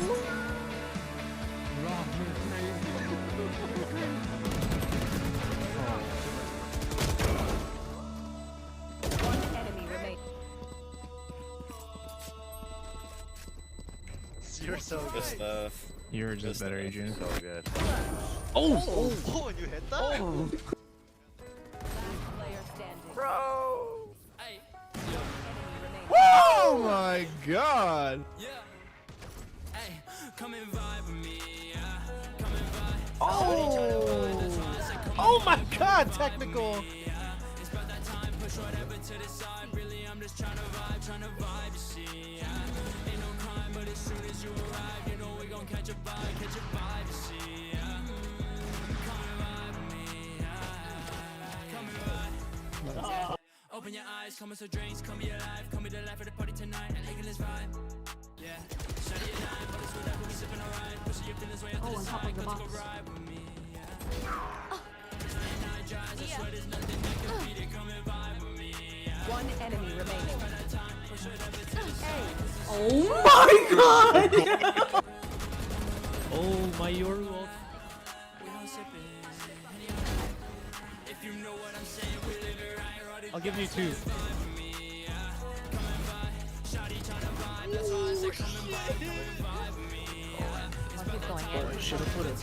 One enemy remaining. You're so Good good. stuff. You're just better, Adrian. So good. Oh! Oh, and you hit that? Last player standing. Bro! Enemy remaining. Oh my god! Oh! Oh my god, technical! Open your eyes, come with some drinks, come be alive, come be the life of the party tonight, and look at this vibe. Yeah, shut your line, but it's what I will be sipping alright. Pushing your feelings way up to the side, come take a ride with me. One enemy remaining. Oh my god! Oh my Yorwolf. I'll give you two. I'll keep going in. Should have put it.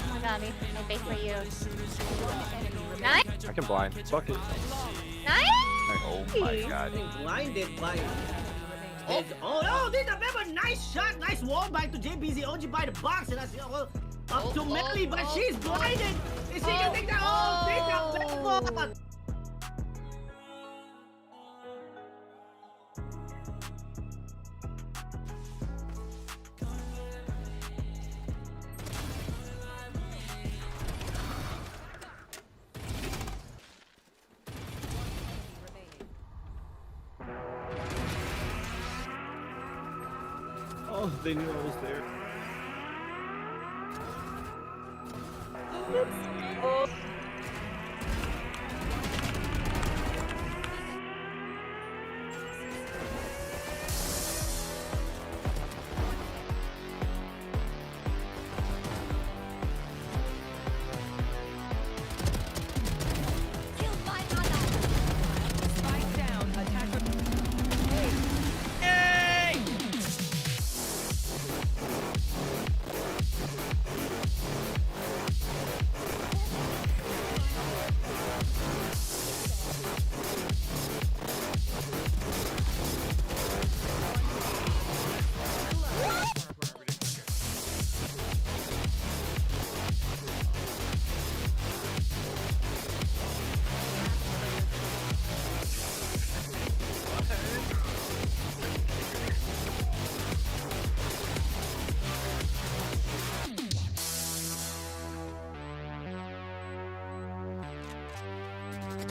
Oh my god, I bait for you. Nice! I can blind. Fuck it. Nice! Oh my god. Blinded by. Oh no, this is a very nice shot, nice wall bite to JBZ OG by the box, and I see up to Melly, but she's blinded. Is she gonna take that? Oh, take that back. Oh, they knew I was there. Spike down. Attacker.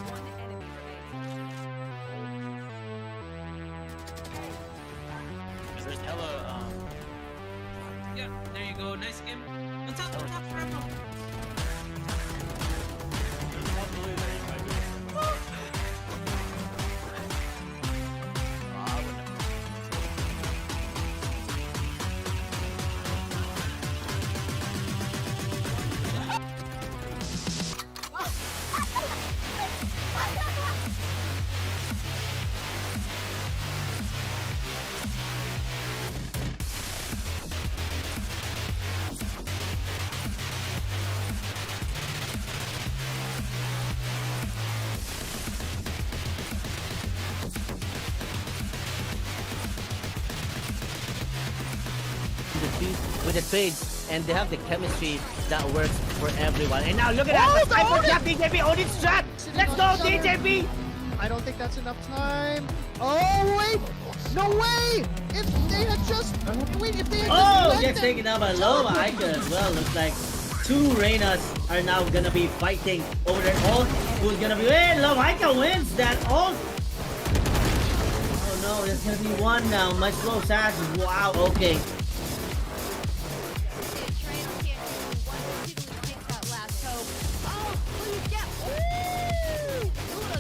One enemy remaining. There's hella, yeah, there you go, nice game. On top, triple. With the trades, and they have the chemistry that works for everyone. And now look at that, the sniper shot, DJB on its shot. Let's go, DJB. I don't think that's enough time. Oh wait, no way! If they had just wait, if they had Oh, just gets taken out by Loba Icon as well. Looks like two Reynas are now gonna be fighting over their ult. Who's gonna be? Hey, Loba Icon wins that ult. Oh no, there's gonna be one now. My slow sash. Wow. Okay. Oh, please get.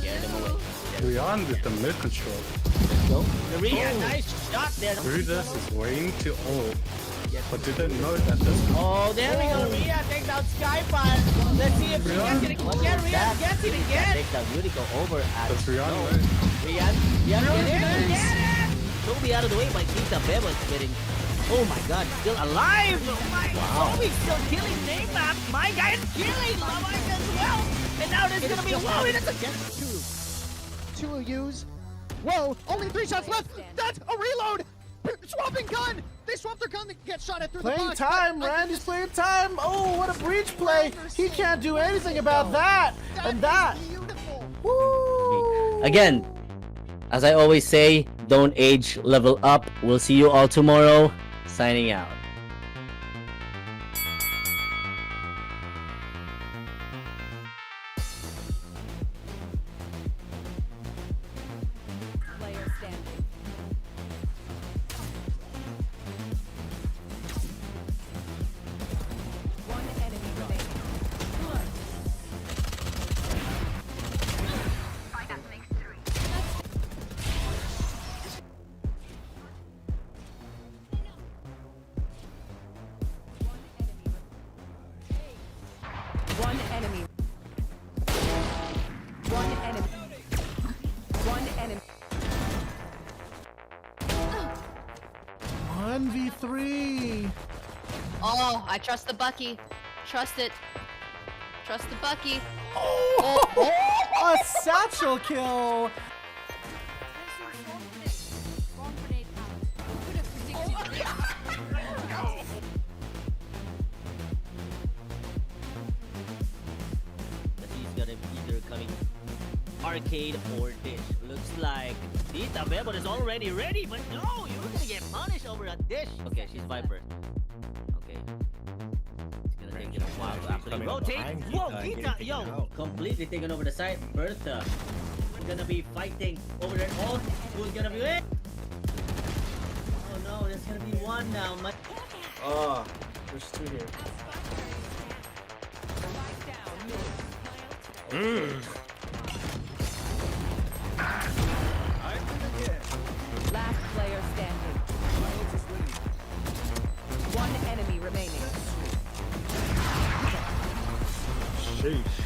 Get him away. Here we are. run with the mid control. Go. Maria, nice shot there. Brutus is waiting to ult, but didn't know that this. Oh, there we go. Ria takes down Skyfire. Let's see if she gets it again. Ria gets it again. Takes down Yuriko over at That's Rihanna, no. right? Rian, get it. Get it. Toby out of the way by Kita Beba is getting. Oh my god, still alive! Oh my god, he's still killing Naymap! My guy is killing Lamite as well! And now there's gonna be whoa, that's against Two use. Whoa, only 3 shots left. That's a reload. Swapping gun. They swapped their gun to get shot at through the Playing box. time, Randy's playing time. Oh, what a breach play. He can't do anything about that. And that. Beautiful. Woo! Again, as I always say, don't age, level up. We'll see you all tomorrow. Signing out. Player standing. One enemy remaining. One enemy. One enemy. One enemy. 1v3. Oh, I trust the Bucky. Trust it. Trust the Bucky. A satchel kill. He's gonna either coming arcade or dish. Looks like Tita Bebo is already ready, but no, you're gonna get punished over a dish. Okay, she's Viper. Okay. It's gonna take it a while to actually rotate. Whoa, Tita, yo! Completely taking over the side. Bertha. We're gonna be fighting over their ult. Who's gonna be it? Oh no, there's gonna be one now. Oh, there's 2 here. Last player standing. One enemy remaining. Sheesh.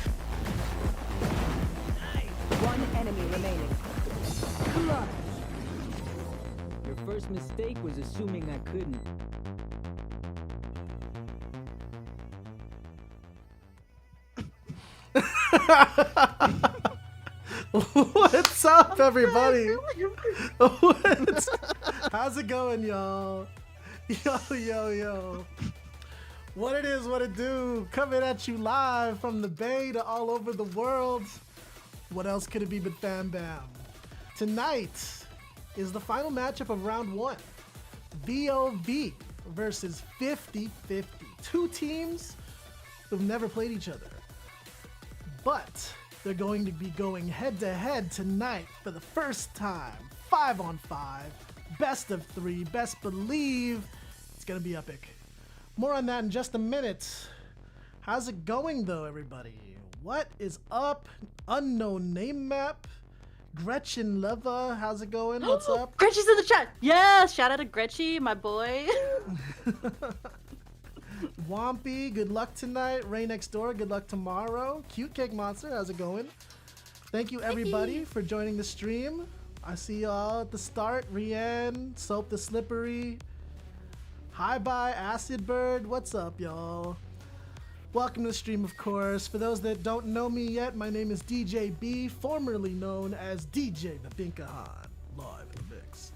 One enemy remaining. Your first mistake was assuming I couldn't. What's up, everybody? How's it going, y'all? Yo. What it is, what it do? Coming at you live from the Bay to all over the world. What else could it be but FamBam? Tonight is the final matchup of round 1. VOV versus 50-50. 2 teams who've never played each other. But they're going to be going head-to-head tonight for the first time. 5-on-5, best of 3, best believe. It's gonna be epic. More on that in just a minute. How's it going though, everybody? What is up? Unknown name map. Gretchen Leva, how's it going? What's up? Gretchy's in the chat. Yeah, shout out to Gretchy, my boy. Wampy, good luck tonight. Ray next door, good luck tomorrow. Cute Cake Monster, how's it going? Thank you everybody for joining the stream. I see y'all at the start. Rianne, Soap the Slippery. Hi bye, Acid Bird. What's up, y'all? Welcome to the stream, of course. For those that don't know me yet, my name is DJ B, formerly known as DJ Babinkahan, live in the mix.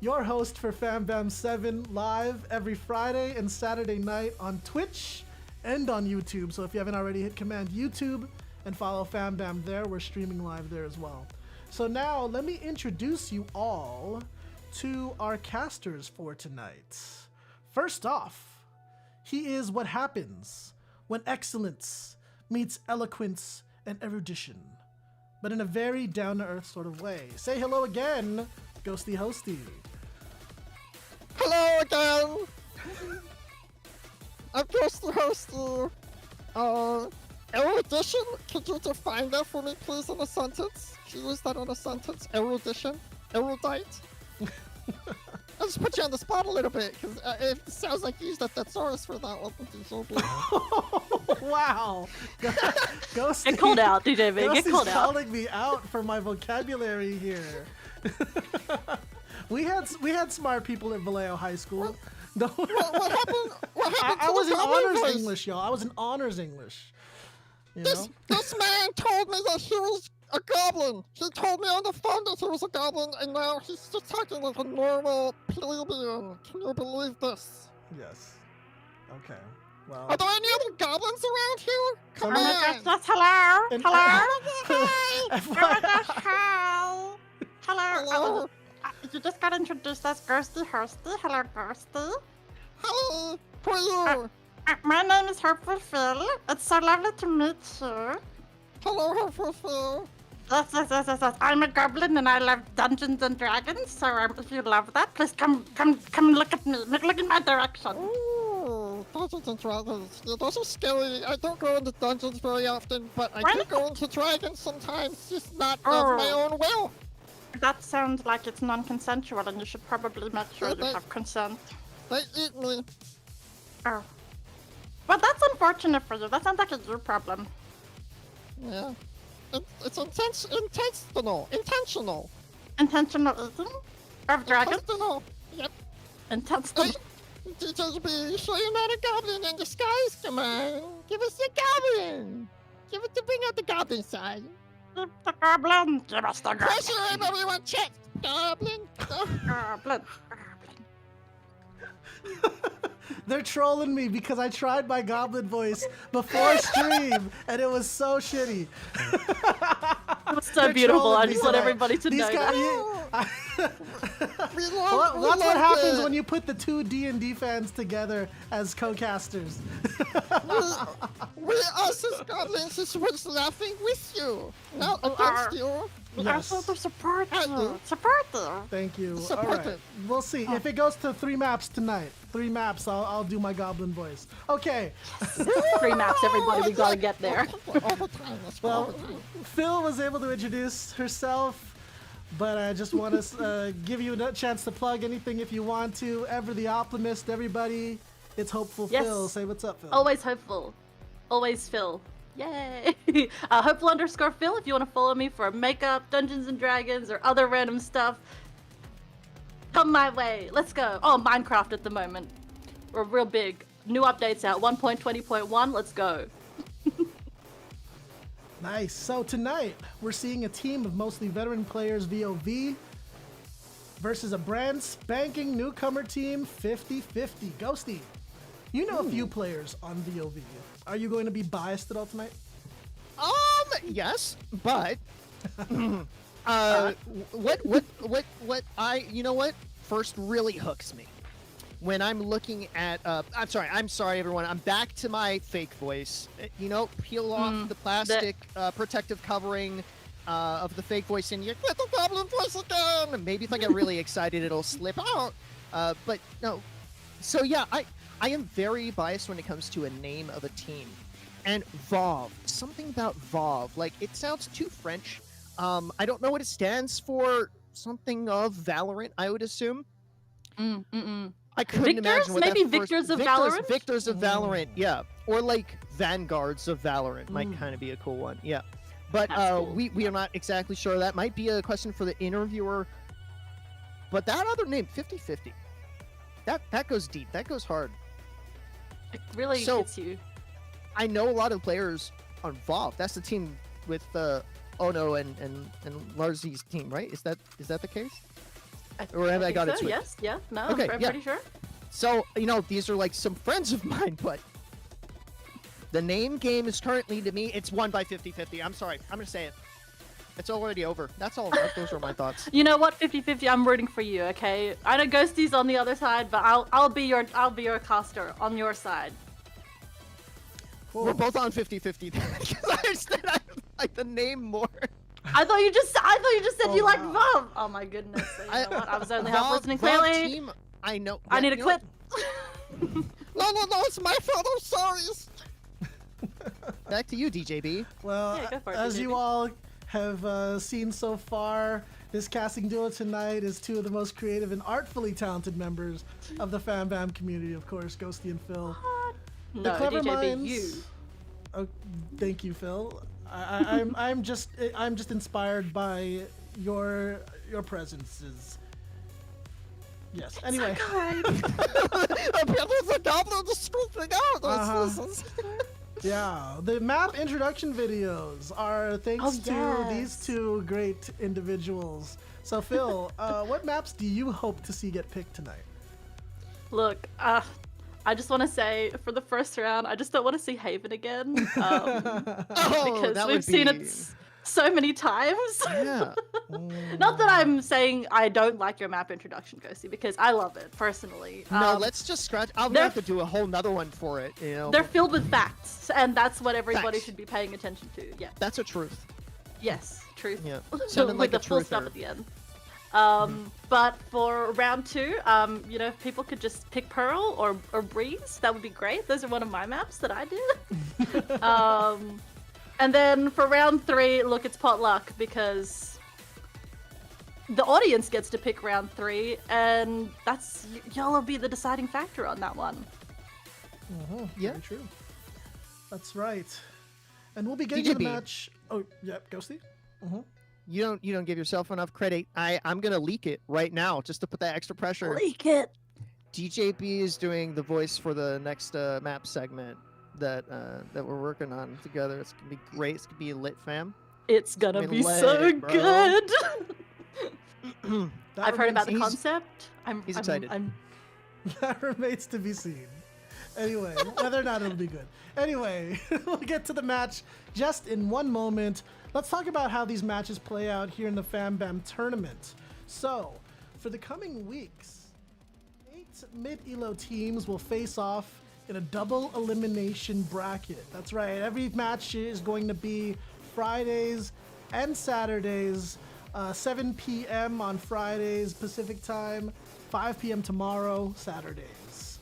Your host for FamBam 7 live every Friday and Saturday night on Twitch and on YouTube. So if you haven't already, hit command YouTube and follow FamBam there. We're streaming live there as well. So now let me introduce you all to our casters for tonight. First off, he is what happens when excellence meets eloquence and erudition, but in a very down-to-earth sort of way. Say hello again, Ghosty Hosty. Hello again. I'm Ghosty Hosty. Erudition? Could you define that for me, please, in a sentence? Can you use that in a sentence? Erudition? Erudite? I'll just put you on the spot a little bit, because it sounds like you used a thesaurus for that one. Wow. Ghosty. Get called out, DJ Big. Get Ghosty's called out. calling me out for my vocabulary here. we had smart people at Vallejo High School. No. What happened? What happened I to was the in goblin honors voice? English, y'all. I was in honors English. You This man told me that he was a goblin. He told me on the phone that he was a goblin, and now he's just talking like a normal plebeian. Can you believe this? Yes. Okay. Well. Are there any other goblins around here? Come Oh my on. gosh, that's hello. And- Hello. Hi. Oh my gosh, hi. Hello. Hello. You just got introduced as Ghosty Hursty. Hello, Ghosty. Hello. Who are you? My name is Hopeful Phil. It's so lovely to meet you. Hello, Hopeful Phil. Yes. I'm a goblin and I love Dungeons and Dragons. So if you love that, please come look at me. Look in my direction. Ooh, Dungeons and Dragons. Yeah, those are scary. I don't go into dungeons very often, but I do What? go into dragons sometimes, just not of my own will. That sounds like it's non-consensual, and you should probably make sure you But- have consent. They eat me. Oh. Well, that's unfortunate for you. That sounds like a you problem. Yeah. It's intentional. Intentional. Intentional eating of dragons? Intentional. Yep. Intentional. Hey, DJB, you sure you're not a goblin in disguise? Come on. Give us the goblin. Give it to bring out the goblin side. Keep the goblin. Give us the goblin. Pressure him, everyone. Check. Goblin. Goblin. They're trolling me because I tried my goblin voice before stream and it was so shitty. It's so They're beautiful. trolling I me just want tonight. everybody to These know guys, that. Well, that's what happens when you put the two D&D fans together as co-casters. We us as goblins is what's laughing with you, not against you. We are here to support you. Support you. Thank you. Support All right. it. We'll see. If it goes to 3 maps tonight, 3 maps, I'll do my goblin voice. Okay. 3 maps, everybody. We gotta get there. All the time. That's all Well, the time. Phil was able to introduce herself, but I just want to give you a chance to plug anything if you want to. Ever the Optimist, everybody. It's Hopeful Yes. Phil. Say what's up, Phil. Always hopeful. Always Phil. Yay! Hopeful_Phil if you want to follow me for makeup, Dungeons and Dragons, or other random stuff. Come my way. Let's go. Oh, Minecraft at the moment. We're real big. New updates out. 1.20.1. Let's go. Nice. So tonight, we're seeing a team of mostly veteran players, VOV, versus a brand spanking newcomer team, 50-50. Ghosty, you know a few players on VOV. Are you going to be biased at all tonight? Yes, but what you know what first really hooks me when I'm looking at I'm sorry everyone, I'm back to my fake voice. You know, peel off the plastic protective covering of the fake voice and you get the goblin voice again. Maybe if I get really excited it'll slip out. But no. So yeah, I am very biased when it comes to a name of a team. And VOV, something about VOV, like it sounds too French. I don't know what it stands for. Something of Valorant, I would assume. I couldn't imagine what Maybe that first... Victors of Valorant? Victors of Valorant, yeah. Or like Vanguards of Valorant might kind of be a cool one, yeah. But Cool. we are not exactly sure. That might be a question for the interviewer. But that other name, 50-50, that goes deep. That goes hard. It really So- hits you. I know a lot of players on VOV. That's the team with Ono and Larzy's team, right? Is that the case? Or have I got it so, switched? yes, yeah, no, Okay, I'm yeah. pretty sure. So, you know, these are like some friends of mine, but the name game is currently, to me, it's won by 50-50. I'm sorry. I'm going to say it. It's already over. That's all. Those are my thoughts. You know what, 50-50, I'm rooting for you, okay? I know Ghosty's on the other side, but I'll be your caster on your side. We're both on 50-50 because I understand I like the name more. I thought you just said you like wow. VOV. Oh my goodness. So you know what? I was only half VOV listening clearly. Team, I know. I need you a know clip. what? No, it's my fault. I'm sorry. Back to you, DJB. Well, Yeah, go for it, as you DJB. all have seen so far, this casting duo tonight is two of the most creative and artfully talented members of the FamBam community, of course, Ghosty and Phil. No, clever DJB, minds- you. Oh, thank you, Phil. I'm just inspired by your presences. Yes. Anyway. Yeah, the map introduction videos are thanks to these two great individuals. So Phil, what maps do you hope to see get picked tonight? Look, I just want to say for the first round, I just don't want to see Haven again. Because that we've would seen be- it so many times. Yeah. Not that I'm saying I don't like your map introduction, Ghosty, because I love it personally. No, let's just scratch. I'll they're- have to do a whole nother one for it. You know. They're filled with facts, and that's what everybody Facts. should be paying attention to. Yeah. That's a truth. Yes, truth. Yeah. With Sounded like the a full stop truther. at the end. But for round 2, you know, if people could just pick Pearl or Breeze, that would be great. Those are one of my maps that I did. And then for round 3, look, it's potluck because the audience gets to pick round 3, and that's y'all will be the deciding factor on that one. Yeah. Very true. That's right. And we'll be getting to the DJB. match. Oh, yep, Ghosty. You don't give yourself enough credit. I'm gonna leak it right now just to put that extra pressure. Leak it. DJB is doing the voice for the next map segment that we're working on together. It's gonna be great. It's gonna be lit, fam. It's gonna I be mean, so lit, bro. good. That I've heard about the remains- concept. he's excited. That remains to be seen. Anyway, whether or not it'll be good. Anyway, we'll get to the match just in one moment. Let's talk about how these matches play out here in the FamBam tournament. So, for the coming weeks, 8 mid-elo teams will face off in a double elimination bracket. That's right, every match is going to be Fridays and Saturdays, 7 p.m. on Fridays Pacific time, 5 p.m. tomorrow, Saturdays.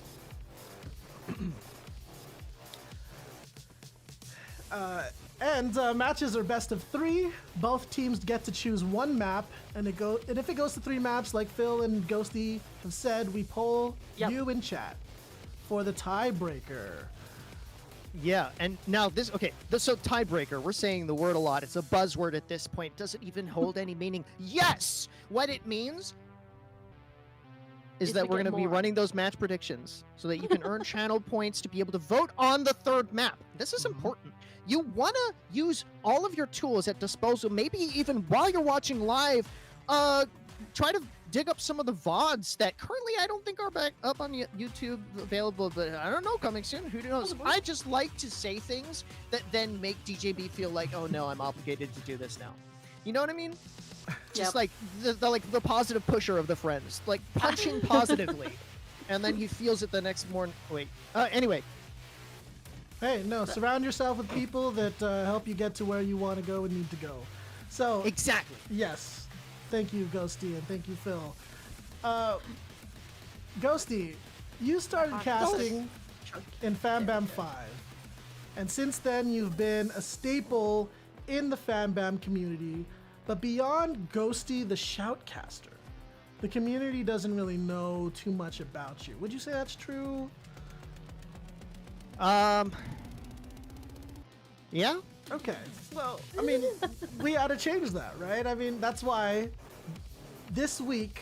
Matches are best of 3. Both teams get to choose one map, and if it goes to 3 maps, like Phil and Ghosty have said, we poll you in chat for the tiebreaker. Yeah, and now so tiebreaker, we're saying the word a lot. It's a buzzword at this point. Does it even hold any meaning? Yes! What it means is that we're going to be running those match predictions so that you can earn channel points to be able to vote on the 3rd map. This is important. You want to use all of your tools at disposal, maybe even while you're watching live, try to dig up some of the VODs that currently I don't think are back up on YouTube available, but I don't know, coming soon, who knows. I just like to say things that then make DJB feel like, oh no, I'm obligated to do this now. You know what I mean? Just like the positive pusher of the friends, like punching positively, and then he feels it the next morning. Wait. Anyway. Hey, no, surround yourself with people that help you get to where you want to go and need to go. So exactly. Yes. Thank you, Ghosty, and thank you, Phil. Ghosty, you started casting in FamBam 5, and since then you've been a staple in the FamBam community. But beyond Ghosty the Shoutcaster, the community doesn't really know too much about you. Would you say that's true? Yeah. Okay. Well, I mean, we gotta change that, right? I mean, that's why this week,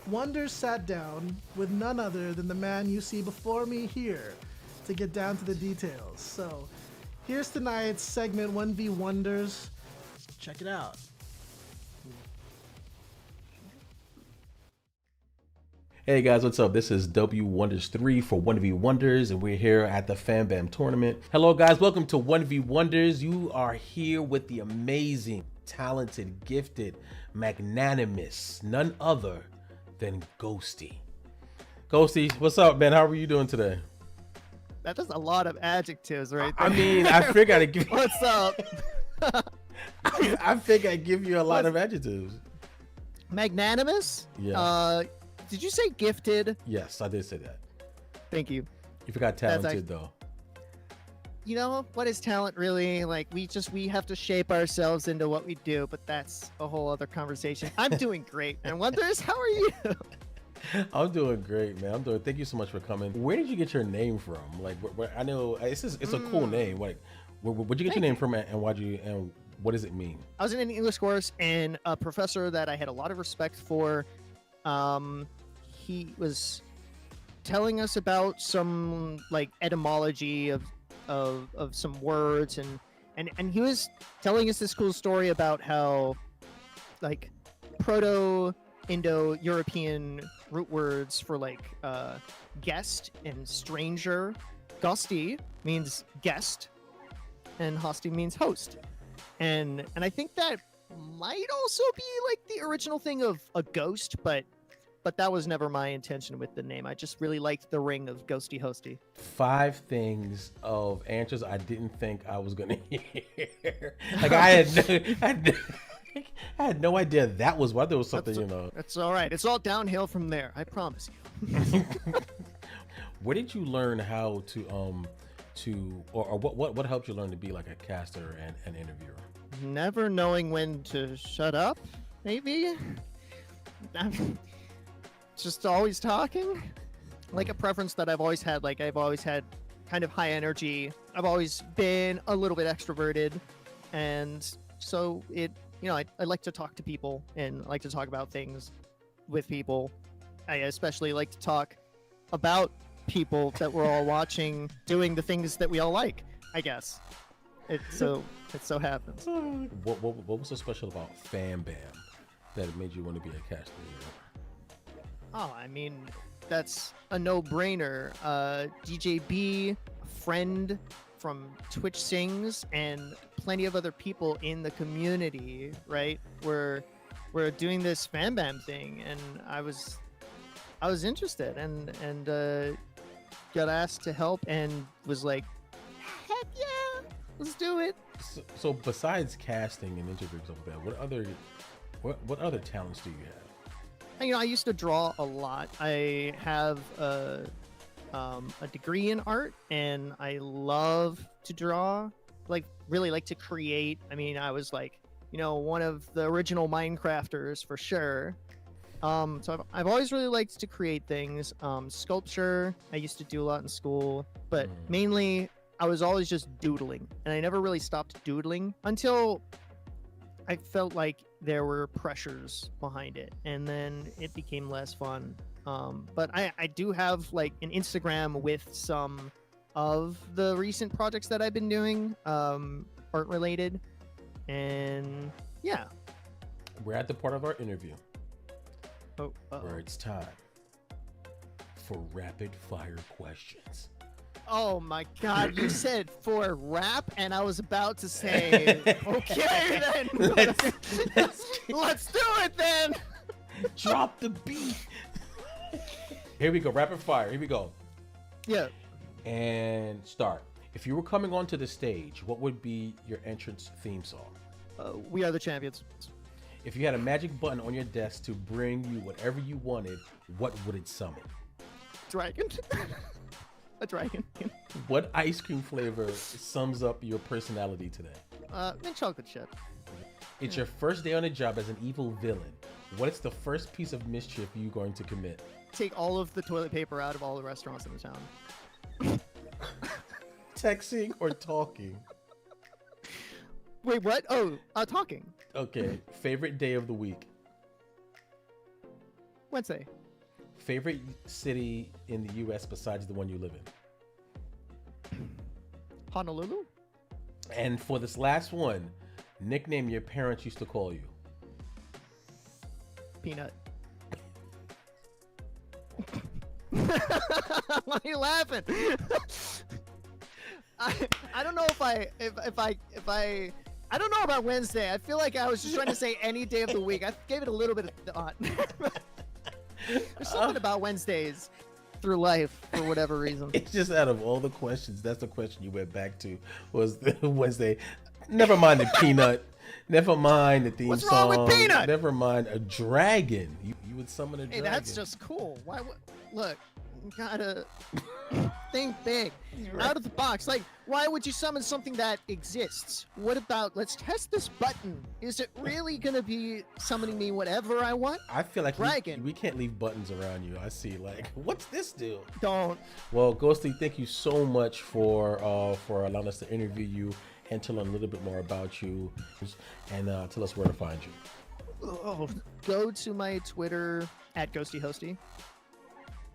Wonders sat down with none other than the man you see before me here to get down to the details. So, here's tonight's segment 1v Wonders. Check it out. Hey guys, what's up? This is W Wonders 3 for 1v Wonders, and we're here at the FamBam tournament. Hello guys, welcome to 1v Wonders. You are here with the amazing, talented, gifted, magnanimous, none other than Ghosty. Ghosty, what's up, man? How are you doing today? That is a lot of adjectives right there. I mean, I figured I'd give you... What's up? I think I'd give you a lot of adjectives. Magnanimous? Yeah. Did you say gifted? Yes, I did say that. Thank you. You forgot talented, though. you know, what is talent really? Like, we have to shape ourselves into what we do, but that's a whole other conversation. I'm doing great, and Wonders, how are you? I'm doing great, man. Thank you so much for coming. Where did you get your name from? Like, I know it's a cool name. Like, where'd you get your name from, and what does it mean? I was in an English course, and a professor that I had a lot of respect for, he was telling us about some like etymology of some words, and he was telling us this cool story about how like Proto-Indo-European root words for like guest and stranger. Gosti means guest, and hosti means host. And I think that might also be like the original thing of a ghost, but that was never my intention with the name. I just really liked the ring of ghosty hosty. 5 things of answers I didn't think I was gonna hear. Like I had no idea that was why there was something, you know. That's all right. It's all downhill from there. I promise you. Where did you learn how to or what helped you learn to be like a caster and an interviewer? Never knowing when to shut up, maybe. I'm just always talking. Like a preference that I've always had. Like I've always had kind of high energy. I've always been a little bit extroverted, and so I like to talk to people and like to talk about things with people. I especially like to talk about people that we're all watching doing the things that we all like, I guess. It so happens. What was so special about FamBam that it made you want to be a caster? Oh, I mean, that's a no-brainer. DJ B, a friend from Twitch Sings, and plenty of other people in the community, right? We're doing this FamBam thing, and I was interested, and got asked to help, and was like, heck yeah, let's do it. So besides casting and interviews like that, what other talents do you have? You know, I used to draw a lot. I have a degree in art, and I love to draw. Like, really like to create. I mean, I was like, you know, one of the original Minecrafters for sure. So I've always really liked to create things. Sculpture, I used to do a lot in school, but mainly I was always just doodling, and I never really stopped doodling until I felt like there were pressures behind it, and then it became less fun. But I do have like an Instagram with some of the recent projects that I've been doing, art related, and yeah. We're at the part of our interview where it's time for rapid fire questions. Oh my god, you said for rap, and I was about to say, okay then, let's do it then. Drop the beat. Here we go, rapid fire, here we go. Yeah. And start. If you were coming onto the stage, what would be your entrance theme song? We Are the Champions. If you had a magic button on your desk to bring you whatever you wanted, what would it summon? Dragon. A dragon. What ice cream flavor sums up your personality today? Mint chocolate chip. It's your first day on the job as an evil villain. What is the first piece of mischief you're going to commit? Take all of the toilet paper out of all the restaurants in the town. Texting or talking? Wait, what? Oh, talking. Okay. Favorite day of the week? Wednesday. Favorite city in the U.S. besides the one you live in? Honolulu. And for this last one, nickname your parents used to call you? Peanut. Why are you laughing? I don't know if I don't know about Wednesday. I feel like I was just trying to say any day of the week. I gave it a little bit of thought. There's something about Wednesdays through life for whatever reason. It's just out of all the questions, that's the question you went back to, was the Wednesday. Never mind the peanut. Never mind the theme What's song. wrong with peanut? Never mind a dragon. You would summon a dragon. Hey, that's just cool. Why would look? gotta think big, out of the box. Like, why would you summon something that exists? What about, let's test this button. Is it really gonna be summoning me whatever I want? I feel like Dragon. we can't leave buttons around you. I see, like, what's this do? Don't. Well, Ghosty, thank you so much for allowing us to interview you and to learn a little bit more about you, and tell us where to find you. Oh, go to my Twitter at GhostyHosty,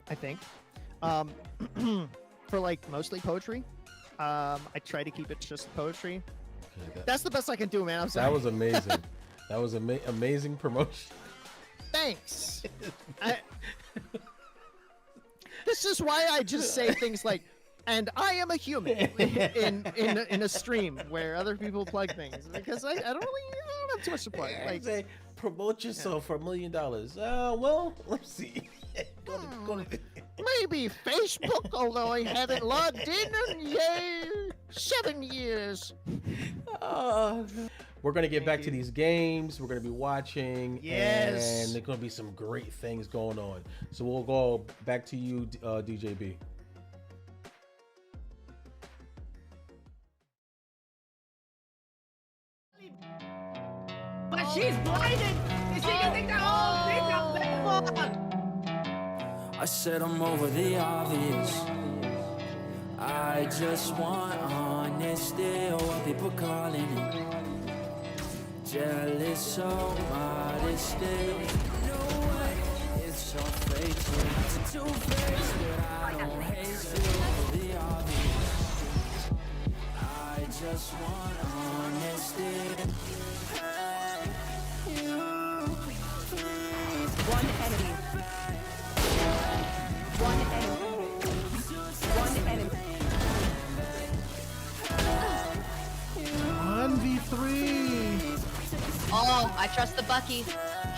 I think. For like mostly poetry. I try to keep it just poetry. Okay, that's the best I can do, man. I'm sorry. That was amazing. That was amazing promotion. Thanks. This is why I just say things like, and I am a human in a stream where other people plug things, because I don't have too much to plug. Like, say, promote yourself for $1 million. Well, let's see. Go to maybe Facebook, although I haven't logged in 7 years. We're gonna get back to these games. We're gonna be watching, yes, and there's gonna be some great things going on. So we'll go back to you, DJB. But she's blinded! Is she gonna take the whole thing up there? I said I'm over the obvious. I just want honesty, or what people calling it. Jealous, so modesty. You know what? It's so fake, so it's a two-face, but I don't hate you over the obvious. I just want honesty. One enemy. One enemy. One enemy. 1v3. Oh, I trust the Bucky.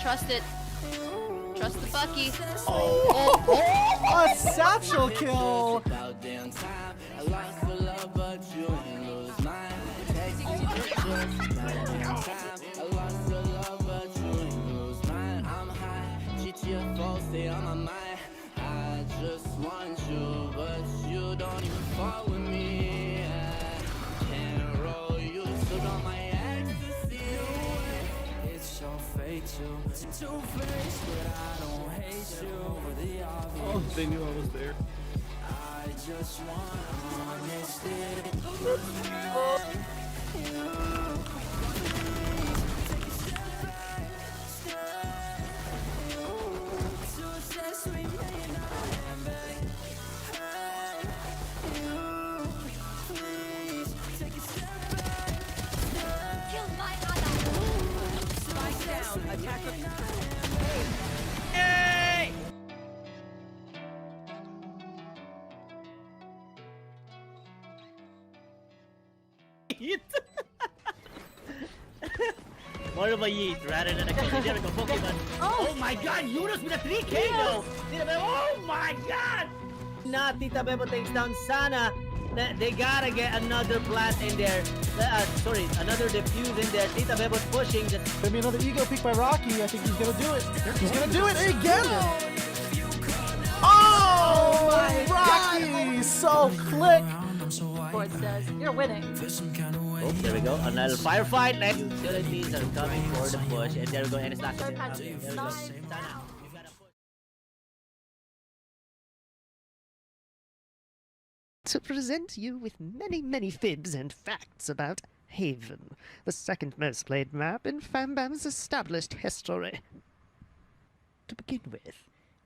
Trust it. Trust the Bucky. A satchel kill. Stay on my mind. I just want you, but you don't even fall with me. I can't roll you, so on my ecstasy. It's so fake too. It's two-faced, but I don't hate you for the obvious. Oh, they knew I was there. I just want honesty. More of a yeet rather than a there we go, Pokemon. Oh my god, Yunus with a 3K though! Tita Bebo, oh my god! Not Tita Bebo takes down Sana. They gotta get another plant in there. Sorry, another defuse in there. Tita Bebo's pushing. Gonna be another ego pick by Rocky. I think he's gonna do it. He's gonna do it again. Oh, Rocky! So click. Board says, you're winning. Oh, there we go. Another firefight. Next utilities are coming for the push. And there we go. And it's not going to There we go. Sana. To present you with many fibs and facts about Haven, the second most played map in FamBam's established history. To begin with,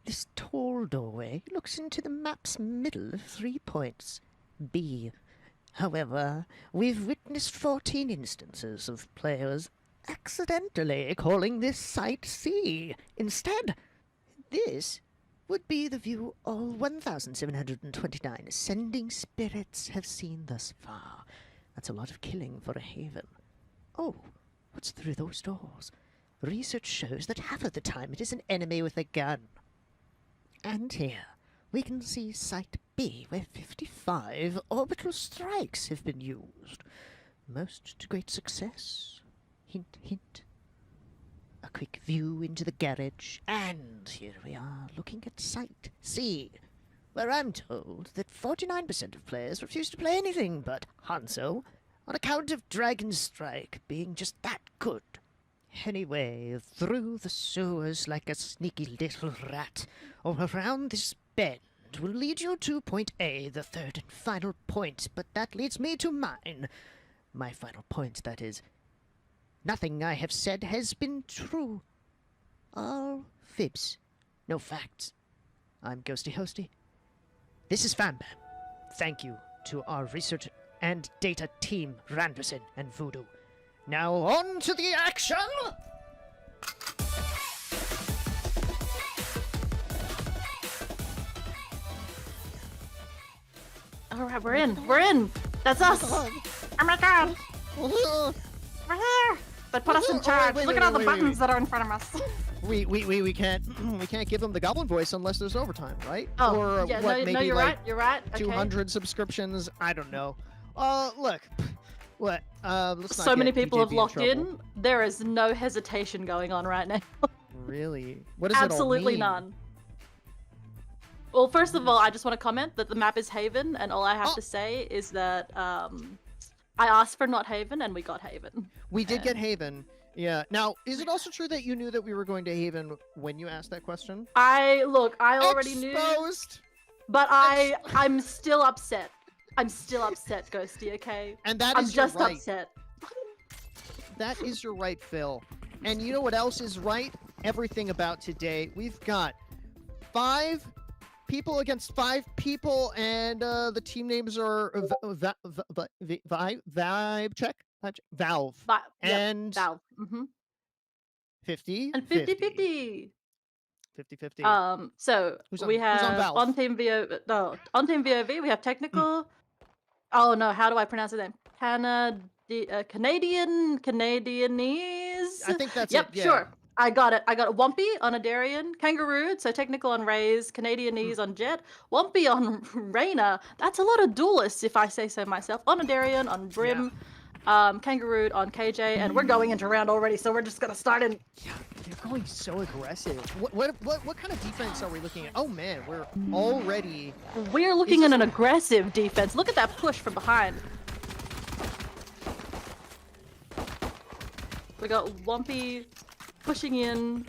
this tall doorway looks into the map's middle of 3 points, B. However, we've witnessed 14 instances of players accidentally calling this site C. Instead, this would be the view all 1,729 ascending spirits have seen thus far. That's a lot of killing for a haven. Oh, what's through those doors? Research shows that half of the time it is an enemy with a gun. And here, we can see Site B, where 55 orbital strikes have been used. Most to great success. Hint, hint. A quick view into the garage, and here we are looking at Site C. where I'm told that 49% of players refuse to play anything but Hanzo on account of Dragon Strike being just that good. Anyway, through the sewers like a sneaky little rat, or around this bend, will lead you to point A, the third and final point, but that leads me to mine. My final point, that is. Nothing I have said has been true. All fibs, no facts. I'm Ghosty Hosty. This is FamBam. Thank you to our research and data team, Randerson and Voodoo. Now on to the action! Alright, we're in. We're in. That's us. Oh my god. We're here. But put us in charge. Look at all the buttons that are in front of us. We can't give them the goblin voice unless there's overtime, right? Oh, or yeah, what, no, maybe you're like right. You're right. Okay. 200 subscriptions. I don't know. Look. What? Let's not so many get people have DJB locked trouble. in. There is no hesitation going on right now. Really? What does Absolutely it all none. mean? Well, first of all, I just want to comment that the map is Haven, and all I have to say is that I asked for not Haven, and we got Haven. We did get Haven. Yeah. Now, is it also true that you knew that we were going to Haven when you asked that question? I already knew. But I'm still upset. I'm still upset, Ghosty, okay? And that is I'm just your right. upset. That is your right, Phil. And you know what else is right? Everything about today. We've got 5 people against 5 people, and the team names are Vibe check? Valve. And Valve. 50. And 50-50. 50-50. So we have on team VOV, we have technical. Oh no, how do I pronounce his name? Canadianese. I think that's yep, it. Yeah. Sure. I got it. Wumpy on Adarian, Kangaroo, so technical on Raze, Canadianese on Jet, Wumpy on Reyna. That's a lot of duelists, if I say so myself. On Adarian, on Brim, Kangaroo on KJ, and we're going into round already, so we're just gonna start in. Yeah, they're going so aggressive. What kind of defense are we looking at? Oh man, we're already. We're looking at an aggressive defense. Look at that push from behind. We got Wumpy pushing in,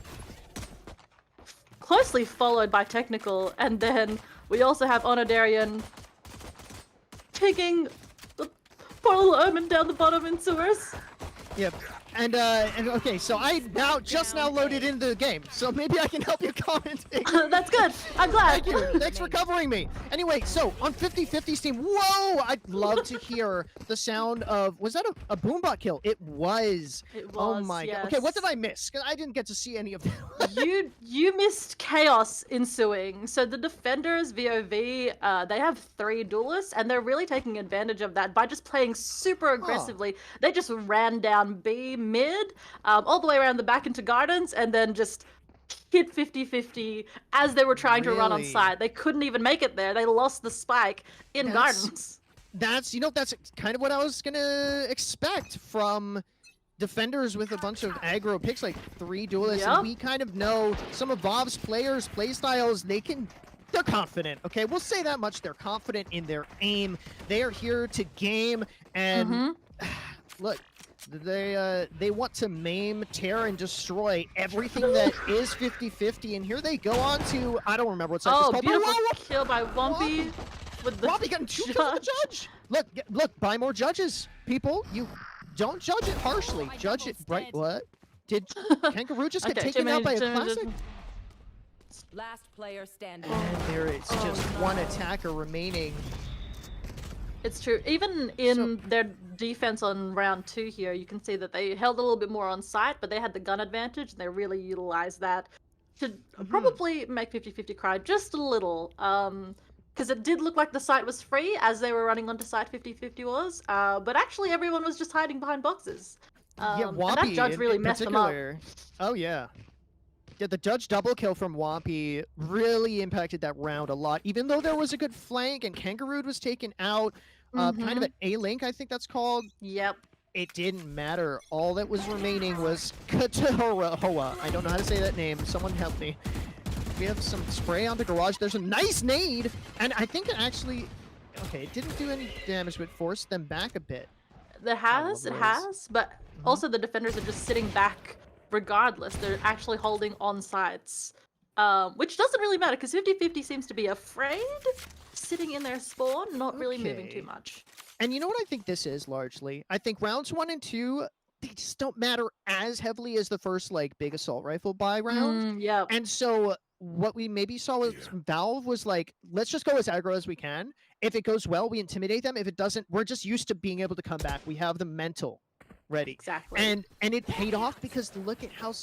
closely followed by technical, and then we also have Onodarian taking the poor little Omen down the bottom in sewers. Yep. And okay, so I just now loaded into the game, so maybe I can help you commentate. That's good. I'm glad. Thank you. Thanks for covering me. Anyway, so on 50-50's team, whoa! I'd love to hear the sound of. Was that a boombot kill? It was. It was. Oh my yes. god. Okay, what did I miss? 'Cause I didn't get to see any of them. you missed chaos ensuing. So the defenders VOV, they have 3 duelists, and they're really taking advantage of that by just playing super aggressively. They just ran down B mid, all the way around the back into gardens, and then just hit 50-50 as they were trying to run on side. They couldn't even make it there. They lost the spike in gardens. That's kind of what I was gonna expect from defenders with a bunch of aggro picks, like 3 duelists. And we kind of know some of VOV's players' playstyles. They're confident, okay? We'll say that much. They're confident in their aim. They are here to game, and look, they want to maim, tear, and destroy everything that is 50-50. And here they go on to, I don't remember what site it's called. Beautiful kill by Wumpy. With the Wumpy getting 2 kills with the judge. Look, buy more judges, people. You don't judge it harshly. Judge it right. What? Did Kangaroo just get taken out by a classic? Last player standing. And there is just one attacker remaining. It's true. Even in their defense on round 2 here, you can see that they held a little bit more on site, but they had the gun advantage, and they really utilized that to probably make 50-50 cry just a little. Because it did look like the site was free as they were running onto site 50-50 was, but actually everyone was just hiding behind boxes. Wampy, and that judge really messed them up. Oh yeah. Yeah, the judge double kill from Wampy really impacted that round a lot. Even though there was a good flank and Kangaroo was taken out, kind of an A-link, I think that's called. Yep. It didn't matter. All that was remaining was Katahoa. I don't know how to say that name. Someone help me. We have some spray on the garage. There's a nice nade, and I think it actually, okay, it didn't do any damage, but forced them back a bit. It has, but also the defenders are just sitting back regardless. They're actually holding on sites, which doesn't really matter because 50-50 seems to be afraid, sitting in their spawn, not really moving too much. And you know what I think this is largely? I think rounds 1 and 2, they just don't matter as heavily as the first like big assault rifle buy round. Yeah. And so what we maybe saw with Valve was like, let's just go as aggro as we can. If it goes well, we intimidate them. If it doesn't, we're just used to being able to come back. We have the mental ready. Exactly. And it paid off because look at how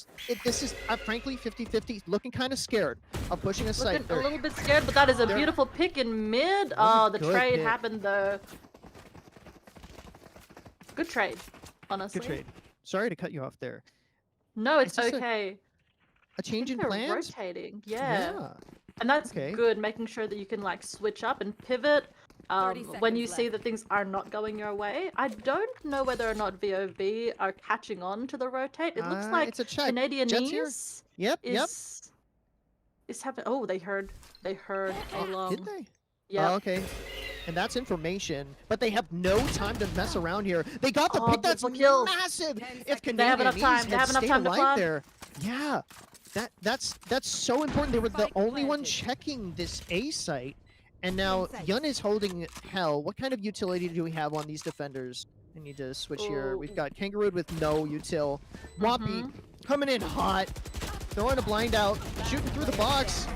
this is frankly 50-50 looking kind of scared of pushing a site. A little bit scared, but that is a beautiful pick in mid. Oh, the trade pick. happened though. Good trade, honestly. Good trade. Sorry to cut you off there. No, it's just okay. A change in They're plans? rotating, yeah. Yeah. And that's good, making sure that you can like switch up and pivot when you see that things are not going your way. I don't know whether or not VOV are catching on to the rotate. It looks like it's a check. Canadianese Yep. is having. Oh, they heard a long. Did they? Yeah. Oh, okay. And that's information, but they have no time to mess around here. They got the pick. That's massive. If They have enough time. They have enough time to club. There, yeah. That's so important. They were the only one checking this A site, and now Yun is holding hell. What kind of utility do we have on these defenders? I need to switch here. We've got Kangaroo with no util. Wampy coming in hot, throwing a blind out, shooting through the box,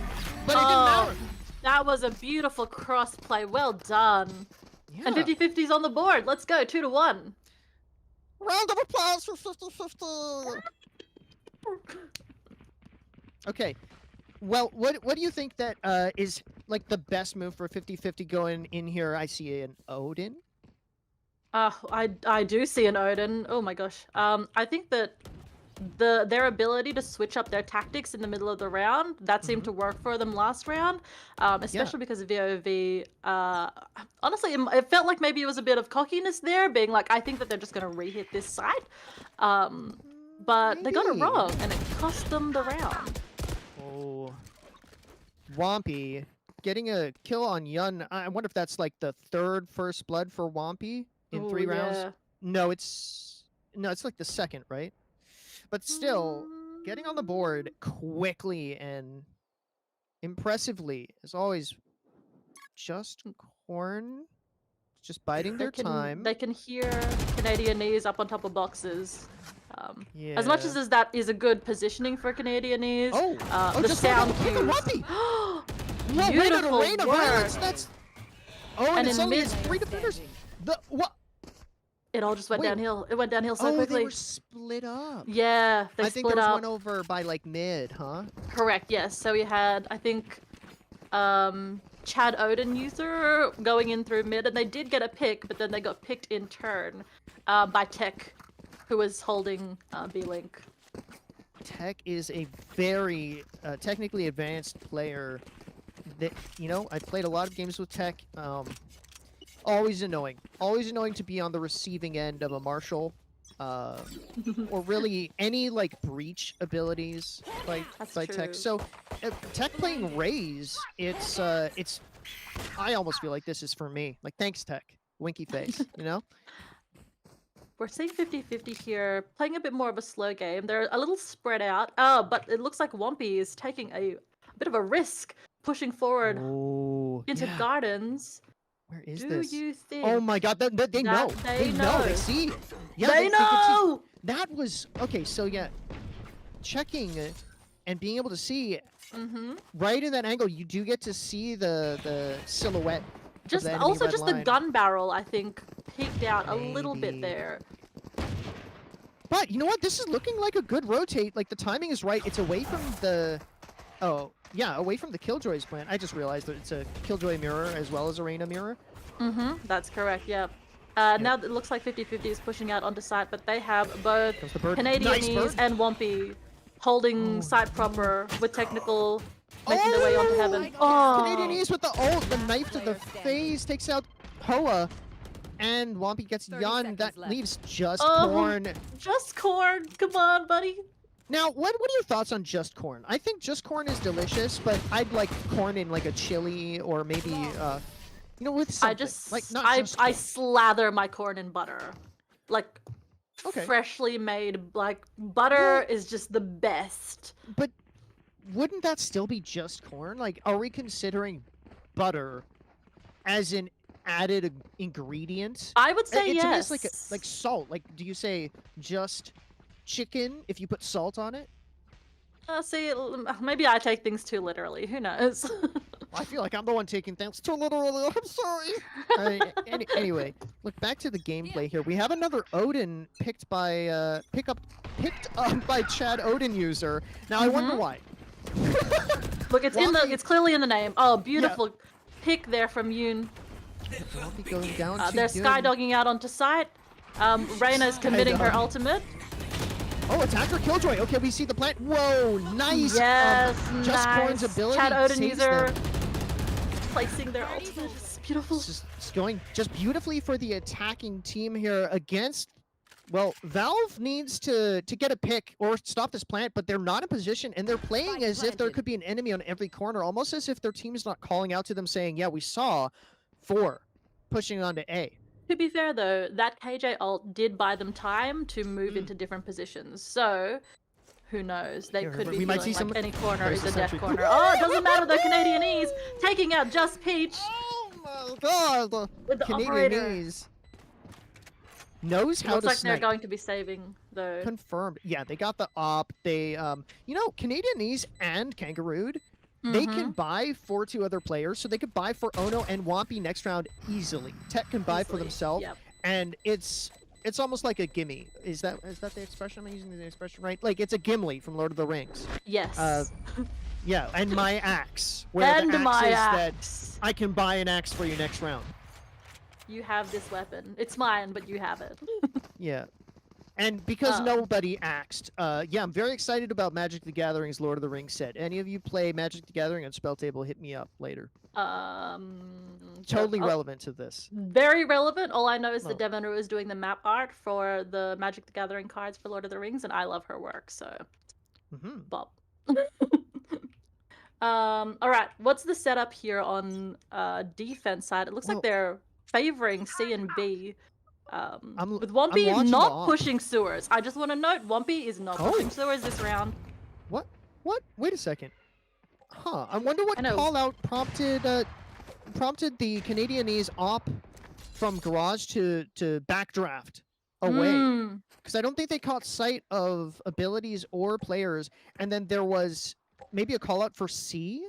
but it didn't matter. That was a beautiful crossplay. Well done. Yeah. And 50-50's on the board. Let's go. 2-1. Round of applause for 50-50. Okay. Well, what do you think that is like the best move for 50-50 going in here? I see an Odin. I do see an Odin. Oh my gosh. I think that their ability to switch up their tactics in the middle of the round, that seemed to work for them last round, especially because of VOV. Honestly, it felt like maybe it was a bit of cockiness there, being like, I think that they're just going to re-hit this site. But they got it wrong, and it cost them the round. Oh. Wampy getting a kill on Yun. I wonder if that's like the third first blood for Wampy in 3 rounds. No, it's like the second, right? But still, getting on the board quickly and impressively is always just Corn. Just biding their time. They can hear Canadianese up on top of boxes. As much as that is a good positioning for Canadianese, the sound cues. Beautiful rain of violence. That's. Oh, and it's only 3 defenders. What? It all just went downhill. It went downhill so quickly. They were split up. Yeah, they split up. I think there was one over by like mid, huh? Correct. Yes. So we had, I think, Chad Odin user going in through mid, and they did get a pick, but then they got picked in turn by Tech, who was holding B-Link. Tech is a very technically advanced player. That I played a lot of games with Tech. Always annoying to be on the receiving end of a Marshall, or really any like breach abilities by Tech. So Tech playing Raze, it's I almost feel like this is for me. Like, thanks Tech, winky face, We're seeing 50-50 here, playing a bit more of a slow game. They're a little spread out. But it looks like Wampy is taking a bit of a risk, pushing forward into Gardens. Where is this? Do you think? Oh my God! They know. They know. They see. Yeah, they know. That was okay. So yeah, checking and being able to see right in that angle, you do get to see the silhouette. Just the gun barrel, I think, peeked out a little bit there. But you know what? This is looking like a good rotate. Like, the timing is right. It's away from the. Oh. Yeah, away from the Killjoy's plant. I just realized that it's a Killjoy mirror as well as a Reyna mirror. That's correct, yeah. Now it looks like 50-50 is pushing out onto site, but they have both Canadianese and Wampy holding site proper with technical, making their way onto heaven. Canadianese with the ult, the knife to the face takes out Hoa, and Wampy gets Yun. That leaves just Corn. Just Corn. Come on, buddy. Now, what are your thoughts on just corn? I think just corn is delicious, but I'd like corn in like a chili or maybe you know, with something. I slather my corn in butter, like Okay. freshly made. Like butter is just the best. But wouldn't that still be just corn? Like, are we considering butter as an added ingredient? I would say To me, yes. it's like salt. Like, do you say just chicken if you put salt on it? See, maybe I take things too literally. Who knows? I feel like I'm the one taking things too literally. I'm sorry. Anyway, look back to the gameplay here. We have another Odin picked by picked up by Chad Odin user. Now I wonder why. Look, it's clearly in the name. Oh, beautiful pick there from Yoon. Going down They're skydogging out onto site. Reyna's committing her ultimate. Oh, attacker killjoy. Okay, we see the plant. Whoa, nice. Yes, Just nice. Corn's ability Chad Odin saves user them. placing their ultimate. It's beautiful. It's going just beautifully for the attacking team here against. Well, Valve needs to get a pick or stop this plant, but they're not in position, and they're playing as if there could be an enemy on every corner, almost as if their team's not calling out to them saying, yeah, we saw 4 pushing onto A. To be fair, though, that KJ ult did buy them time to move into different positions, so who knows? They could be might feeling see like any corner There's is the a death sentry. corner. Oh, it doesn't matter, the Canadianese taking out Just Peach. Oh my god! With the operator. Canadianese knows how Looks to like snipe. they're going to be saving, though. Confirmed. Yeah, they got the op. They, you know, Canadianese and Kangarooed, they can buy for 2 other players, so they could buy for Ono and Wampy next round easily. Tech can buy for themselves, and it's almost like a gimme. Is that the expression? Am I using the expression right? Like, it's a Gimli from Lord of the Rings. Yes. Yeah, and my axe. Where And the axe my is axe. that I can buy an axe for you next round. You have this weapon. It's mine, but you have it. Yeah. And because nobody axed, yeah, I'm very excited about Magic the Gathering's Lord of the Rings set. Any of you play Magic the Gathering on Spell Table, hit me up later. Totally relevant to this. Very relevant. All I know is that Devon Rue is doing the map art for the Magic the Gathering cards for Lord of the Rings, and I love her work, so Bob. Alright, what's the setup here on defense side? It looks like they're favoring C and B. With Wampy not pushing sewers. I just want to note, Wampy is not pushing sewers this round. What? Wait a second. Huh. I wonder what call out prompted the Canadianese op from Garage to backdraft away. Because I don't think they caught sight of abilities or players, and then there was maybe a call out for C.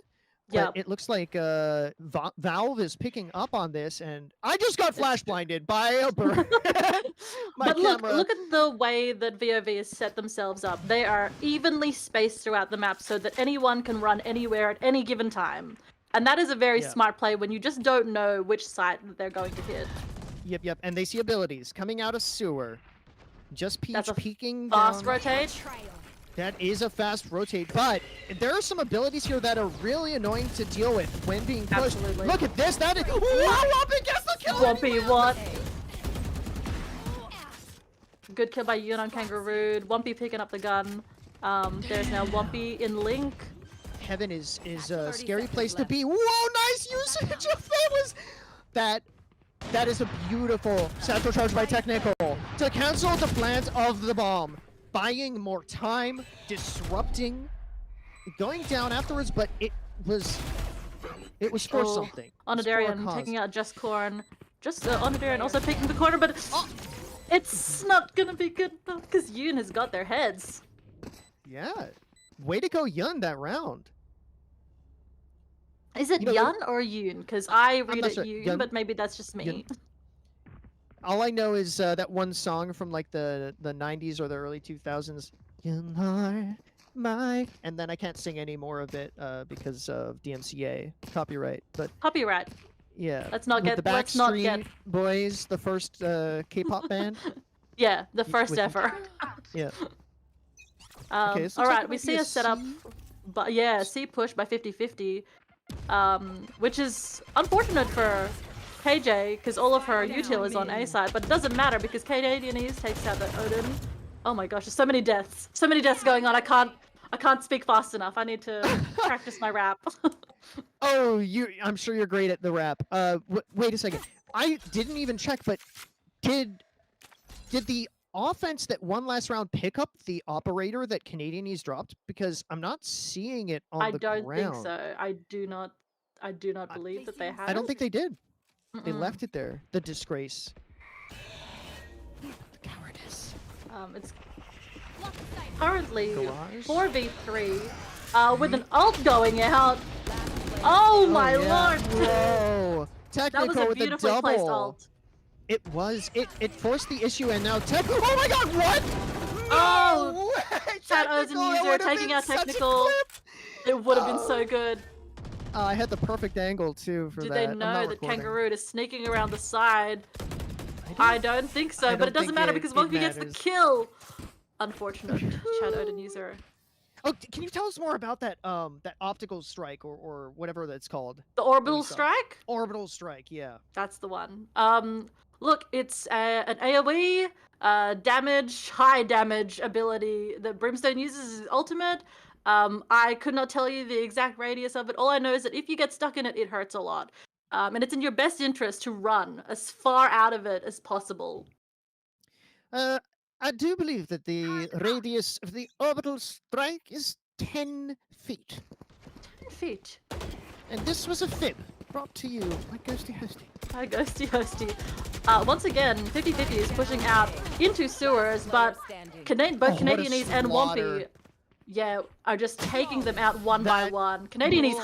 But it looks like Valve is picking up on this, and I just got flash blinded by a bird. But look at the way that VOV has set themselves up. They are evenly spaced throughout the map so that anyone can run anywhere at any given time. And that is a very smart play when you just don't know which site that they're going to hit. Yep. And they see abilities coming out of sewer. Just Peach peeking fast down. rotate. That is a fast rotate, but there are some abilities here that are really annoying to deal with when being pushed. Absolutely. Look at this, that is... Wow, Wampy gets the kill! Wampy, what? Good kill by Yoon on Kangaroo. Wampy picking up the gun. There's now Wampy in Link. Heaven is a scary place to be. Whoa, nice usage of that was... That is a beautiful satchel charge by Technical to cancel the plant of the bomb. Buying more time, disrupting, going down afterwards, but it was for something. Onodarian taking out Just Corn. Onodarian also taking the corner, but it's not gonna be good enough because Yoon has got their heads. Yeah. Way to go, Yun, that round. Is it Yun or Yoon? Because I read it sure. Yoon, but maybe that's just me. Yun. All I know is that one song from like the 90s or the early 2000s. You are my... And then I can't sing any more of it because of DMCA copyright. But copyright. Yeah. Let's not get. The Backstreet Boys, the first K-pop band. Yeah, the first ever. Yeah. Okay, all right, we see a setup, but yeah, C push by 50-50, which is unfortunate for KJ because all of her util is on A side, but it doesn't matter because Canadianese takes out the Odin. Oh my gosh, there's so many deaths. So many deaths going on. I can't speak fast enough. I need to practice my rap. Oh, I'm sure you're great at the rap. Wait a second. I didn't even check, but did the offense that won last round pick up the operator that Canadianese dropped? Because I'm not seeing it on the ground. I don't think so. I do not believe that they have. I don't think they did. They Mm-mm. left it there. The disgrace. The cowardice. It's currently Garage? 4v3 with an ult going out. Oh my lord! Whoa! That Technical was a with the beautifully placed double. ult. It was. It forced the issue, and now Tech. Oh my God! What? Oh! Chat Technical, Ozen that user would've taking been out such a technical. clip. It would have been so good. I had the perfect angle too for Did that. they I'm know not that recording. Kangaroo is sneaking around the side? I don't think so, I but don't it doesn't think matter it- because it Monkey gets the matters. kill. Unfortunate. Chat Odin user. Oh, can you tell us more about that that optical strike or whatever that's called? The orbital strike? Orbital strike, yeah. That's the one. Look, it's an AoE damage, high damage ability that Brimstone uses as ultimate. I could not tell you the exact radius of it. All I know is that if you get stuck in it, it hurts a lot. And it's in your best interest to run as far out of it as possible. I do believe that the radius of the orbital strike is 10 feet. 10 feet. And this was a fib brought to you by Ghosty Hosty. Hi, Ghosty Hosty. Once again, 50-50 is pushing out into sewers, but both Canadianese and Wompy, yeah, are just taking them out one by one. Canadianese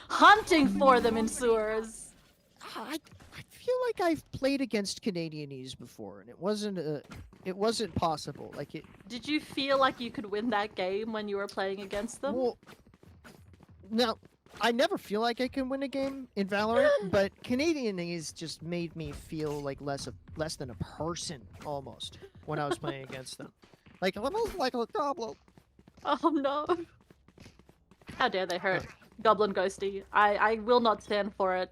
hunting for them in sewers. I feel like I've played against Canadianese before, and it wasn't possible. Like it. Did you feel like you could win that game when you were playing against them? Well, now I never feel like I can win a game in Valorant, but Canadianese just made me feel like less than a person almost when I was playing against them. Like almost like a goblin. Oh no! How dare they hurt Goblin Ghosty? I will not stand for it.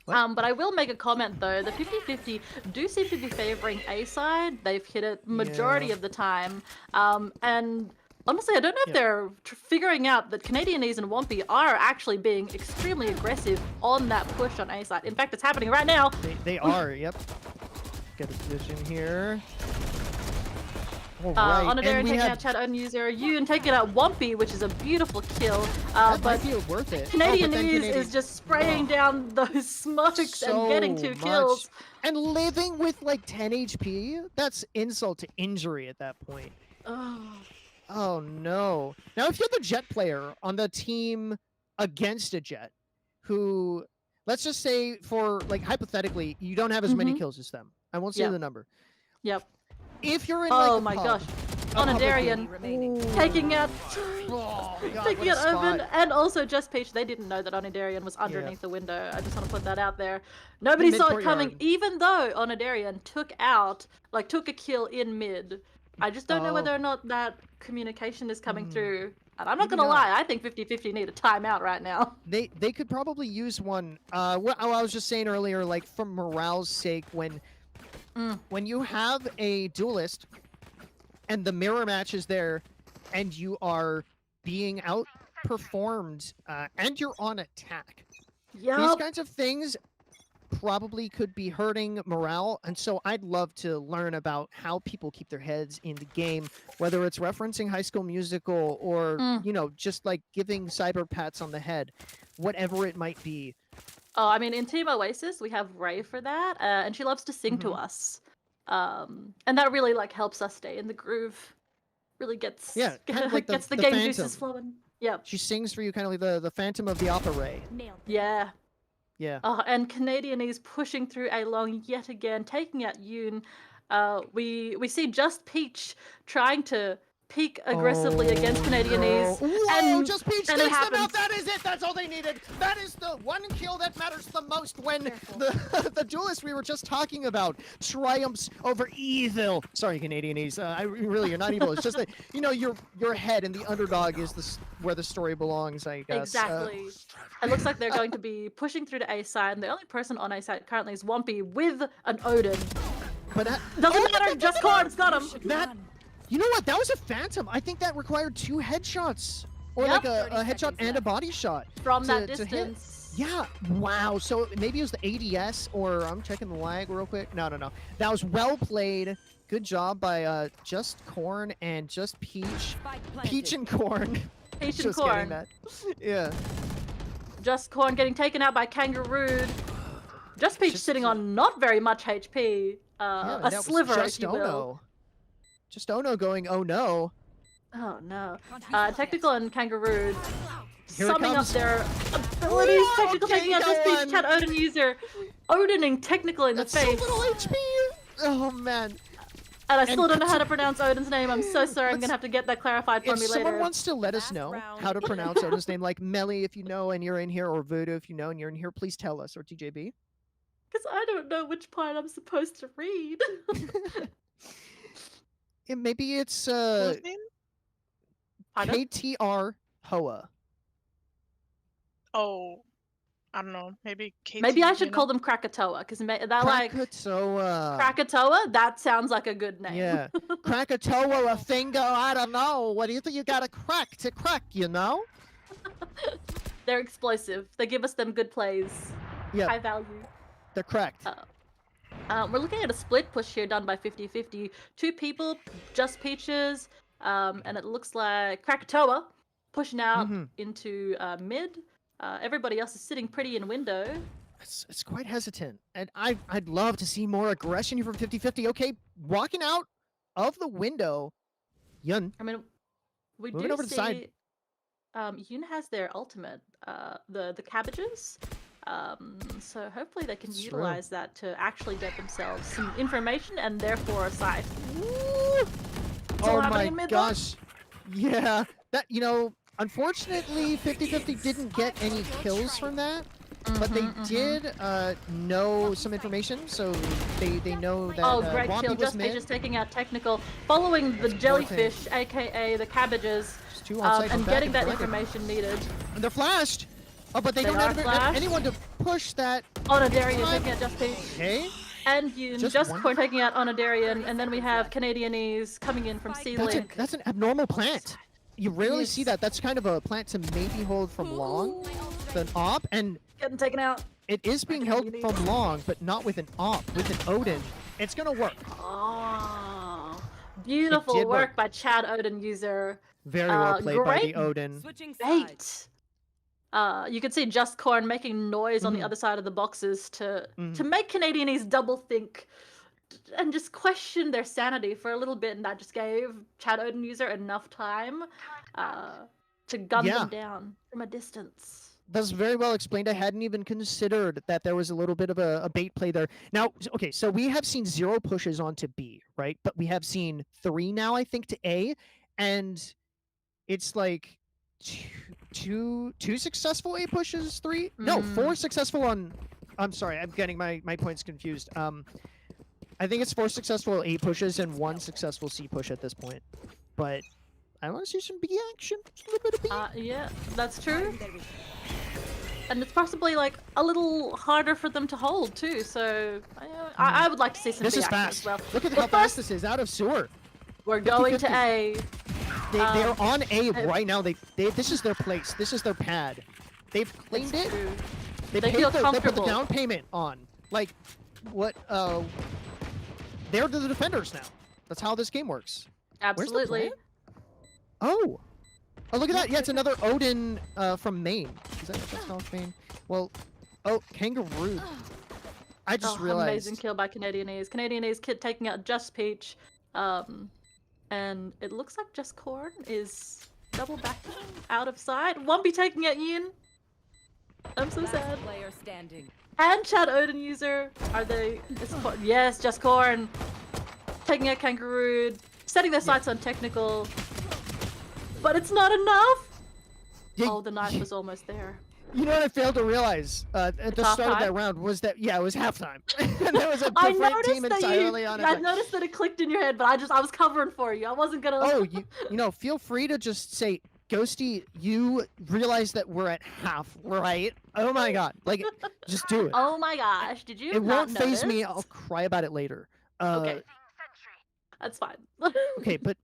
But I will make a comment though. The 50-50 do seem to be favoring A side. They've hit it majority of the time. And honestly, I don't know if they're figuring out that Canadianese and Wompy are actually being extremely aggressive on that push on A side. In fact, it's happening right now. They are, yep. Get a position here. Right. Onodarian taking out Chat Unuser, Yoon taking out Wompy, which is a beautiful kill. But worth it. Canadianese is just spraying down those smokes and getting 2 kills. And living with like 10 HP? That's insult to injury at that point. Oh no. Now if you're the Jet player on the team against a Jet, who, let's just say for, like, hypothetically, you don't have as many kills as them. I won't say the number. Yep. If you're in like oh my gosh, Onodarian taking out Oven and also Just Peach. They didn't know that Onodarian was underneath the window. I just want to put that out there. Nobody saw it coming, even though Onodarian took a kill in mid. I just don't know whether or not that communication is coming through. And I'm not gonna lie, I think 50-50 need a timeout right now. They could probably use one. What I was just saying earlier, like for morale's sake, when you have a duelist and the mirror match is there and you are being outperformed and you're on attack. These kinds of things probably could be hurting morale, and so I'd love to learn about how people keep their heads in the game, whether it's referencing High School Musical or, you know, just like giving cyber pats on the head, whatever it might be. Oh, I mean, in Team Oasis, we have Ray for that, and she loves to sing to us. And that really, like, helps us stay in the groove. Really gets, kind of like gets the the game Phantom. juices flowing. Yep. She sings for you kind of like the Phantom of the Opera Ray. Yeah. Yeah. And Canadianese pushing through A long yet again, taking out Yoon. We see Just Peach trying to peek aggressively against Canadianese. Whoa, Just Peach and takes it them out. That is it. That's all they needed. That is the one kill that matters the most when the duelist we were just talking about triumphs over evil. Sorry, Canadianese. You're not evil. It's just that, you know, your head and the underdog is where the story belongs, I guess. Exactly. It looks like they're going to be pushing through to A side, and the only person on A side currently is Wompy with an Odin. But Doesn't matter. Just Corn's got him. That, you know what? That was a phantom. I think that required 2 headshots, or Yep. like a headshot and a body shot From that to hit. distance. Yeah. Wow. So maybe it was the ADS, or I'm checking the lag real quick. No. That was well played. Good job by Just Corn and Just Peach. Peach and Corn. Peach and Just Corn. getting that. Yeah. Just Corn getting taken out by Kangaroo. Just Peach sitting on not very much HP. Yeah, A that was sliver, Just if you will. Ono. Just Ono going, oh no. Oh no. Technical and Kangaroo Here it summing up comes. their abilities. Technical okay, taking out go Just Peach, on. Chad Odin user. Odining Technical in the That's so face. little HP. Oh man. And I still don't know how to pronounce Odin's name. I'm so sorry. I'm let's- gonna have to get that clarified for If me someone later. wants to let us know how to pronounce Odin's name, like Melly if you know and you're in here, or Voodoo if you know and you're in here, please tell us, or TJB. Because I don't know which part I'm supposed to read. Maybe it's Pardon? KTR Hoa. Oh, I don't know. Maybe KT. Maybe I should call them Krakatoa, because they're like Krakatoa. Krakatoa. That sounds like a good name. Yeah. Krakatoa, a finger, I don't know. What do you think you got to crack, you know? They're explosive. They give us them good plays. Yeah. High value. They're cracked. We're looking at a split push here done by 50-50. 2 people, Just Peaches, and it looks like Krakatoa pushing out into mid. Everybody else is sitting pretty in window. It's quite hesitant, and I'd love to see more aggression here from 50-50. Okay, walking out of the window, Yun. I mean, we Moving do over to the see side. Yun has their ultimate, the cabbages. So hopefully they can It's true. utilize that to actually get themselves some information and therefore a side. Oh my gosh. Yeah, that, you know, unfortunately 50-50 didn't get any kills from that, but they did know some information, so they know that Oh, great Wampy kill. was Just mid. Peaches taking out Technical, following the jellyfish, aka the cabbages, two on site, and back getting and that blended. information needed. And they're flashed. Oh, but they They don't are have flashed. anyone to push that. Onodarian taking out Just Peach. Okay. And Yun, Just Just one? Corn taking out Onodarian, and then we have Canadianese coming in from C-Link. That's an abnormal plant. You rarely see that. That's kind of a plant to maybe hold from long, an op, and Getting taken out. it is being held from long, but not with an op. With an Odin, it's gonna work. Oh, beautiful did work work. by Chad Odin user. Very well played by the great Odin. Bait. You can see Just Corn making noise on the other side of the boxes to make Canadianese double think and just question their sanity for a little bit, and that just gave Chad Odin user enough time to gun them down from a distance. That's very well explained. I hadn't even considered that there was a little bit of a bait play there. Now, okay, so we have seen 0 pushes onto B, right? But we have seen 3 now, I think, to A, and it's like two successful A pushes, 3? No, 4 successful on. I'm sorry, I'm getting my points confused. I think it's 4 successful A pushes and 1 successful C push at this point. But I want to see some B action. Just a little bit of B. Yeah, that's true. And it's possibly like a little harder for them to hold too. So I would like to see some This B is action fast. as well. Look at But how fast this is out of sewer. We're going 50-50. to A. They are on A right now. They this is their place. This is their pad. They've claimed it. They feel put the comfortable. down payment on. Like what? They're the defenders now. That's how this game works. Absolutely. Where's the plan? Oh, look at that. Yeah, it's another Odin from Maine. Is that what that's called, Maine? Well, oh, Kangaroo. I just realized. Amazing kill by Canadianese. Canadianese kid taking out Just Peach. And it looks like Just Corn is double backing out of sight. Wumpy taking out Yin. I'm so sad. Player standing. And Chad Odin user. Are they? Yes, Just Corn. Taking out Kangaroo. Setting their sights on Technical. But it's not enough. Oh, the knife was almost there. You know what I failed to realize at the start of halftime? that round was that it was halftime. And there was a I different noticed team that entirely on it. I noticed that it clicked in your head, but I was covering for you. I wasn't gonna. Oh, you know, feel free to just say, Ghosty, you realize that we're at half, right? Oh my god, like, just do it. Oh my gosh, did you? It not won't phase me. notice? I'll cry about it later. Okay. That's fine. Okay, but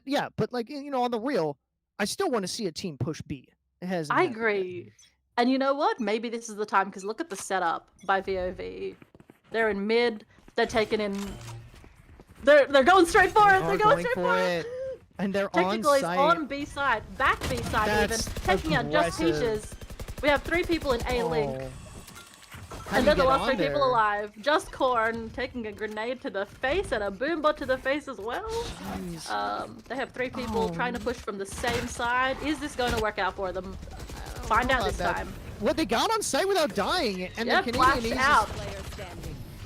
yeah, but like on the real, I still want to see a team push B. It hasn't I happened yet. agree. And you know what? Maybe this is the time, because look at the setup by VOV. They're in mid. They're taking in. They're going straight for it. They're going straight for it. And they're Technical on is site. on B side, back B side That's even, taking out Just aggressive. Peaches. We have 3 people in A link, How do and you they're the get last on 3 people there? alive. Just Corn taking a grenade to the face and a boombot to the face as well. They have 3 people trying to push from the same side. Is this going to work out for them? Find out this time. Well, they got on site without dying, and Yeah, the flashed Canadian out.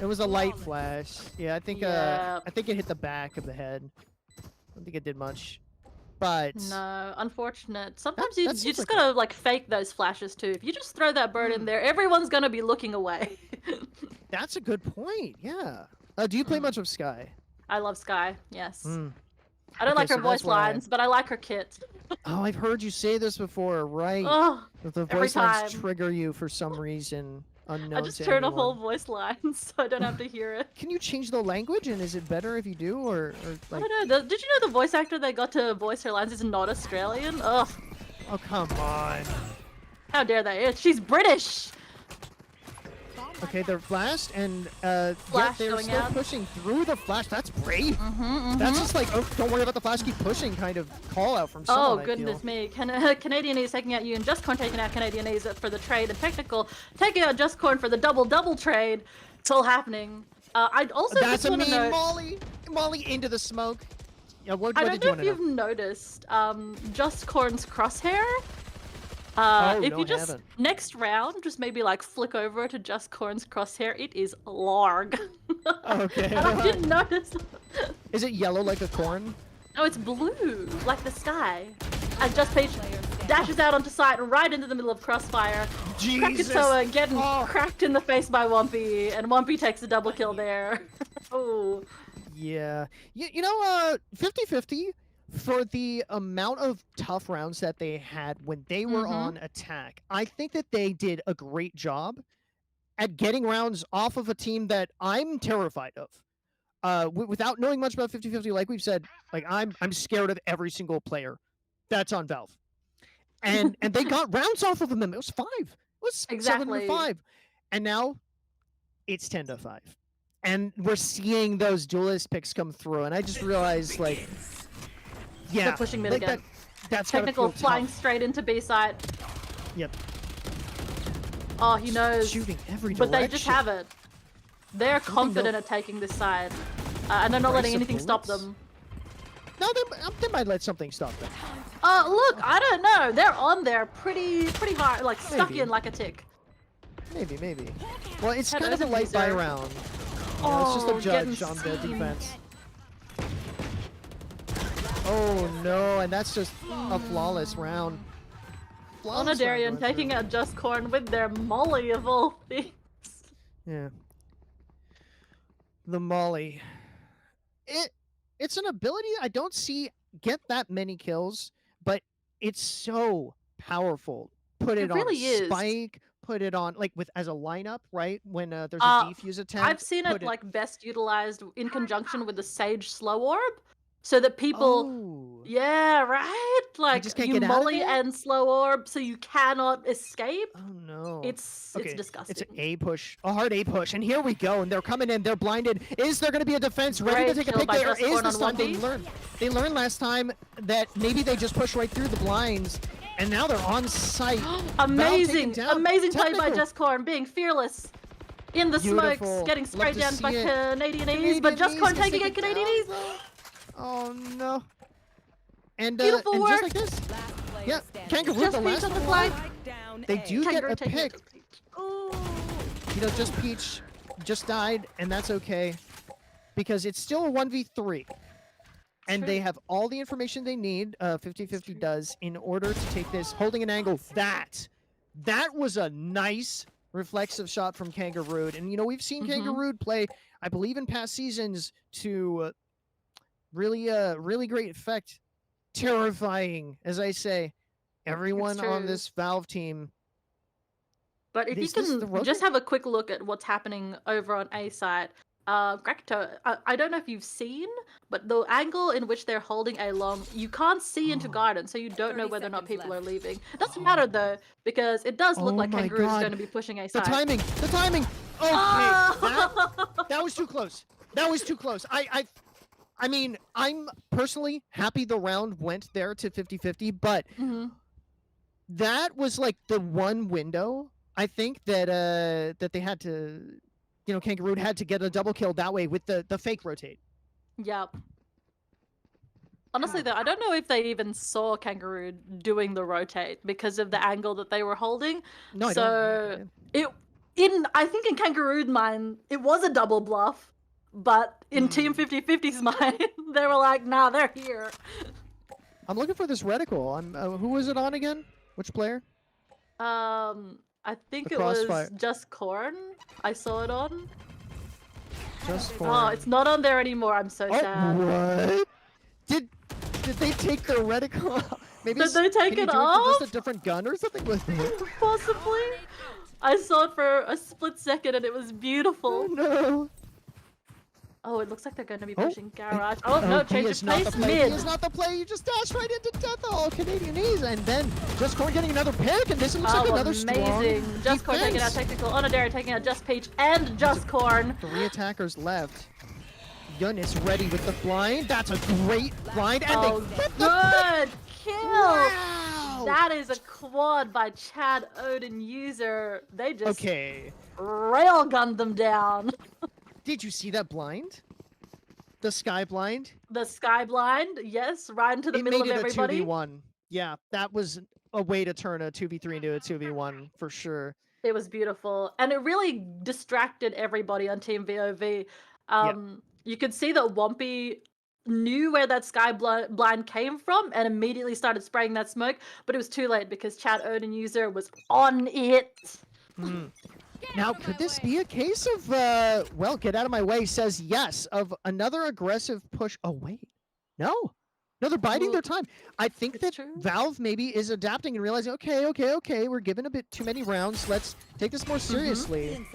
It was a light flash. Yeah, I think it hit the back of the head. I don't think it did much. But No, unfortunate. Sometimes that you seems just like gotta like fake those flashes too. If you just throw that bird in there, everyone's gonna be looking away. that's a good point. Yeah. Do you play much of Sky? I love Sky. Yes. I don't Okay, like her so voice that's why- lines, but I like her kit. Oh, I've heard you say this before, right? Oh, That the every voice lines time. trigger you for some reason unknown I just to turn off anyone. all voice lines so I don't have to hear it. Can you change the language, and is it better if you do, or I like? don't know. Did you know the voice actor they got to voice her lines is not Australian? Ugh. Oh, come on. How dare they? She's British. Okay, they're flashed, and Flash they're going still out. pushing through the flash. That's brave. That's just like, oh, don't worry about the flash, keep pushing kind of call out from someone. Oh, I goodness feel. me. Canadianese taking out you and Just Corn taking out Canadianese for the trade, and Technical taking out Just Corn for the double trade. It's all happening. I'd also That's just a want to mean note... Molly into the smoke. Yeah, what I did don't you know want if to know? you've noticed, Just Corn's crosshair. Oh, if no, you I just haven't. next round, just maybe like flick over to Just Corn's crosshair, it is larg. Okay. And I didn't notice. Is it yellow like a corn? No, it's blue, like the sky. And Just Peach dashes out onto site right into the middle of crossfire. Jesus. Krakatoa getting Oh. cracked in the face by Wumpy, and Wumpy takes a double kill there. Oh. Yeah. You know, 50-50 for the amount of tough rounds that they had when they were on attack. I think that they did a great job at getting rounds off of a team that I'm terrified of. Without knowing much about 50-50, like we've said, like I'm scared of every single player that's on Valve. And they got rounds off of them. It was 5. It was Exactly. 7-5. And now it's 10-5. And we're seeing those duelist picks come through, and I just realized, like, yeah, They're pushing mid like again. that's gotta Technical feel flying tough. straight into B side. Yep. Oh, he knows. Shooting every But direction. they just have it. They're confident at taking this side. And they're not letting Brace of anything stop bullets? them. No, they might let something stop them. Look, I don't know. They're on there pretty hard, like stuck Maybe. in like a tick. Maybe. Well, it's Had kind of a those light buy abuser. round. it's just Oh, a getting judge on the steamed. defense. Oh no, and that's just a flawless round. Flawless round Onodarian going taking through. out Just Corn with their molly of all things. Yeah. The Molly. It's an ability I don't see get that many kills, but it's so powerful. Put it, It on really is. Spike, put it on like with as a lineup, right? When there's a defuse attempt. I've seen put it like best utilized in conjunction with the Sage Slow Orb, so that people, Oh. yeah, right, like just can't you get out of molly there? and Slow Orb, so you cannot escape. Oh no. It's Okay, disgusting. It's an A push, a hard A push, and here we go. And they're coming in. They're blinded. Is there going to be a defense ready to Great take a kill pick by there? Just Is Corn this on time they 1B. learned? They learned last time that maybe they just push right through the blinds, and now they're on site. Amazing, amazing play by Technical. Just Corn, being fearless in the Beautiful. smokes, getting Love sprayed to down see by it. Canadianese, but Just Corn taking it Canadianese. Oh no. And Beautiful and work. just like this. Yeah, Kangaroo, Just the Peach last on the one. flank. They do get Kangaroo a taking it pick. to Peach. Ooh. You know, just Peach just died, and that's okay. Because it's still a 1v3. And they have all the information they need, 50-50 does, in order to take this, holding an angle. That was a nice reflexive shot from Kangaroo. And, you know, we've seen Kangaroo play, I believe, in past seasons to really great effect. Terrifying, as I say. Everyone on true. this Valve team. But if This you is the can road just trip. have a quick look at what's happening over on A side, Grakto, I don't know if you've seen, but the angle in which they're holding A long, you can't see into garden, so you don't know 30 whether or not seconds people are left. leaving. It doesn't matter though, because it does look Oh like my Kangaroo is God. going to be pushing A The side. timing! The timing! Okay, Oh! that was too close. That was too close. I mean, I'm personally happy the round went there to 50-50, but that was like the one window I think that that they had to, you know, Kangaroo had to get a double kill that way with the fake rotate. Yep. Honestly though, I don't know if they even saw Kangaroo doing the rotate because of the angle that they were holding. No, I so don't. I think in Kangaroo's mind, it was a double bluff, but in Team 50-50's mind, they were like, nah, they're here. I'm looking for this reticle. Who was it on again? Which player? I think The it was Crossfire. Just Corn. I saw it on. Just for. Oh, it's not on there anymore. I'm so sad. What? Did they take their reticle off? Maybe Did they take can you it do off? with just a different gun or something with it? Possibly. I saw it for a split second and it was beautiful. Oh, no. Oh, it looks like they're going to be Oh. pushing Garage. Oh, no, he change is of not pace. the play. Mid. He is not the play. You just dash right into death. Oh, Canadianese, and then Just Corn getting another pick, and this looks like another amazing. strong Just Corn taking out defense. technical. Onodera taking out Just Peach and Just Corn. 3 attackers left. Yunis ready with the blind. That's a great blind, and Oh, they hit the good kill. Wow. That is a quad by Chad Odin user. They just Okay. railgunned them down. Did you see that blind? The sky blind? The sky blind, yes, right into the It middle made of it everybody. a 2v1. Yeah, that was a way to turn a 2v3 into a 2v1 for sure. It was beautiful, and it really distracted everybody on Team VOV. You could see that Wompy knew where that sky blind came from and immediately started spraying that smoke, but it was too late because Chad Odin user was on it. Now, could this be a case of, well, get out of my way says yes, of another aggressive push? Oh, wait. No. No, they're biding their time. I think that Valve maybe is adapting and realizing, okay, we're giving a bit too many rounds. Let's take this more seriously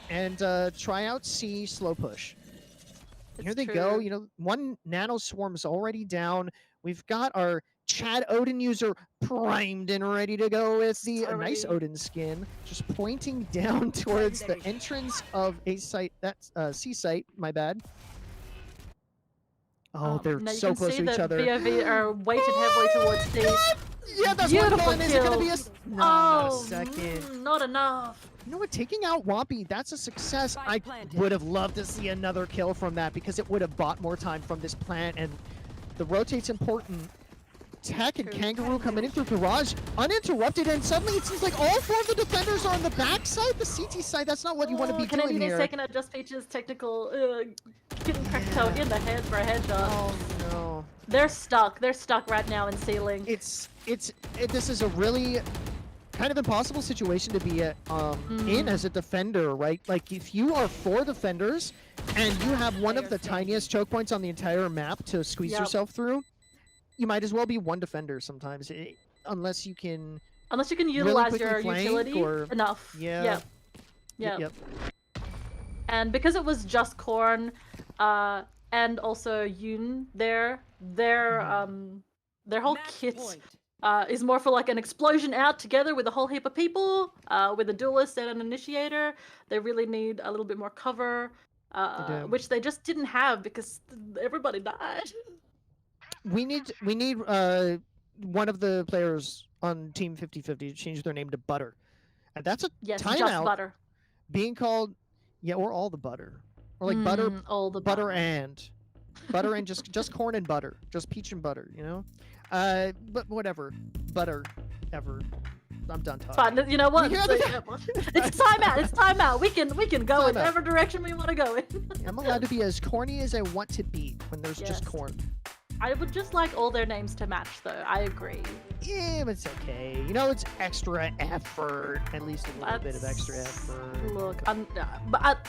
and try out C slow push. Here they go. You know, 1 nano swarm's already down. We've got our Chad Odin user primed and ready to go with the nice Odin skin, just pointing down towards the entrance of a site. That's C site. My bad. Oh, they're now you so can close see to each that other. VOV are weighted heavily towards C. Yeah, that's beautiful one gun. Is it gonna be a? kill. No, not a Oh, second. not enough. You know what? Taking out Wompy, that's a success. I would have loved to see another kill from that because it would have bought more time from this plant, and the rotate's important. Tech and Kangaroo coming in through garage, uninterrupted, and suddenly it seems like all 4 of the defenders are on the backside, the CT side. That's not what you want to be doing Canadian here. is taking out Just Peach's technical, getting Krakatoa in the head for a headshot. Oh no. They're stuck. They're stuck right now in ceiling. This is a really kind of impossible situation to be in as a defender, right? Like if you are 4 defenders and you have one of the tiniest choke points on the entire map to squeeze yourself through, you might as well be 1 defender sometimes, unless you can utilize really your quickly flank utility or... enough. Yeah. Yep. And because it was Just Corn, and also Yoon, their whole kit is more for like an explosion out together with a whole heap of people, with a duelist and an initiator. They really need a little bit more cover, which they just didn't have because everybody died. We need one of the players on Team 50-50 to change their name to Butter, and that's a Just timeout Butter. being called, or all the butter, or like butter, all the butter and just corn and butter, just peach and butter, you know. But whatever, butter, ever. I'm done talking. Fine. You know what? You hear It's timeout. It's timeout. We can go in Timeout. whatever direction we want to go in. I'm allowed to be as corny as I want to be when there's just corn. I would just like all their names to match, though. I agree. Yeah, but it's okay. You know, it's extra effort. At least a little bit of extra effort. Look, but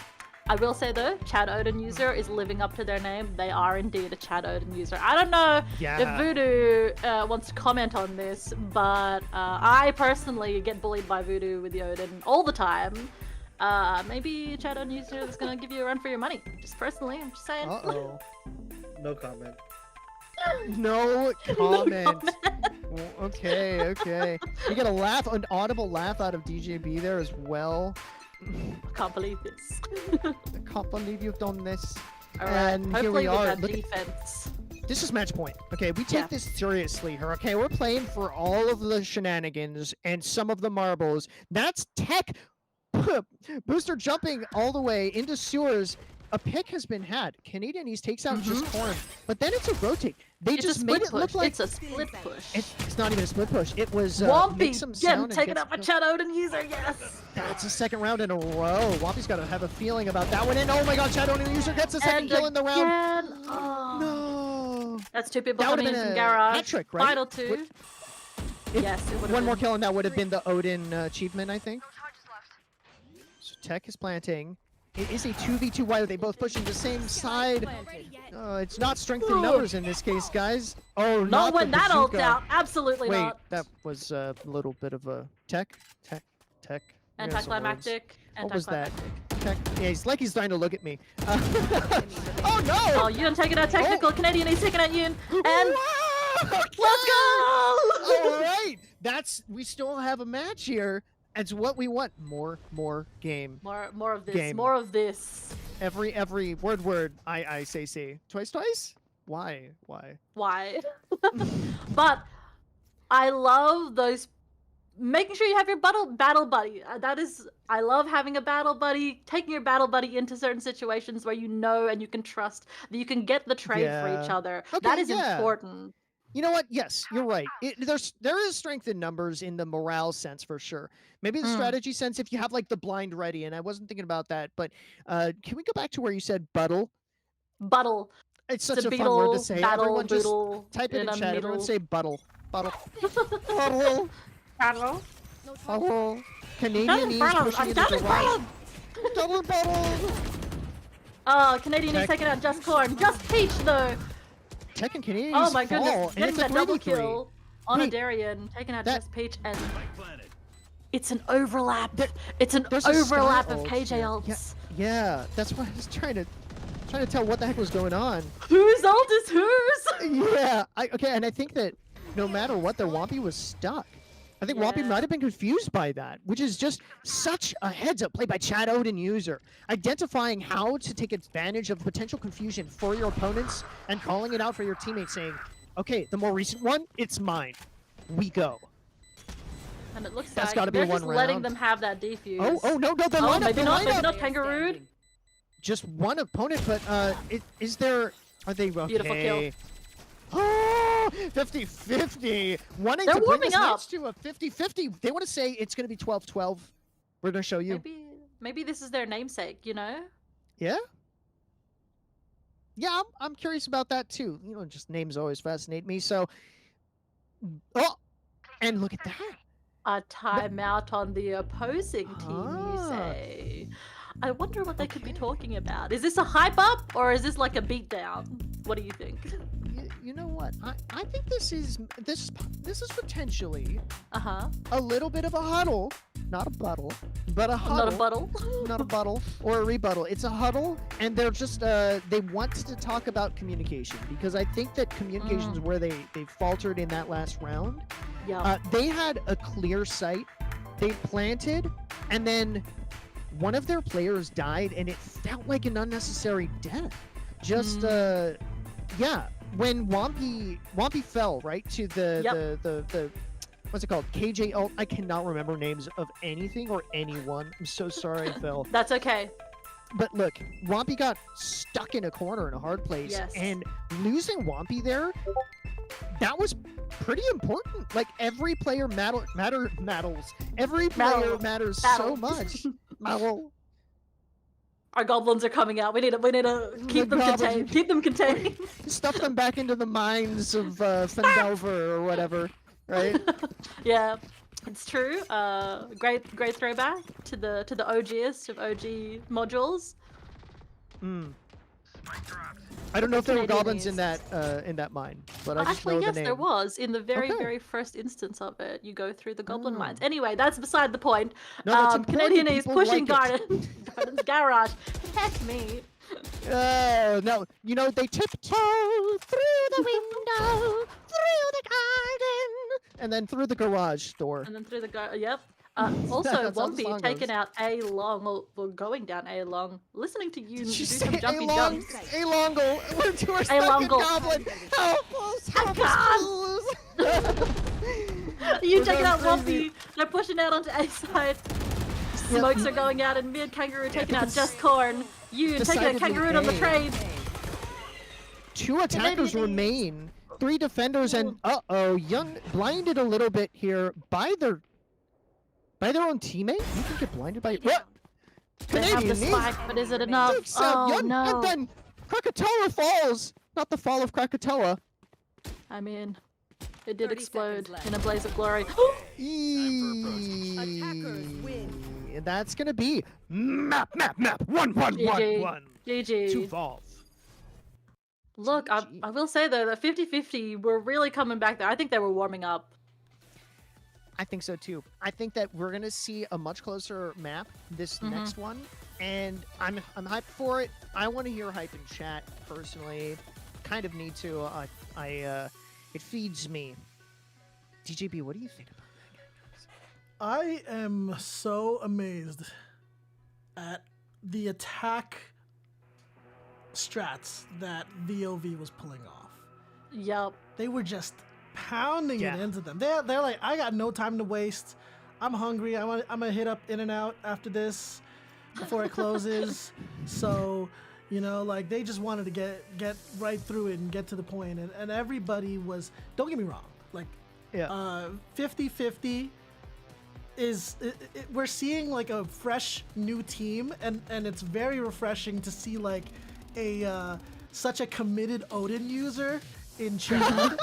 I will say though, Chad Odin user is living up to their name. They are indeed a Chad Odin user. I don't know if Voodoo wants to comment on this, but I personally get bullied by Voodoo with the Odin all the time. Maybe chat on user is gonna give you a run for your money. Just personally, I'm just saying. Uh-oh. No comment. No comment. Okay. You get a laugh, an audible laugh out of DJB there as well. I can't believe this. I can't believe you've done this. Alright, And here hopefully we with are. that Look, defense. this is match point. Okay, we take this seriously here. Okay, we're playing for all of the shenanigans and some of the marbles. That's tech. Booster jumping all the way into sewers. A pick has been had. Canadian East takes out just corn, but then it's a rotate. They It's just a made split it look push. like It's a split push. it's not even a split push. It was make some Wampy sound again and taken get up by some- Chad Odin user. Yes. That's a second round in a row. Wampy's got to have a feeling about that one. And oh my God, Chad Odin user gets a second kill in the round. Again. Oh. No. That's two people That would've coming in been from a garage. hat trick, right? Final two. Yes, it would have One more been. kill and that would have been the Odin achievement, I think. So Tech is planting. It is a 2v2 wide. They both pushing the same side. It's not strength in numbers in this case, guys. Oh, Not when the that ult's bazooka. out. Absolutely Wait, not. that was a little bit of a tech. Where's the words? Anticlimactic. What was that? Anticlimactic. Tech. Yeah, he's like he's trying to look at me. Oh no! Oh, Yun taking out technical. Canadian is taking out Yun. And let's go! All right, we still have a match here. It's what we want. More game. More of this. Game. More of this. Every word. I say. Twice. Why? Why? But I love those. Making sure you have your battle buddy. I love having a battle buddy. Taking your battle buddy into certain situations where you know and you can trust that you can get the trade for each other. Okay, that is yeah. important. You know what? Yes, you're right. There is strength in numbers in the morale sense for sure. Maybe the strategy sense if you have like the blind ready, and I wasn't thinking about that, but can we go back to where you said buttle? Buttle. It's such a beetle, fun word to say. battle, Everyone just boodle, type it in a chat. Everyone middle. say buttle. Buttle. Buttle. Battle. Buttle. Canadian East pushing into the right. Double buttle. Oh, Canadian is Tech. taking out Just Corn. Just Peach though. Tech and Canadian Oh East my fall, goodness. and Getting it's a that double 3v3. kill on a Wait, Darien. Taking out that- Just Peach and it's an overlap. It's an There's a overlap Sky of ult KJ here. ults. Yeah, that's why I was trying to tell what the heck was going on. Whose ult is whose? Yeah, okay, and I think that no matter what, the Wampy was stuck. I think Wampy might have been confused by that, which is just such a heads-up play by Chad Odin user. Identifying how to take advantage of potential confusion for your opponents and calling it out for your teammates, saying, okay, the more recent one, it's mine. We go. And it looks That's like gotta be they're one just letting round. them have that defuse. Oh, no, the Oh, lineup, maybe the not, maybe lineup. not Kangaroo. Just one opponent, but is there... Are they okay? Beautiful kill. Oh, 50-50. Wanting They're to bring warming this up. match to a 50-50. They want to say it's going to be 12-12. We're going to show you. Maybe this is their namesake, you know? Yeah? Yeah, I'm curious about that too. You know, just names always fascinate me. So, oh, and look at that. A timeout on the opposing team, you say? I wonder what they could be talking about. Is this a hype up or is this like a beatdown? What do you think? You know what? I think this is potentially a little bit of a huddle, not a buttle, but a huddle. Not a buttle. Not a buttle or a rebuttal. It's a huddle, and they're just they want to talk about communication because I think that communication's where they faltered in that last round. Yeah. They had a clear sight. They planted, and then one of their players died, and it felt like an unnecessary death. Just yeah. When Wampy fell right to the what's it called? KJ ult. I cannot remember names of anything or anyone. I'm so sorry, Phil. That's okay. But look, Wampy got stuck in a corner in a hard place, Yes. and losing Wampy there, that was pretty important. Like every player matters. Every player matters so much. Our goblins are coming out. We need to keep them contained. Keep them contained. Stuff them back into the mines of FamBam or whatever, right? Yeah, it's true. Great throwback to the OGest of OG modules. I don't know if there were Canadian goblins in is. that mine, but I just Actually, know yes, the name. there was. In the very, Okay. very first instance of it, you go through the goblin Oh. mines. Anyway, that's beside the point. No, that's important. Canadian is People pushing like it. Garden's garage. Heck me. No, you know, they tiptoe through the window, through the garden, and then through the garage door. And then through the yep. Also, That's how the Wompy song taking goes. out A long, or going down A long, listening to you Did do you some say jumpy A-long, jumps. A-longle? We're to our second A-longle. goblin. Help us, help us, You We're taking going out crazy. Wompy. They're pushing out onto A side. Smokes are going out in mid. Kangaroo taking out just corn. You taking out Decidedly Kangaroo on the A. trade. 2 attackers remain. 3 defenders, and Young blinded a little bit here by their own teammate. You can get blinded by what? They have the Canadian spike, but is it enough? takes out Oh Young, no. and then Krakatoa falls. Not the fall of Krakatoa. I mean, it did 30 explode seconds left. in a blaze of glory. Attackers win. And that's gonna be map 1 GG. GG. to Valve. Look, I will say though that 50-50 were really coming back there. I think they were warming up. I think so too. I think that we're gonna see a much closer map this next one, and I'm hyped for it. I want to hear hype in chat personally. Kind of need to. It feeds me. DJB, what do you think about that? I am so amazed at the attack strats that VOV was pulling off. Yup. They were just pounding Yeah. it into them. They're like, I got no time to waste. I'm hungry. I'm gonna hit up In and Out after this before it closes. So, you know, like they just wanted to get right through it and get to the point. And everybody was, don't get me wrong, like 50-50 is we're seeing like a fresh new team, and it's very refreshing to see like a such a committed Odin user in chat.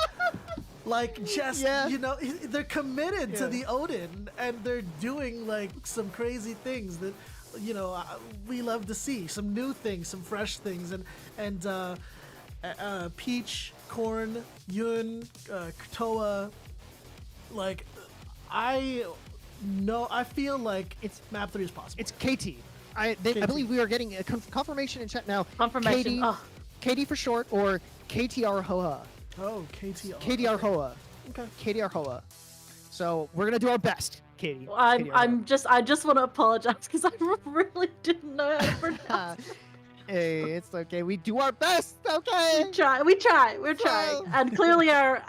Like just you know, they're committed to the Odin, and they're doing like some crazy things that, you know, we love to see. Some new things, some fresh things, and Peach, Corn, Yun, Toa, like I feel like it's map 3 is possible. It's KT. I believe we are getting a confirmation in chat now. Confirmation. KT for short, or KTR Hoa. Oh, KTR. KDR Hoa. Okay. KDR Hoa. So we're gonna do our best, Katie. I just want to apologize because I really didn't know how to pronounce. Hey, it's okay. We do our best. Okay. We're trying. And clearly our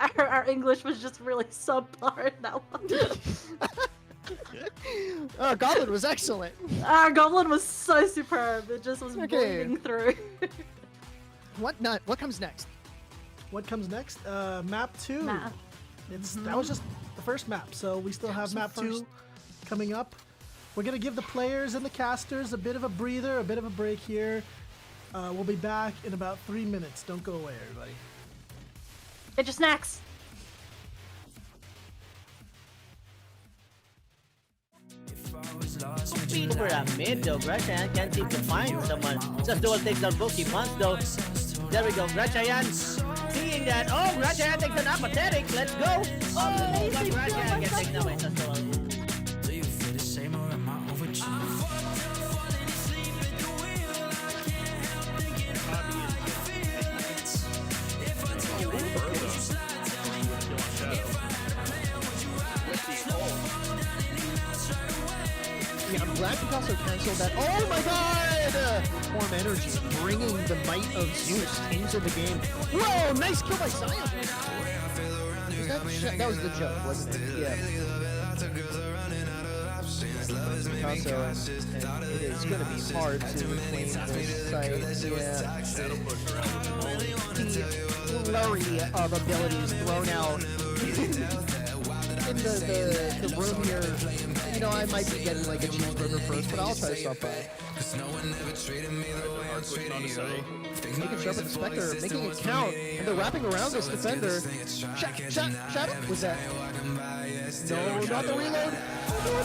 English was just really subpar in that one. Goblin was excellent. Our Goblin was so superb. It just was bleeding through. What comes next? What comes next? Map 2. That was just the first map, so we still have map 2 coming up. We're gonna give the players and the casters a bit of a breather, a bit of a break here. We'll be back in about 3 minutes. Don't go away, everybody. Get your snacks. Over at mid though, Grachayan can't seem to find someone. Just dual takes down both months though. There we go, Grachayan seeing that. Oh, Grachayan takes an apathetic. Let's go. Oh, but Grachayan gets taken away. Just dual. Do you feel the same or am I overdue? Yeah, I'm glad you also canceled that. Oh my god! Form energy, bringing the might of Zeus into the game. Whoa, nice kill by Zion. That was the joke, wasn't it? Yeah. Picasso, and it is going to be hard to reclaim this site. Yeah. The flurry of abilities thrown out in the room here. You know, I might be getting like a cheeseburger first, but I'll try to stop by. Making sharp with the Spectre, making it count, and they're wrapping around this defender. Shadow? Was that? No, not the reload. No.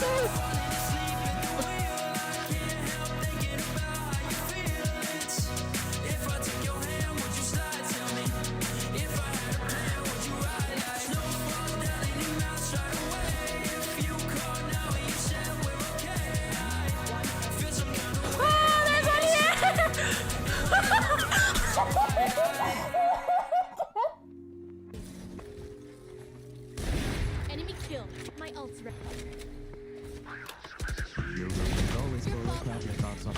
One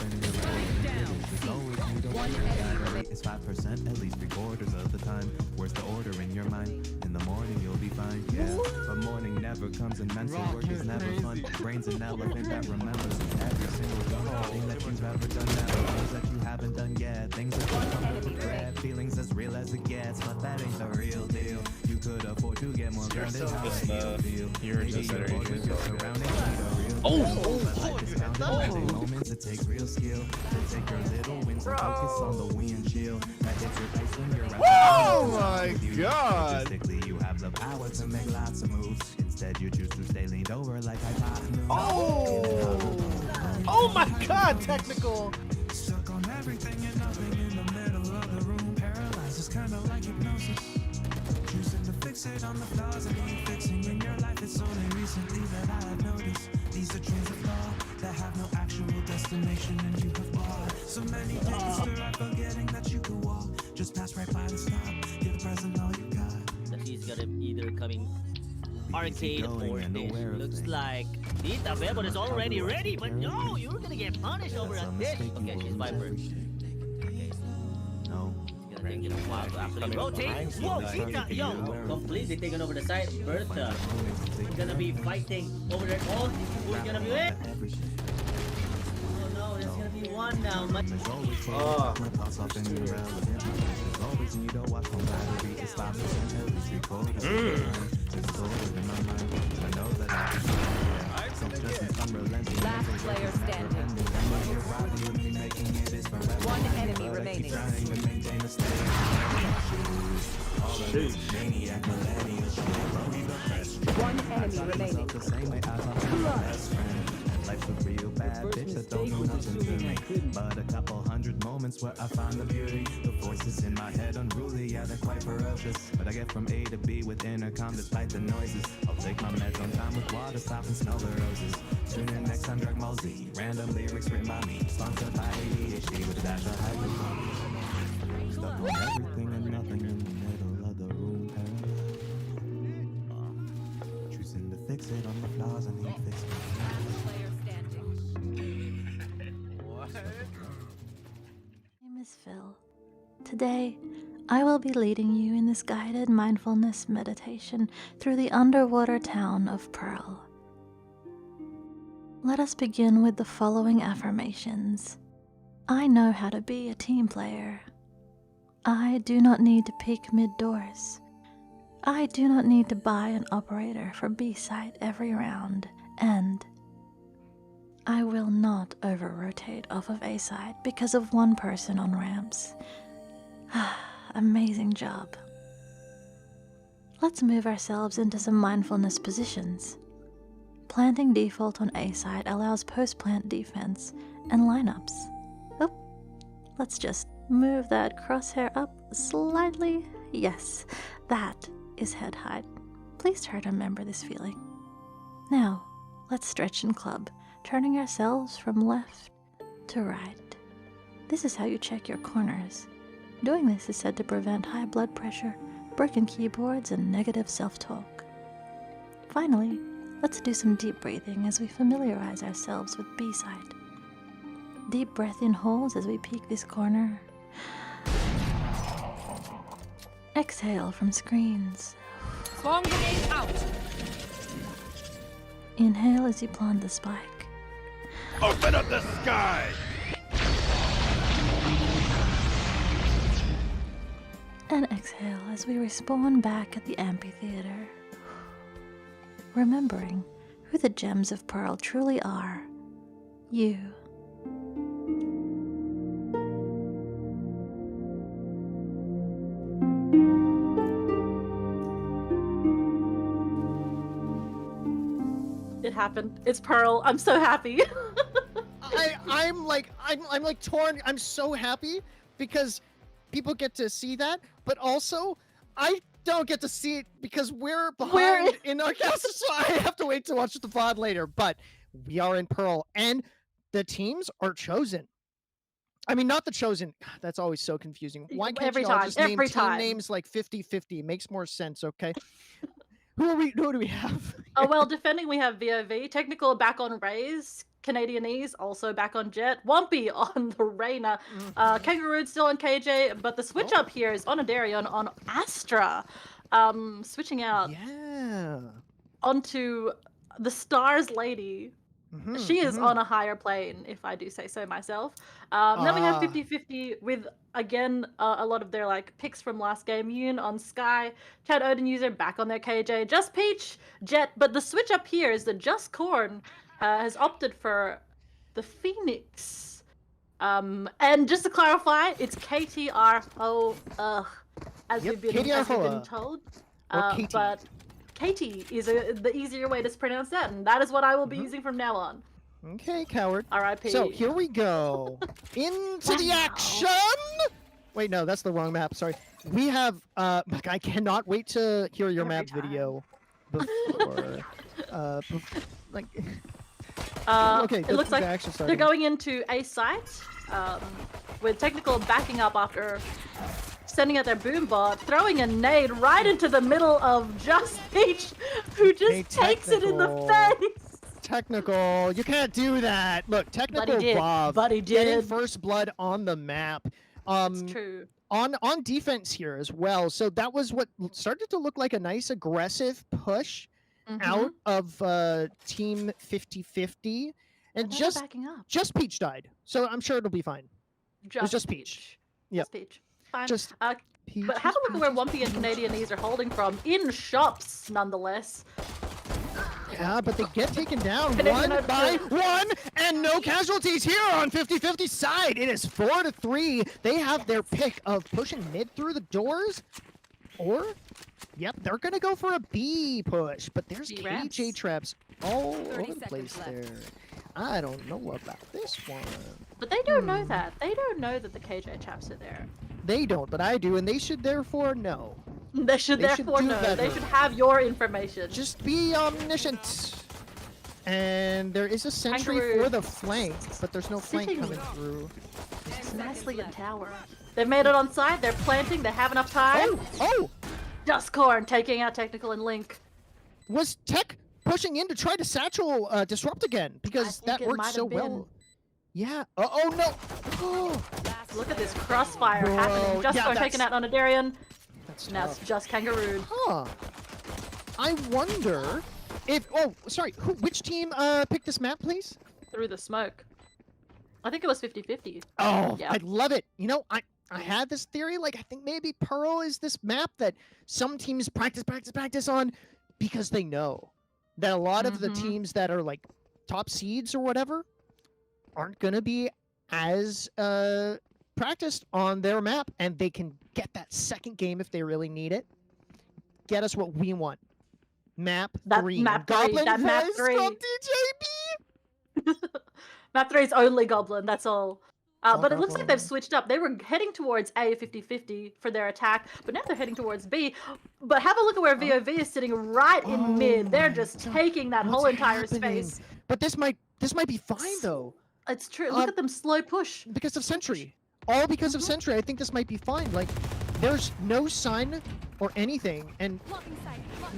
enemy remaining. It's 5% at least 3/4 of the time. Where's the order in your mind? In the morning you'll be fine, yeah. But morning never comes and mental work is never fun. Brain's an elephant that remembers every single thing that you've ever done now. Things that you haven't done yet. Things that you come to regret. Feelings as real as it gets, but that ain't the real deal. You could afford to get more grounded. You're just there. Moments it takes real skill to take your little wins and focus on the windshield. That hits your face when you're Oh my god! Logistically, you have the power to make lots of moves. Instead, you choose to stay leaned over like hypotenuse. Oh my god, technical. Stuck on everything and nothing in the middle of the room. Paralyzed, it's kind of like hypnosis. Choosing to fix it on the flaws and need fixing in your life. It's only recently that I have noticed these are trains of thought that have no actual destination, and you have bought so many tickets to ride, forgetting that you can walk. Just pass right by the stop. Give the present all you got. That he's gonna either coming arcade or dish. Looks like Tita Bebo is already ready, but no, you're gonna get punished over a dish. Okay, she's Viper. Okay. No. It's gonna take it a while to actually rotate. Whoa, Tita, yo, completely taken over the side. Bertha, we're gonna be fighting over there. Oh, who's gonna be it? Oh no, there's gonna be one now. Last player standing. One enemy remaining. One enemy remaining. Life's a real bad bitch that don't do nothing to me. But a couple hundred moments where I find the beauty. The voices in my head unruly, yeah, they're quite ferocious. But I get from A to B with intercom despite the noises. I'll take my meds on time with water, stop and smell the roses. Tune in next time, Drug Mosey. Random lyrics written by me. Sponsored by ADHD with a dash of hydroponics. Stuck on everything and nothing in the middle of the room. Choosing to fix it on the flaws and he fixed it. My name is Phil. Today, I will be leading you in this guided mindfulness meditation through the underwater town of Pearl. Let us begin with the following affirmations. I know how to be a team player. I do not need to peek mid-doors. I do not need to buy an operator for B-site every round, and I will not over-rotate off of A-side because of one person on ramps. Amazing job. Let's move ourselves into some mindfulness positions. Planting default on A-side allows post-plant defense and lineups. Oh, let's just move that crosshair up slightly. Yes, that is head height. Please try to remember this feeling. Now, let's stretch and club, turning ourselves from left to right. This is how you check your corners. Doing this is said to prevent high blood pressure, broken keyboards, and negative self-talk. Finally, let's do some deep breathing as we familiarize ourselves with B-side. Deep breath in holds as we peek this corner. Exhale from screens. Bomb grenade out. Inhale as you plant the spike. Open up the sky! And exhale as we respawn back at the amphitheater. Remembering who the gems of Pearl truly are. You. It happened. It's Pearl. I'm so happy. I'm like torn. I'm so happy because people get to see that, but also I don't get to see it because we're behind in our castle, so I have to wait to watch the VOD later. But we are in Pearl, and the teams are chosen. I mean, not the chosen. God, that's always so confusing. Why can't you all just name team names like 50-50? It makes more sense, okay? Who do we have? Oh, well, defending we have VOV. Technical back on Raze. Canadianese also back on Jet. Wumpy on the Reyna. Kangaroo still on KJ, but the switch up here is on Darian on Astra. Switching out onto the Stars lady. She is on a higher plane, if I do say so myself. Then we have 50-50 with, again, a lot of their like picks from last game. Yoon on Sky, Chad Odin user back on their KJ, Just Peach, Jet. But the switch up here is that Just Corn has opted for the Phoenix. And just to clarify, it's KTRO, as we've been told. But Katie is the easier way to pronounce that, and that is what I will be using from now on. Okay, coward. R.I.P. So here we go. Into the action! Wait, no, that's the wrong map. Sorry. We have, I cannot wait to hear your map video before, okay, it looks like they're going into a site with technical backing up after sending out their boom bot, throwing a nade right into the middle of Just Peach, who just takes it in the face. Technical, you can't do that. Look, technical VOV. But he did. Getting first blood on the map. It's true. On defense here as well. So that was what started to look like a nice aggressive push out of team 50-50. And just Peach died. So I'm sure it'll be fine. Just Peach. Yeah. Just Peach. Fine. But have a look at where Wumpy and Canadianese are holding from. In shops, nonetheless. Yeah, but they get taken down one by one, and no casualties here on 50-50 side. It is 4-3. They have their pick of pushing mid through the doors, or, yep, they're going to go for a B push. But there's KJ traps all over the place there. I don't know about this one. But they don't know that. They don't know that the KJ traps are there. They don't, but I do, and they should therefore know. They should therefore know. Better. They should have your information. Just be omniscient. And there is a sentry for the flank, but there's no flank coming through. Nicely in tower. They've made it on side. They're planting. They have enough time. Oh! Dustcorn taking out Technical and Link. Was Tech pushing in to try to satchel disrupt again? Because that worked so well. Yeah. Oh no! Oh. Look at this crossfire happening. Dustcorn taken out on a Darian. Now it's just Kangaroo. Huh. I wonder if... Oh, sorry. Which team picked this map, please? Through the smoke. I think it was 50-50. Oh, yeah. I love it. You know, I had this theory. Like, I think maybe Pearl is this map that some teams practice on because they know that a lot of the teams that are, like, top seeds or whatever aren't going to be as... practiced on their map, and they can get that second game if they really need it. Get us what we want. Map 3. Goblin map 3. From DJB. Map 3 is only Goblin, that's all. But it looks like they've switched up. They were heading towards A 50-50 for their attack, but now they're heading towards B. But have a look at where VOV is sitting right in mid. They're just taking that whole entire space. But this might be fine though. It's true. Look at them slow push. Because of Sentry. All because of Sentry. I think this might be fine. Like, there's no sign or anything, and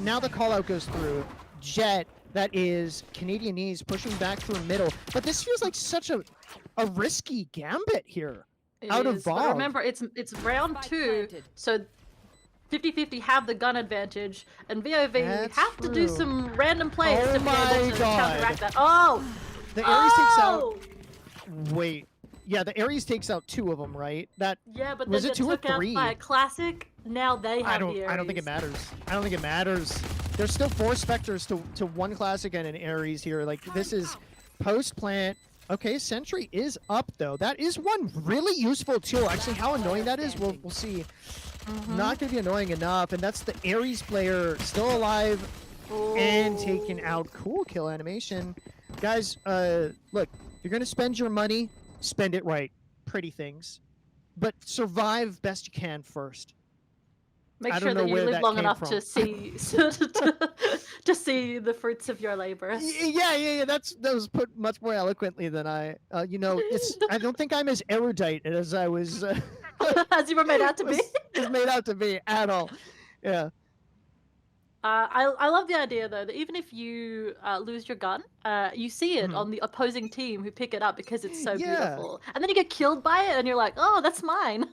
now the call out goes through. Jet, that is Canadianese pushing back through middle, but this feels like such a risky gambit here. Out of VOV. But remember, it's round 2, so 50-50 have the gun advantage, and VOV have to do some random plays to be able to counteract that. Oh! The Ares takes out... Wait. Yeah, the Ares takes out 2 of them, right? Yeah, but was then it 2 or 3? Out by a classic. Now they have the Ares. I don't think it matters. I don't think it matters. There's still 4 Spectres to 1 classic and an Ares here. Like, this is post plant. Okay, Sentry is up though. That is one really useful tool. Actually, how annoying that is, we'll see. Not gonna be annoying enough, and that's the Ares player still alive and taken out. Cool kill animation, guys. Look, if you're gonna spend your money, spend it right. Pretty things, but survive best you can first. Make sure that you live long enough to see to see the fruits of your labor. Yeah. That was put much more eloquently than I. You know, I don't think I'm as erudite as I was. As you were made out to be. Was made out to be at all. Yeah. I love the idea though that even if you lose your gun, you see it on the opposing team who pick it up because it's so beautiful, and then you get killed by it, and you're like, oh, that's mine.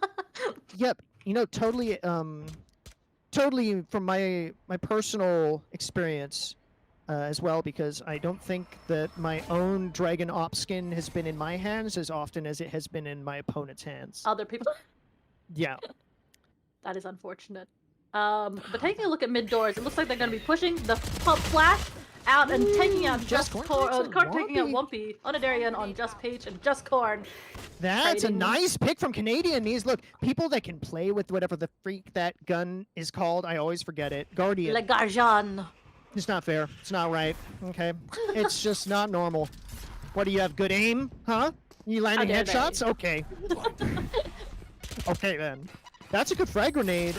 Yep. You know, totally. Totally from my personal experience as well, because I don't think that my own Dragon Op skin has been in my hands as often as it has been in my opponent's hands. Other people. Yeah. That is unfortunate. But taking a look at mid doors, it looks like they're going to be pushing the pop flash out and taking out Just Corn, taking out Wumpy, Onidarian on Just Peach and Just Corn. That's trading. a nice pick from Canadian Knees. Look, people that can play with whatever the freak that gun is called, I always forget it. Guardian. Le Garjan. It's not fair. It's not right. Okay. It's just not normal. What, do you have good aim? Huh? You landing headshots? Okay. Okay then. That's a good frag grenade.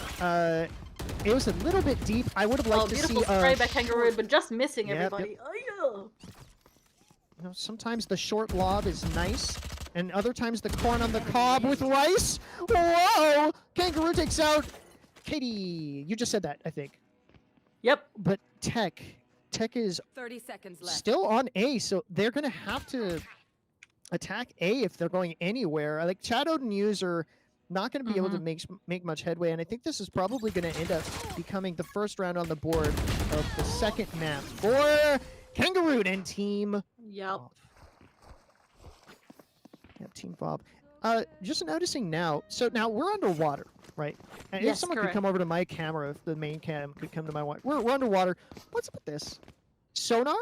It was a little bit deep. I would have liked to see. Beautiful spray by Kangaroo, but just missing everybody. Yep. Oh yeah. You know, sometimes the short lob is nice, and other times the corn on the cob with rice. Whoa! Kangaroo takes out Katie. You just said that, I think. Yep. But Tech is 30 seconds left. still on A, so they're gonna have to attack A if they're going anywhere. Like Chad Odin user. Not going to be able to make much headway, and I think this is probably going to end up becoming the first round on the board of the second map for Kangaroo and Team. Yep. Yeah, Team Bob. Just noticing now. So now we're underwater, right? And if Yes, someone correct. could come over to my camera, if the main cam could come to my one, we're underwater. What's up with this? Sonar?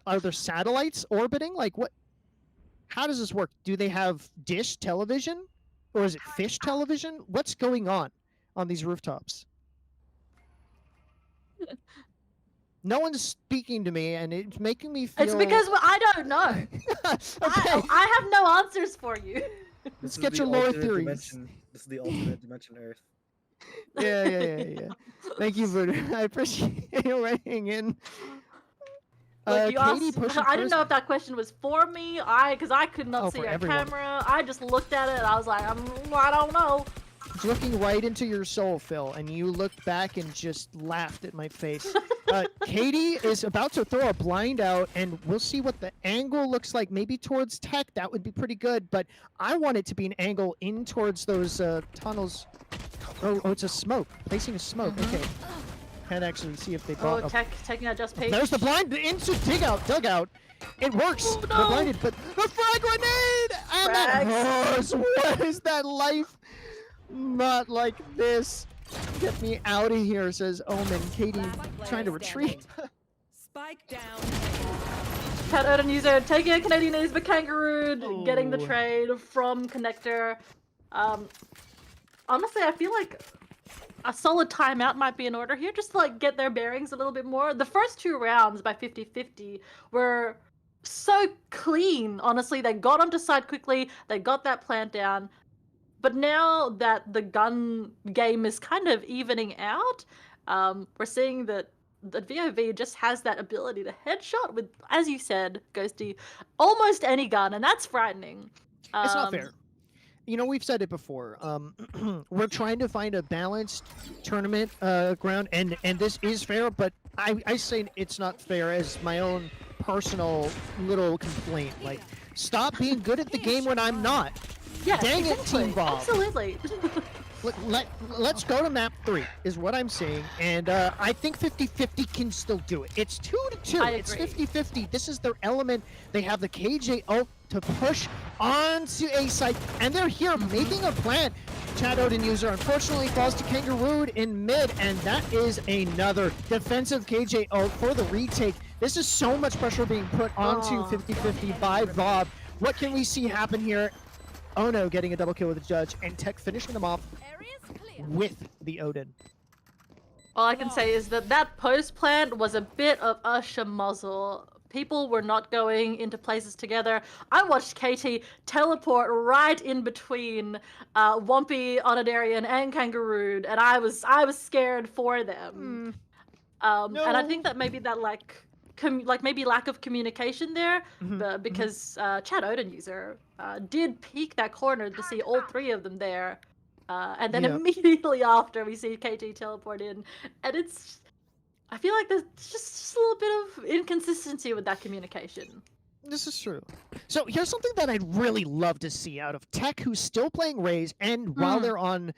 Are there satellites orbiting? Like what? How does this work? Do they have dish television? Or is it fish television? What's going on these rooftops? No one's speaking to me, and it's making me feel... It's because I don't know. Okay. I have no answers for you. Let's get your lore theories. This is the alternate dimension Earth. Yeah. Thank you, Voodoo. I appreciate you writing in. Like you Katie asked, pushing I didn't first. know if that question was for me. Because I could not see for a everyone. camera. I just looked at it. And I was like, I don't know. It's looking right into your soul, Phil, and you looked back and just laughed at my face. Katie is about to throw a blind out, and we'll see what the angle looks like. Maybe towards Tech, that would be pretty good, but I want it to be an angle in towards those tunnels. Oh, it's a smoke. Placing a smoke. Okay. Can't actually see if they brought Tech taking out Just Peach. There's the blind into dugout. It works. Oh, no. They're blinded, but the frag grenade and that hurts. What is that life? Not like this. Get me out of here, says Omen. Katie trying to retreat. Spike down. Cat Odin user taking a Canadian Knees, but Kangaroo getting the trade from Connector. Honestly, I feel like a solid timeout might be in order here, just to like get their bearings a little bit more. The first two rounds by 50-50 were so clean, honestly. They got onto side quickly, they got that plant down. But now that the gun game is kind of evening out, we're seeing that the VOV just has that ability to headshot with, as you said, Ghosty, almost any gun, and that's frightening. It's not fair. You know, we've said it before. We're trying to find a balanced tournament ground, and this is fair, but I say it's not fair as my own personal little complaint. Like, stop being good at the game when I'm not. Yeah, Dang it, exactly. Team Bob. Absolutely. Let's go to map 3, is what I'm saying. And I think 50-50 can still do it. It's 2-2. It's 50-50. This is their element. They have the KJ ult to push onto A site, and they're here making a plan. Chad Odin user unfortunately falls to Kangaroo in mid, and that is another defensive KJ ult for the retake. This is so much pressure being put onto 50-50 by VOV. What can we see happen here? Oh no, getting a double kill with the judge, and Tech finishing them off with the Odin. All I can say is that post plant was a bit of a schmozzle. People were not going into places together. I watched KT teleport right in between Wumpy, Onidarian, and Kangaroo, and I was scared for them. And I think that maybe that maybe lack of communication there, because Chad Odin user did peek that corner to see all three of them there, and then immediately after we see KT teleport in, and it's I feel like there's just a little bit of inconsistency with that communication. This is true. So here's something that I'd really love to see out of Tech, who's still playing Raze, and while they're on,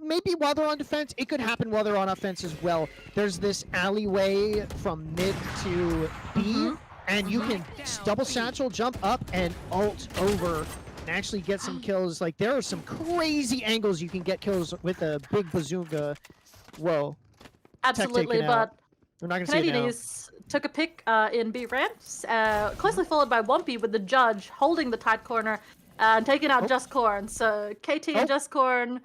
maybe while they're on defense, it could happen while they're on offense as well. There's this alleyway from mid to B, and you can double satchel, jump up, and ult over, and actually get some kills. Like, there are some crazy angles you can get kills with a big bazooka. Whoa. Absolutely, but we're not gonna see it now. Canadianese took a pick in B ramps, closely followed by Wumpy with the judge holding the tight corner and taking out Just Corn. So KT and Just Corn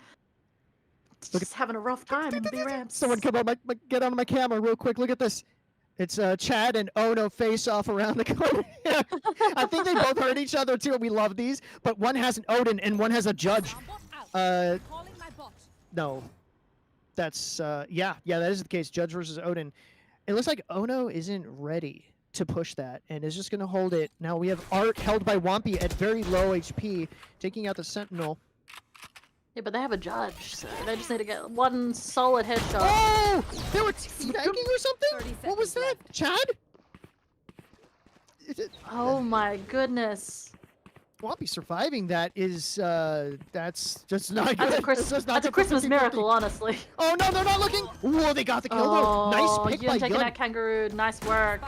just having a rough time in B ramps. Someone come on get on my camera real quick. Look at this. It's Chad and Ono face off around the corner. I think they both hurt each other too. We love these, but one has an Odin and one has a judge. No. That's yeah, that is the case. Judge versus Odin. It looks like Ono isn't ready to push that and is just gonna hold it. Now we have Art held by Wumpy at very low HP, taking out the Sentinel. Yeah, but they have a judge, so they just need to get one solid headshot. Oh! They were snagging or something? What was that? Chad? Oh my goodness. Wumpy surviving that is, that's just not good. That's a Christmas miracle, honestly. Oh no, they're not looking! Whoa, they got the kill though. Nice pick by Yun taking Yun. out Kangaroo, nice work.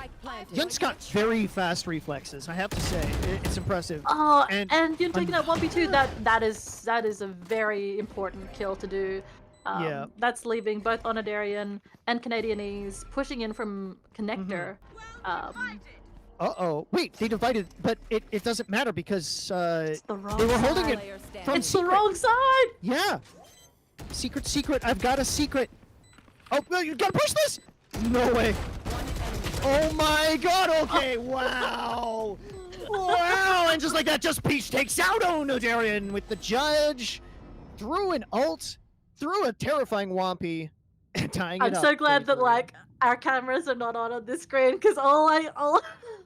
Yun's got very fast reflexes, I have to say. It's impressive. Oh, and Yun taking out 1v2, that is a very important kill to do. Yeah. That's leaving both Onodarian and Canadianese pushing in from Connector. Uh-oh. Wait, they divided, but it doesn't matter because they were holding it from It's the wrong side! Yeah. Secret. I've got a secret. Oh, no, you gotta push this! No way. Oh my god, okay, wow. Wow, and just like that, Just Peach takes out Onodarian with the judge. Through an ult, through a terrifying Wumpy, and tying it up. I'm so glad that, like, our cameras are not on this screen, because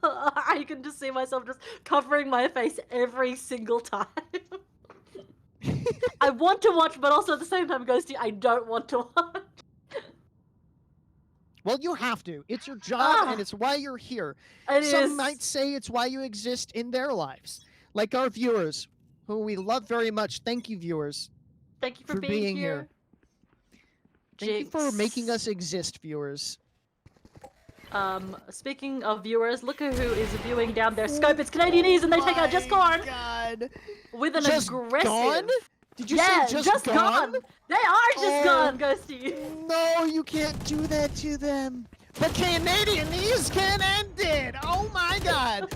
I can just see myself just covering my face every single time. I want to watch, but also at the same time, Ghosty, I don't want to watch. Well, you have to. It's your job, and it's why you're here. Some might say it's why you exist in their lives. Like our viewers, who we love very much. Thank you, viewers. Thank you for being here. Thank you for making us exist, viewers. Speaking of viewers, look at who is viewing down their scope. It's Canadianese, and they take out Just Corn. God. With an Just aggressive. Gone? Did you say just gone? They are just gone, Ghosty. No, you can't do that to them. But Canadianese can end it. Oh my God.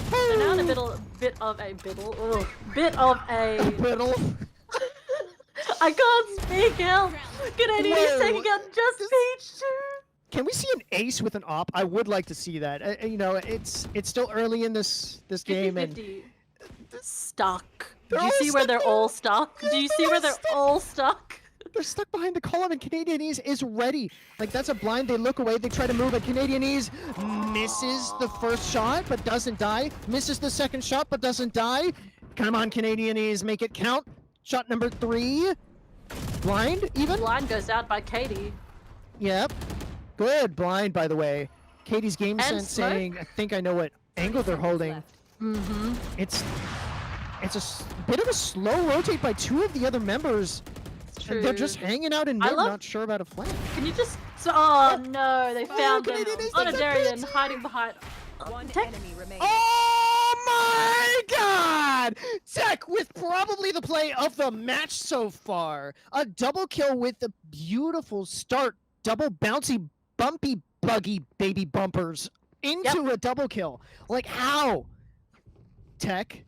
So now in a bit of a I can't speak, help. Canadianese taking out Just Peach too. Can we see an ace with an op? I would like to see that. You know, it's still early in this game, 50-50. Stuck. Do you see where they're all stuck? Do you see where they're all stuck? They're stuck behind the column, and Canadianese is ready. Like, that's a blind. They look away. They try to move, and Canadianese misses the first shot, but doesn't die. Misses the second shot, but doesn't die. Come on, Canadianese, make it count. Shot number 3. Blind, even? Blind goes out by Katie. Yep. Good blind, by the way. Katie's game sense saying, I think I know what angle they're holding. It's a bit of a slow rotate by 2 of the other members. And they're just hanging out in mid, not sure about a flank. Can you just... Oh no, they found them. Onodarian hiding behind... Oh my God! Tech with probably the play of the match so far. A double kill with the beautiful start. Double bouncy, bumpy, buggy baby bumpers into a double kill. Like, how? Tech?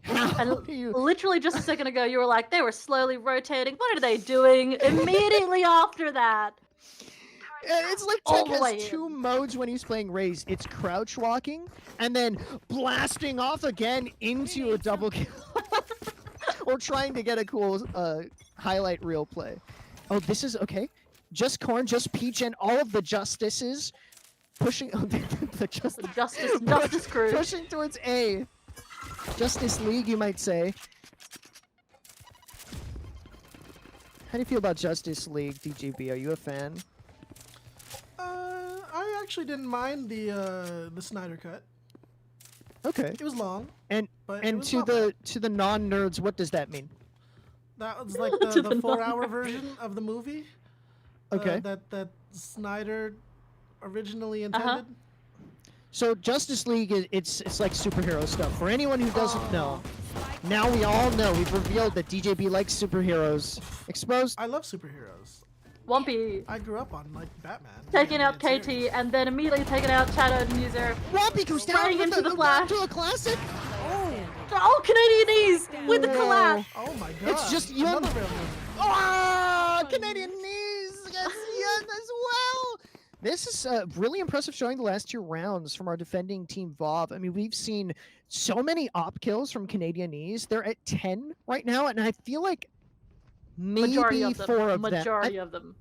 How? Literally just a second ago, you were like, they were slowly rotating. What are they doing? Immediately after that. It's like Tech has 2 modes when he's playing Raze. It's crouch walking, and then blasting off again into a double kill. Or trying to get a cool highlight reel play. Oh, this is okay. Just Corn, Just Peach, and all of the Justices pushing... the Justice crew. Pushing towards A. Justice League, you might say. How do you feel about Justice League, DGB? Are you a fan? I actually didn't mind the Snyder cut. Okay. It was long. And But it was to not the non-nerds, what does that mean? That was like To the the 4-hour non-nerds. version of the movie. Okay. That Snyder originally intended. So Justice League, it's like superhero stuff. For anyone who doesn't know, now we all know. We've revealed that DJB likes superheroes. Exposed. I love superheroes. Wompy I grew up on like Batman. taking the out animated KT series. and then immediately taking out Shadow and User. Wompy goes down Spraying with into the Flash. to a classic. Oh, Canadianese with the Whoa. collapse. Oh my god. It's just another Yun. real movie. Oh, Canadian knees against Yun as well. This is really impressive showing the last 2 rounds from our defending team VOV. I mean, we've seen so many op kills from Canadian knees. They're at 10 right now, and I feel like maybe Majority of them. 4 of Majority them. of them.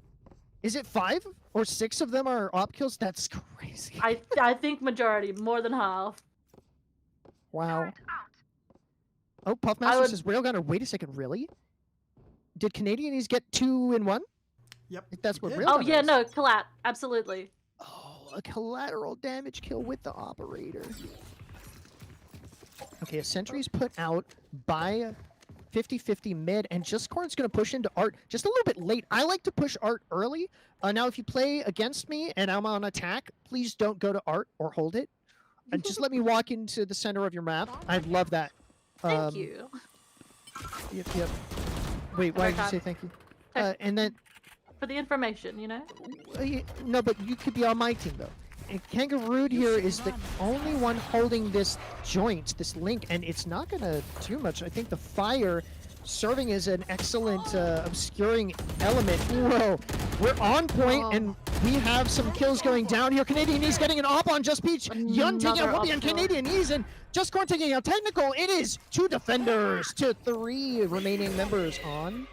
Is it 5 or 6 of them are op kills? That's crazy. I think majority, more than half. Wow. Oh, Puffmaster would- says Railgunner. Wait a second, really? Did Canadians get 2 in 1? Yep. If that's what did. Railgunner Oh yeah, is. no, collat, absolutely. Oh, a collateral damage kill with the operator. Okay, a sentry's put out by 50-50 mid, and Justcorn's going to push into Art just a little bit late. I like to push Art early. Now, if you play against me and I'm on attack, please don't go to Art or hold it. And just let me walk into the center of your map. I'd love that. Thank you. Yep. Wait, why did you say thank you? And then For the information, you know? no, but you could be on my team though. And Kangaroo here is the only one holding this joint, this link, and it's not gonna do much. I think the fire serving as an excellent obscuring element. Whoa, we're on point, and we have some kills going down here. Canadian Knees getting an op on Just Peach. Yun taking out Another Whoopi on op kill. Canadian Knees, and Just Corn taking out Technical. It is 2 defenders to 3 remaining members on.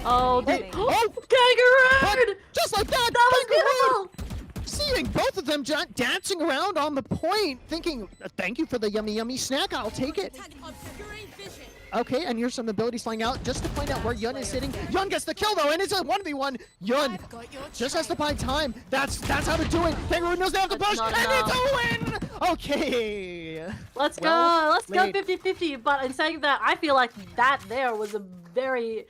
Oh, dude. Oh, Kangaroo! Just like that, That was Kangaroo! beautiful! Seeing both of them dancing around on the point, thinking, thank you for the yummy, yummy snack, I'll take it. Okay, and here's some abilities flying out just to find out where Yun is sitting. Yun gets the kill though, and it's a 1v1. Yun just has to buy time. That's how to do it. Kangaroo knows they have to push, not and enough. it's a win! Okay. Let's Well go. Let's played. go 50-50. But in saying that, I feel like that there was a very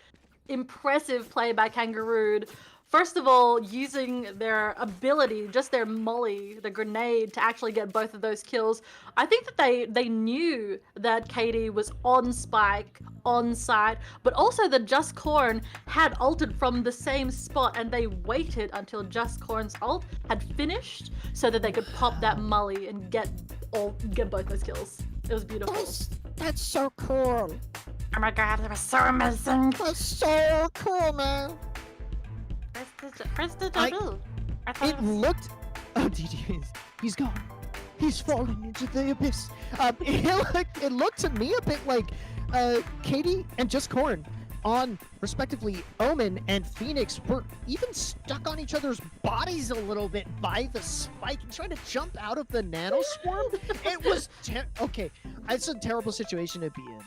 impressive play by Kangaroo. First of all, using their ability, just their molly, the grenade, to actually get both of those kills. I think that they knew that Katie was on Spike, on site, but also that Just Corn had ulted from the same spot, and they waited until Just Corn's ult had finished so that they could pop that molly and get both those kills. It was beautiful. That's so cool. Oh my god, it was so amazing. That's so cool, man. Press the I- double. It looked. Oh, DJ, he's gone. He's fallen into the abyss. It looked to me a bit like Katie and Just Corn on, respectively, Omen and Phoenix were even stuck on each other's bodies a little bit by the spike and trying to jump out of the nano swarm. It was okay. It's a terrible situation to be in.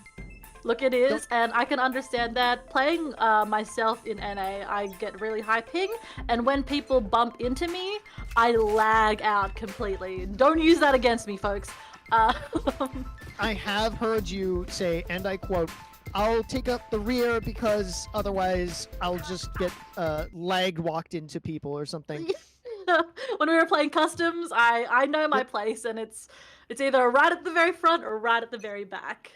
Look, it is, and I can understand that. Playing myself in NA, I get really high ping, and when people bump into me, I lag out completely. Don't use that against me, folks. I have heard you say, and I quote, I'll take up the rear because otherwise I'll just get lag walked into people or something. When we were playing customs, I know my place, and it's either right at the very front or right at the very back.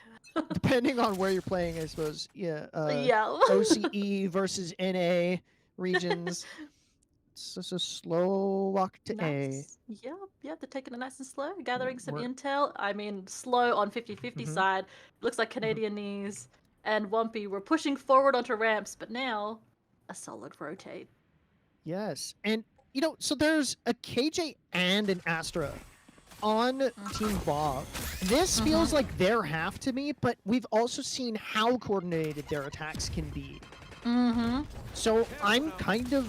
Depending on where you're playing, I suppose. Yeah. Yeah. OCE versus NA regions. It's just a slow walk to Nice. Yep, they're taking it nice and slow, gathering some We're- intel. I mean, slow on 50-50 Mhm. side. Looks like Canadian Knees and Wumpy were pushing forward onto ramps, but now a solid rotate. Yes. And, so there's a KJ and an Astra on Team VOV. This feels like their half to me, but we've also seen how coordinated their attacks can be. Mm-hmm. So I'm kind of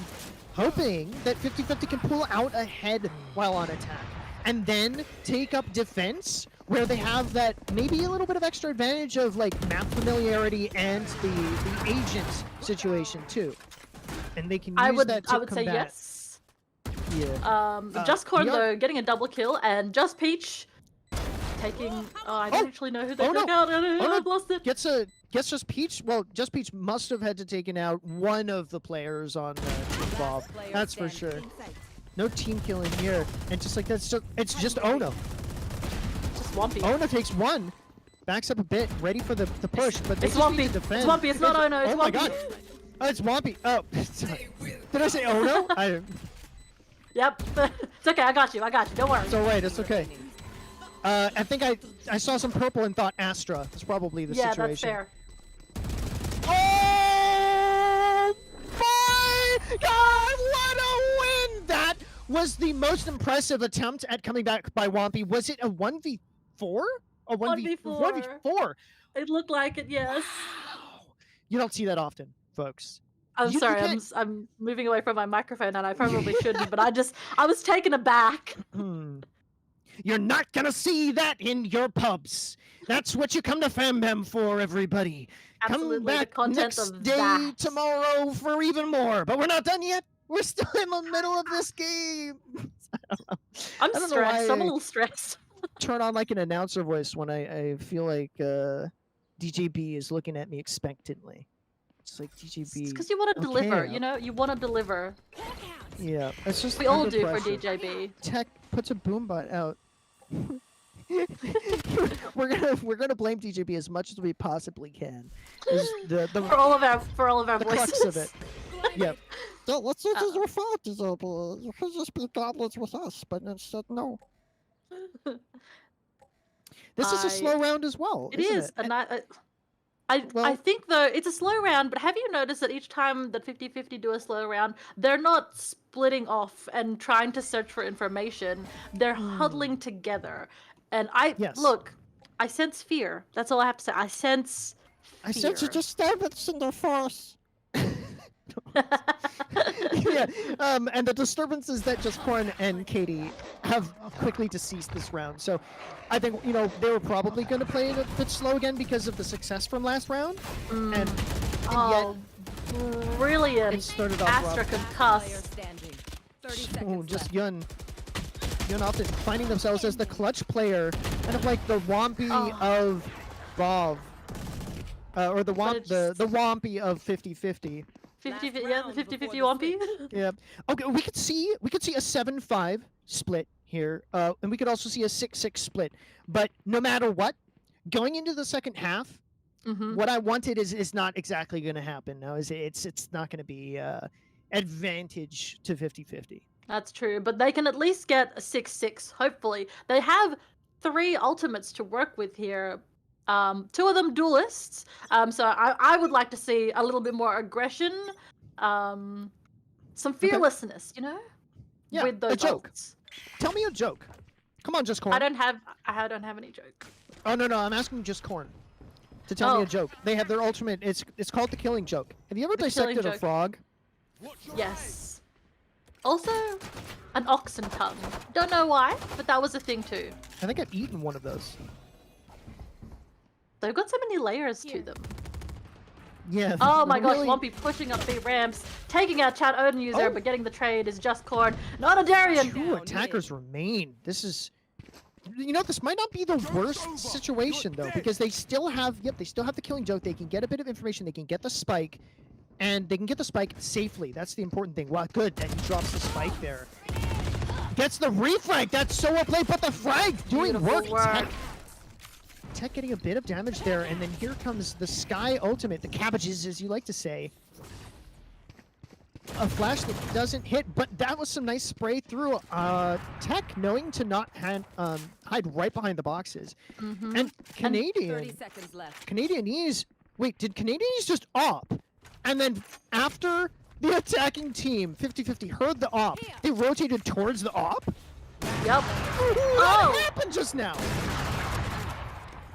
hoping that 50-50 can pull out ahead while on attack. And then take up defense, where they have that maybe a little bit of extra advantage of like map familiarity and the agent situation too. and they can use I would that to say combat. yes. Yeah. Just Corn we are- though getting a double kill, and Just Peach taking. Oh, I don't actually know who they Oh, took no. out. Oh, no. I've lost it. Gets Just Peach. Well, Just Peach must have had to taken out one of the players on Team VOV. That's for sure. No team killing here, and just like that's just it's just Ono. Just Swampy. Ono takes one, backs up a bit, ready for the push, but they It's just need Swampy. to defend. It's Swampy. It's not Ono. It's Oh my Swampy. god. Oh, it's Swampy. Oh, sorry. Did I say Ono? Yep. It's okay. I got you. Don't worry. It's alright. It's okay. I think I saw some purple and thought Astra. That's probably the Yeah, situation. that's fair. Oh my god, what a win! That was the most impressive attempt at coming back by Wampy. Was it a 1v4? A 1v4? It looked like it, yes. You don't see that often, folks. I'm You sorry, can't- I'm moving away from my microphone and I probably shouldn't, but I was taken aback. You're not gonna see that in your pubs. That's what you come to FamBam for, everybody. Absolutely, Come the back content next of day that. tomorrow for even more. But we're not done yet. We're still in the middle of this game. I'm I don't know stressed. why I'm a I little stressed. turn on like an announcer voice when I feel like DJB is looking at me expectantly. It's like DJB. Because you want to deliver, okay. you know? You want to deliver. Yeah, it's just We all under do pressure. for DJB. Tech puts a boombot out. we're gonna blame DJB as much as we possibly can. Is the For all of our the voices. crux of it. Yep. Yeah, let's say it's your fault, Disabled. You could just be goblins with us, but instead, no. This is a slow round as well. It isn't is, it? and I think though it's a slow round, but have you noticed that each time that 50-50 do a slow round, they're not splitting off and trying to search for information. They're huddling together. And look, I sense fear. That's all I have to say. I sense fear. I sense a disturbance in their force. Yeah, and the disturbances that just Corn and Katie have quickly deceased this round. So I think, they were probably going to play it a bit slow again because of the success from last round. And Oh, brilliant. it started off Astra rough. concussed. Just Yun often finding themselves as the clutch player, kind of like the Wampy of VOV. Or the Wampy of 50-50. 50, yeah, the 50-50 Wampy. Yeah. Okay, we could see a 7-5 split here, and we could also see a 6-6 split. But no matter what, going into the second half, what I wanted is not exactly going to happen. Now, it's not going to be advantage to 50-50. That's true, but they can at least get a 6-6. Hopefully, they have 3 ultimates to work with here. 2 of them duelists. So I would like to see a little bit more aggression, some fearlessness, Yeah, with those a joke. ults. Tell me a joke. Come on, just Corn. I don't have any joke. Oh no, I'm asking just Corn to tell me Oh. a joke. They have their ultimate. It's called the Killing Joke. Have you ever The Killing dissected a Joke. frog? Yes. Also, an oxen tongue. Don't know why, but that was a thing too. I think I've eaten one of those. They've got so many layers to them. Yeah. Oh my gosh, really- Lumpy pushing up B ramps, taking out Chat Odin user, but getting the trade is just Corn. Not a Darian! 2 attackers remain. This is... this might not be the worst situation, though, because they still have... Yep, they still have the Killing Joke. They can get a bit of information. They can get the spike, and they can get the spike safely. That's the important thing. Wow, good that he drops the spike there. Gets the refrag! That's so well played, but the frag doing Beautiful work. Tech getting a bit of damage there, and then here comes the Sky Ultimate, the cabbages, as you like to say. A flash that doesn't hit, but that was some nice spray through. Tech knowing to not hide right behind the boxes. And Canadian... 30 seconds left. Canadianese... Wait, did Canadianese just op? And then after the attacking team, 50-50, heard the op, they rotated towards the op? Yep. What happened just now?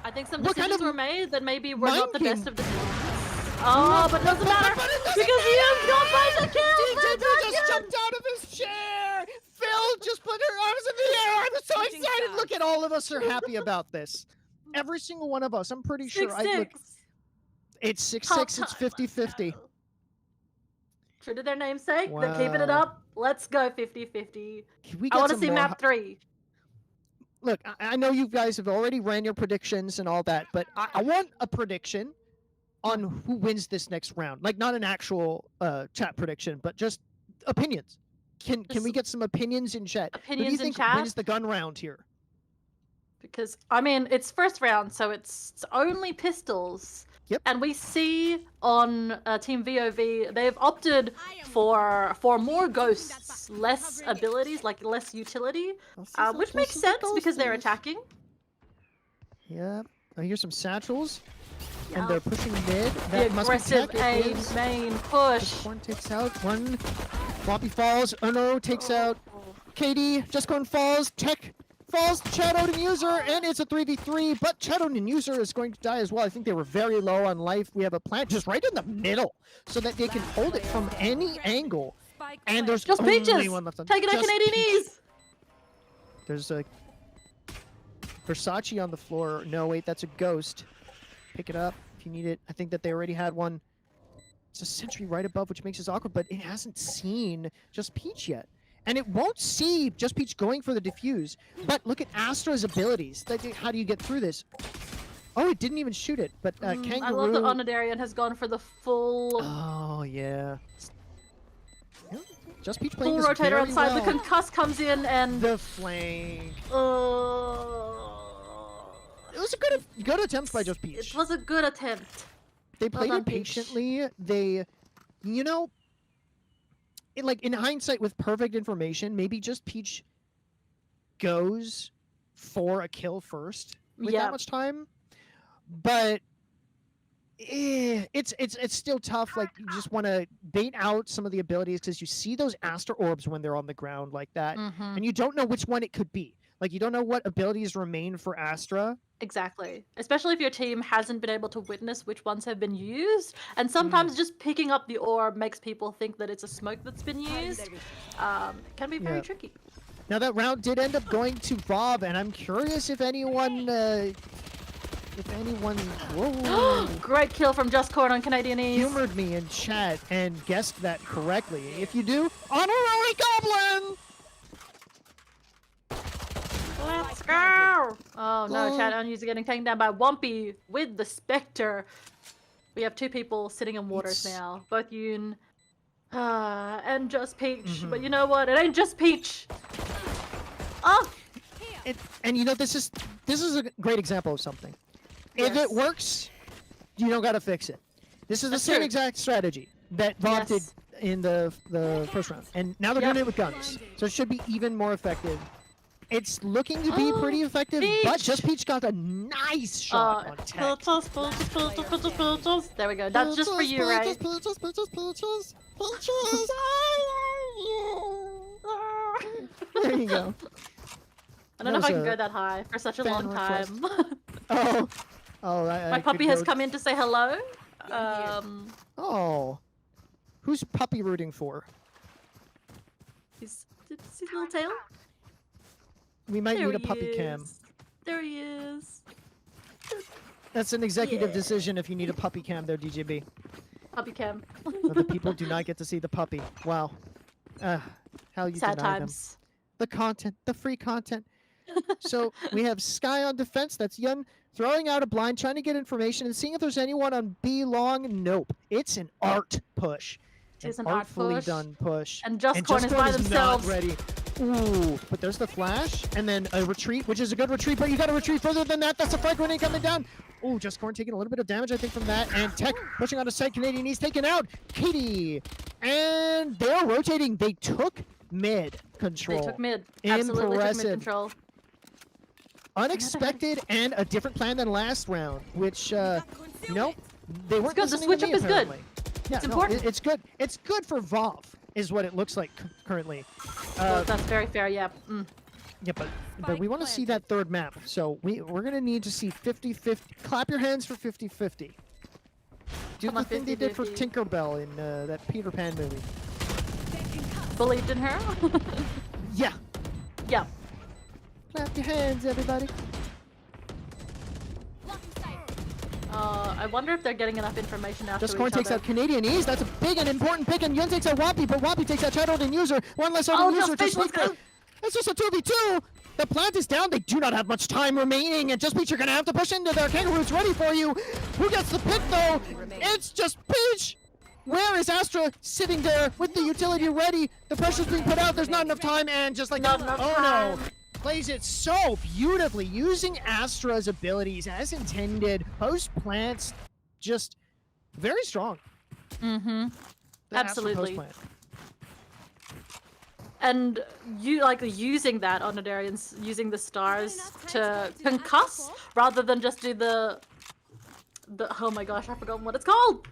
I think some What decisions kind of were made that maybe were mind not the game- best of decisions. Oh, but doesn't matter because he has got by the kill. DJB just jumped out of his chair! Phil just put her arms in the air! I'm so excited! Look at all of us are happy about this. Every single one of us, I'm pretty sure. It's 6-6, it's 50-50. True to their namesake, they're keeping it Wow. up. Let's go 50-50. Can we I get want to some see more map 3. Look, I know you guys have already ran your predictions and all that, but I want a prediction on who wins this next round. Like, not an actual chat prediction, but just opinions. Can we get some opinions in chat? Who do you Opinions in think chat? wins the gun round here? Because, I mean, it's first round, so it's only pistols. Yep. And we see on Team VOV, they've opted for more ghosts, less abilities, like less utility, which makes sense because they're attacking. Yeah. I hear some satchels, and Yeah. they're pushing mid. The That must be aggressive tech. It is. main push. One takes out one. Floppy falls. Oh no, takes out KD. Just going falls. Tech falls. Shadowed and user, and it's a 3v3. But Shadowed and user is going to die as well. I think they were very low on life. We have a plant just right in the middle, so that they can hold it from any angle. And there's Just only Peaches! one left on. Taking out Just Canadian Peach. knees! There's a Versace on the floor. No, wait, that's a ghost. Pick it up if you need it. I think that they already had one. It's a sentry right above, which makes this awkward, but it hasn't seen Just Peach yet. And it won't see Just Peach going for the defuse. But look at Astra's abilities. How do you get through this? Oh, it didn't even shoot it. But Kangaroo... I love that Onidarian has gone for the full... Oh, yeah. Just Peach playing full this rotator very outside. well. The concuss comes in and... The flank. It was a good attempt by Just Peach. It was a good attempt. They played done, it Peach. patiently. They, you know, in hindsight with perfect information, maybe Just Peach goes for a kill first with Yeah. that much time. But it's still tough. Like, you just want to bait out some of the abilities because you see those Astra orbs when they're on the ground like that, and you don't know which one it could be. Like, you don't know what abilities remain for Astra. Exactly. Especially if your team hasn't been able to witness which ones have been used. And sometimes just picking up the orb makes people think that it's a smoke that's been used. It can be very Yeah. tricky. Now that round did end up going to VOV, and I'm curious if anyone, whoa, Great kill from Just Corn on Canadian Ease. humored me in chat and guessed that correctly. If you do, honorary goblin. Let's go! Oh no, chat on user getting taken down by Wumpy with the Spectre. We have two people sitting in waters now. Both Yoon and Just Peach. But you know what? It ain't Just Peach! Oh! And you know, this is a great example of something. If Yes. it works, you don't gotta fix it. This is That's the same true. exact strategy that VOV did Yes. in the first round, and now they're doing it with guns, so it should be even more effective. It's looking to be pretty effective, but Just Peach got a nice shot on tech. There we go. That's just for you, right? Peaches. There you go. I don't know if That I was can go a that high for such a fan long request. time. I My could puppy has go- come in to say hello. Oh, who's puppy rooting for? Did you see his little tail? We might There need a he puppy cam. is. There he is. That's an executive decision if you need a puppy cam there, DJB. Puppy cam. The people do not get to see the puppy. Wow. How you Sad deny times. them. The content, the free content. So we have Sky on defense. That's Yun throwing out a blind, trying to get information and seeing if there's anyone on B long. Nope. It's an art push. It is an art artfully push. done push. And Just Corn is by not themselves. ready. Ooh, but there's the flash and then a retreat, which is a good retreat, but you got to retreat further than that. That's a frag grenade coming down. Ooh, Just Corn taking a little bit of damage, I think, from that. And Tech pushing on a side. Canadian East taken out. Katie. And they're rotating. They took mid control. They took mid. Absolutely took Impressive. mid control. Unexpected and a different plan than last round, which, you know, they weren't good. The listening switch to me, up is good. apparently. Yeah, It's no, important. It's good. It's good for VOV, is what it looks like currently. Well, that's very fair, yeah. Yeah, but we want to see that third map, so we're going to need to see 50-50. Clap your hands for 50-50. Do Come the on, thing they did for 50-50. Tinkerbell in that Peter Pan movie. Believed in her? Yeah. Yeah. Clap your hands, everybody. I wonder if they're getting enough information out Just to Corn each takes other. out Canadian Ease. That's a big and important pick, and Yun takes out Wappy, but Wappy takes out Child and User. One less Child User. Just let's go. It's just a 2v2. The plant is down. They do not have much time remaining, and Just Peach are gonna have to push into their Kangaroo's ready for you. Who gets the pick though? It's Just Peach. Where is Astra sitting there with the utility ready? The pressure's being put out. There's not enough time, and just like that, no. Plays it so beautifully, using Astra's abilities as intended. Post plants, just very strong. Mm-hmm. The Astra Absolutely. post-plant. And you like using that on Onodarians, using the stars to concuss rather than just do the oh my gosh, I've forgotten what it's called.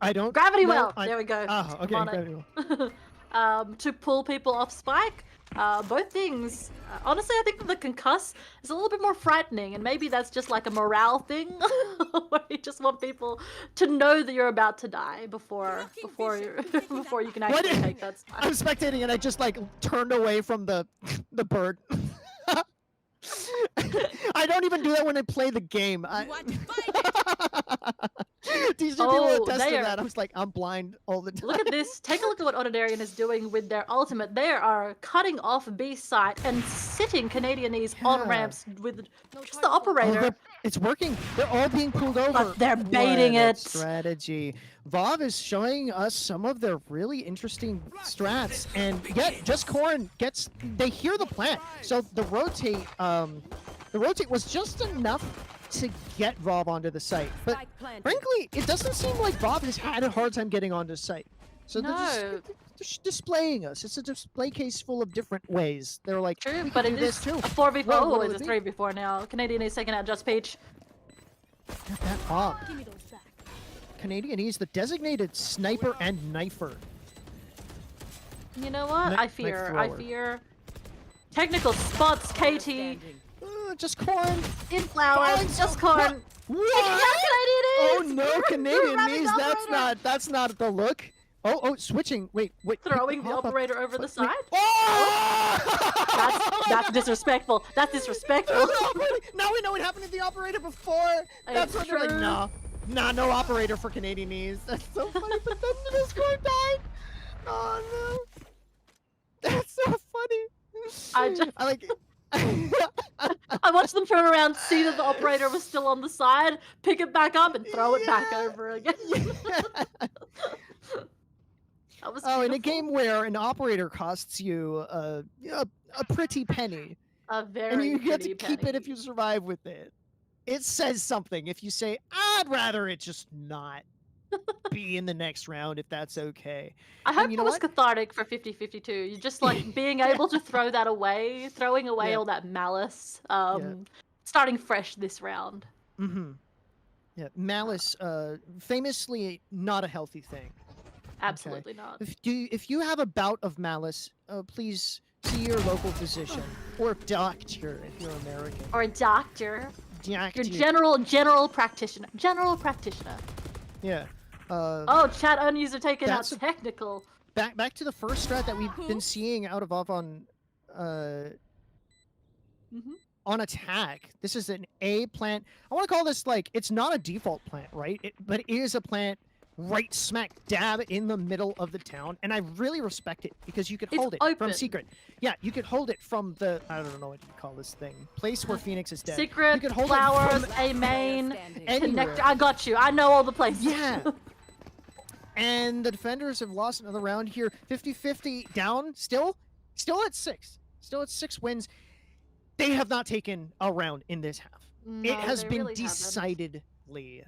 I don't. Gravity know. well. There we go. Oh, okay. I'm on Gravity it. To pull people off Spike. Both things. Honestly, I think that the concuss is a little bit more frightening, and maybe that's just like a morale thing, where you just want people to know that you're about to die before you can actually take that Spike. I'm spectating, and I just like turned away from the bird. I don't even do that when I play the game. TCP will attest to that. I was like, I'm blind all the time. Look at this. Take a look at what Onodarian is doing with their ultimate. They are cutting off B site and sitting Canadianese on ramps with just the operator. Oh, it's working. They're all being pulled over. But they're baiting What a it. strategy. VOV is showing us some of their really interesting strats, and yet Just Corn gets. They hear the plant, so the rotate. The rotate was just enough to get VOV onto the site, but frankly, it doesn't seem like VOV has had a hard time getting onto site. So they're just displaying us. It's a display case full of different ways. They're like, True, we but can it do is this too. a 4v4. Well, Oh, what it's a will it be? 3v4 now. Canadian is taking out Just Peach. Get that off. Canadian, he's the designated sniper and knifer. You know what? Knife I thrower. fear technical spots, KT. Just Corn. In flowers. Finds Just a- Corn. What? Canadian Oh no, Canadian knees. That's not the look. Oh, switching. Wait. Throwing the operator over the side? Oh! That's disrespectful. That's disrespectful. Now we know what happened to the operator before. That's what they're like, true. no operator for Canadian knees. That's so funny, but then the score died. Oh no. That's so funny. I like I watched them turn around, see that the operator was still on the side, pick it back up, and throw it back over again. That was in a beautiful. game where an operator costs you a pretty penny, A very and you get to pretty keep it penny. if you survive with it, it says something. If you say, I'd rather it just not be in the next round, if that's okay. I hope you it know was what? cathartic for 50-52. You just like being able to throw that away, throwing away Yeah. all that malice, starting fresh this round. Mm-hmm. Yeah, malice, famously not a healthy thing. Absolutely not. If you have a bout of malice, please see your local physician or doctor if you're American. Or a doctor. Doctor. Your general practitioner. General practitioner. Yeah. Oh, chat unuser taking out that's a- technical. Back to the first strat that we've been seeing out of VOV on attack. This is an A plant. I want to call this like, it's not a default plant, right? But it is a plant right smack dab in the middle of the town, and I really respect it because you could hold it from open. secret. Yeah, you could hold it from the, I don't know what you call this thing, place where Phoenix is dead. You Secret, could hold flowers, it from a main, anywhere. connector. I got you. I know all the places. Yeah. And the defenders have lost another round here. 50-50 down, still at 6. Still at 6 wins. They have not taken a round in this half. No, it has they been really haven't. decidedly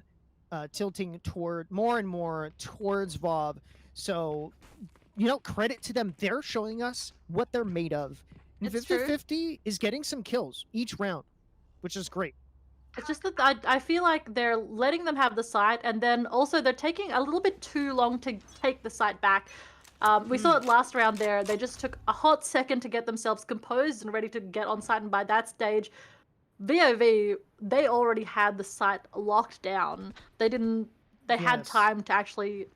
tilting toward more and more towards VOV. So, credit to them. They're showing us what they're made of. And It's true. 50-50 is getting some kills each round, which is great. It's just that I feel like they're letting them have the site, and then also they're taking a little bit too long to take the site back. We saw it last round there. They just took a hot second to get themselves composed and ready to get on site, and by that stage, VOV, they already had the site locked down. They had Yes. time to actually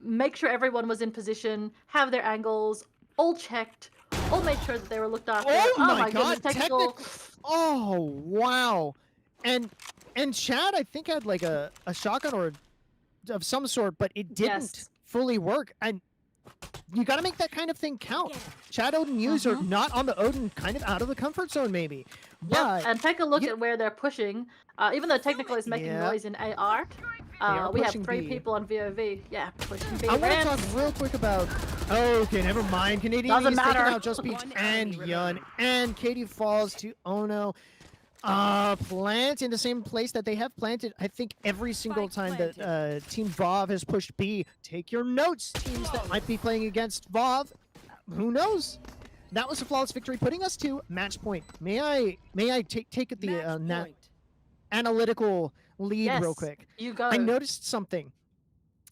make sure everyone was in position, have their angles all checked, all made sure that they were looked after. Oh my goodness, god, technical. Oh wow. And And Chad, I think, had like a shotgun or of some sort, but it didn't fully work. And you got to make that kind of thing count. Chad, Odin, User not on the Odin, kind of out of the comfort zone, maybe. But and take a look at where they're pushing. Even though technically it's making noise in AR, we have 3 people on VOV. Yeah, pushing B. I want to talk real quick about. Oh, okay, never mind. Canadian Doesn't is matter. taking out Just Peach and Yun, and Katie falls to Ono. Plant in the same place that they have planted, I think, every single time that Team VOV has pushed B. Take your notes, teams that might be playing against VOV. Who knows? That was a flawless victory, putting us to match point. May I take the analytical lead real quick? You go. I noticed something